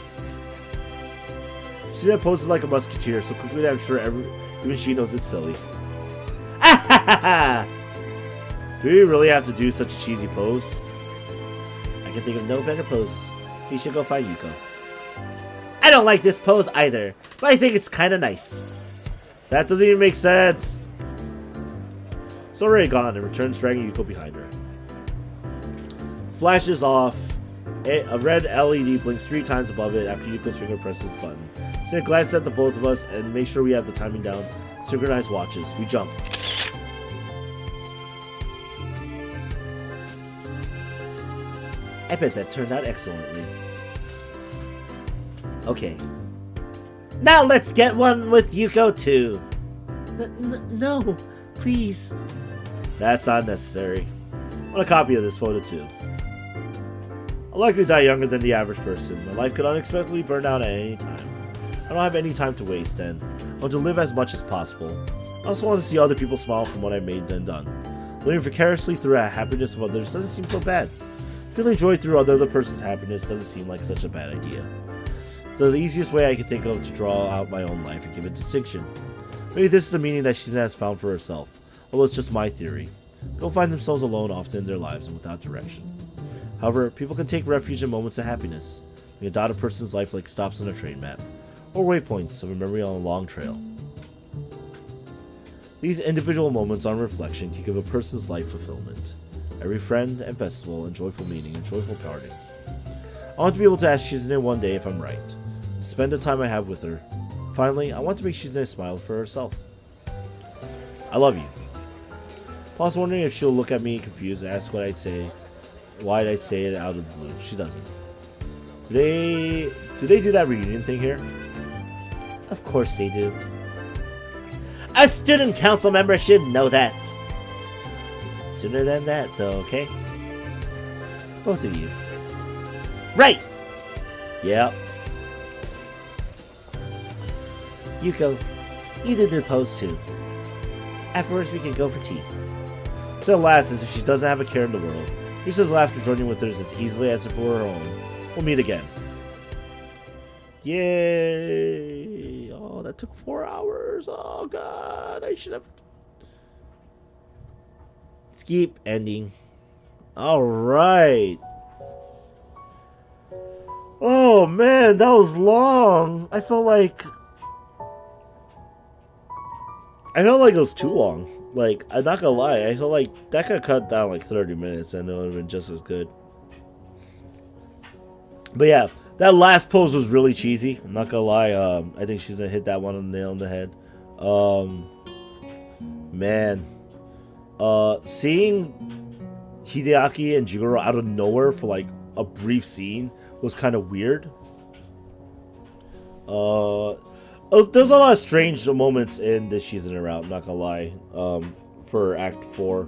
She then poses like a musketeer so quickly that I'm sure even she knows it's silly. Do we really have to do such a cheesy pose? I can think of no better poses. We should go find Yuko. I don't like this pose either, but I think it's kind of nice. That doesn't even make sense. It's already gone and returns dragging Yuko behind her. Flashes off. A red LED blinks 3 times above it after Yuko's finger presses the button. So glance at the both of us and make sure we have the timing down. Synchronized watches. We jump. I bet that turned out excellently. Okay. Now let's get one with Yuko too. No, please. That's not necessary. I want a copy of this photo too. I'll likely die younger than the average person. My life could unexpectedly burn out at any time. I don't have any time to waste, and I want to live as much as possible. I also want to see other people smile from what I made and done. Living vicariously through the happiness of others doesn't seem so bad. Feeling joy through another person's happiness doesn't seem like such a bad idea. So the easiest way I can think of to draw out my own life and give it distinction. Maybe this is the meaning that Shizune has found for herself, although it's just my theory. People find themselves alone often in their lives and without direction. However, people can take refuge in moments of happiness. We can dot a person's life like stops on a train map, or waypoints of a memory on a long trail. These individual moments on reflection can give a person's life fulfillment. Every friend and festival and joyful meeting and joyful parting. I want to be able to ask Shizune one day if I'm right. To spend the time I have with her. Finally, I want to make Shizune smile for herself. I love you. Paul's wondering if she'll look at me confused and ask what I'd say. Why'd I say it out of the blue? She doesn't. Do they do that reunion thing here? Of course they do. A student council member should know that. Sooner than that, though, okay? Both of you. Right! Yep. Yuko, you did the pose too. Afterwards, we can go for tea. Said last as if she doesn't have a care in the world. Risa's laughter joining with hers as easily as if it were her own. We'll meet again. Yay! Oh, that took 4 hours. Oh god, I should have. Skip ending. Alright. Oh man, that was long. I felt like it was too long. Like, I'm not gonna lie, I felt like that could cut down like 30 minutes and it would have been just as good. But yeah, that last pose was really cheesy. I'm not gonna lie. I think she's gonna hit that one on the nail on the head. Man. Seeing Hideaki and Jigoro out of nowhere for like a brief scene was kind of weird. There's a lot of strange moments in this season route, I'm not gonna lie. For Act 4.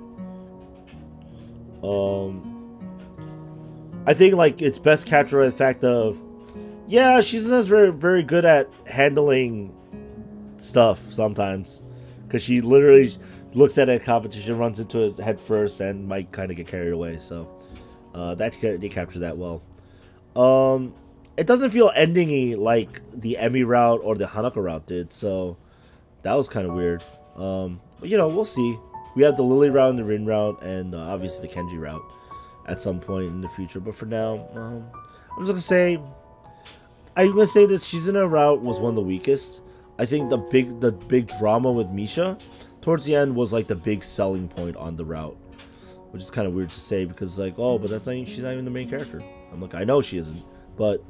I think like it's best captured by the fact of, yeah, she's very, very good at handling stuff sometimes. Because she literally looks at a competition, runs into it head first, and might kind of get carried away. So they captured that well. It doesn't feel ending-y like the Emmy route or the Hanukkah route did, so that was kind of weird. But you know, we'll see. We have the Lily route and the Rin route, and obviously the Kenji route at some point in the future. But for now, I'm just gonna say, I'm gonna say that Shizune route was one of the weakest. I think the big drama with Misha towards the end was like the big selling point on the route, which is kind of weird to say because like, oh, but she's not even the main character. I'm like, I know she isn't, but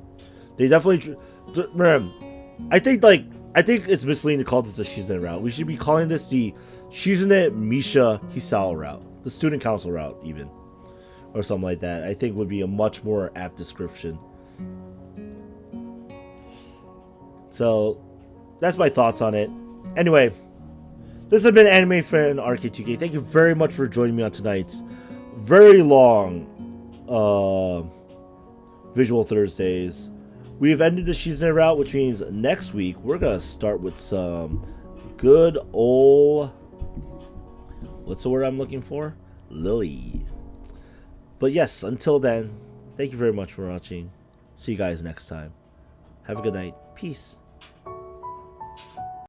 they definitely. I think it's misleading to call this the Shizune route. We should be calling this the Shizune Misha Hisao route. The student council route, even. Or something like that. I think would be a much more apt description. So, that's my thoughts on it. Anyway, this has been Anime Friend RK2K. Thank you very much for joining me on tonight's very long Visual Thursdays. We have ended the Shizune route, which means next week we're going to start with some good old... What's the word I'm looking for? Lily. But yes, until then, thank you very much for watching. See you guys next time. Have a good night. Peace.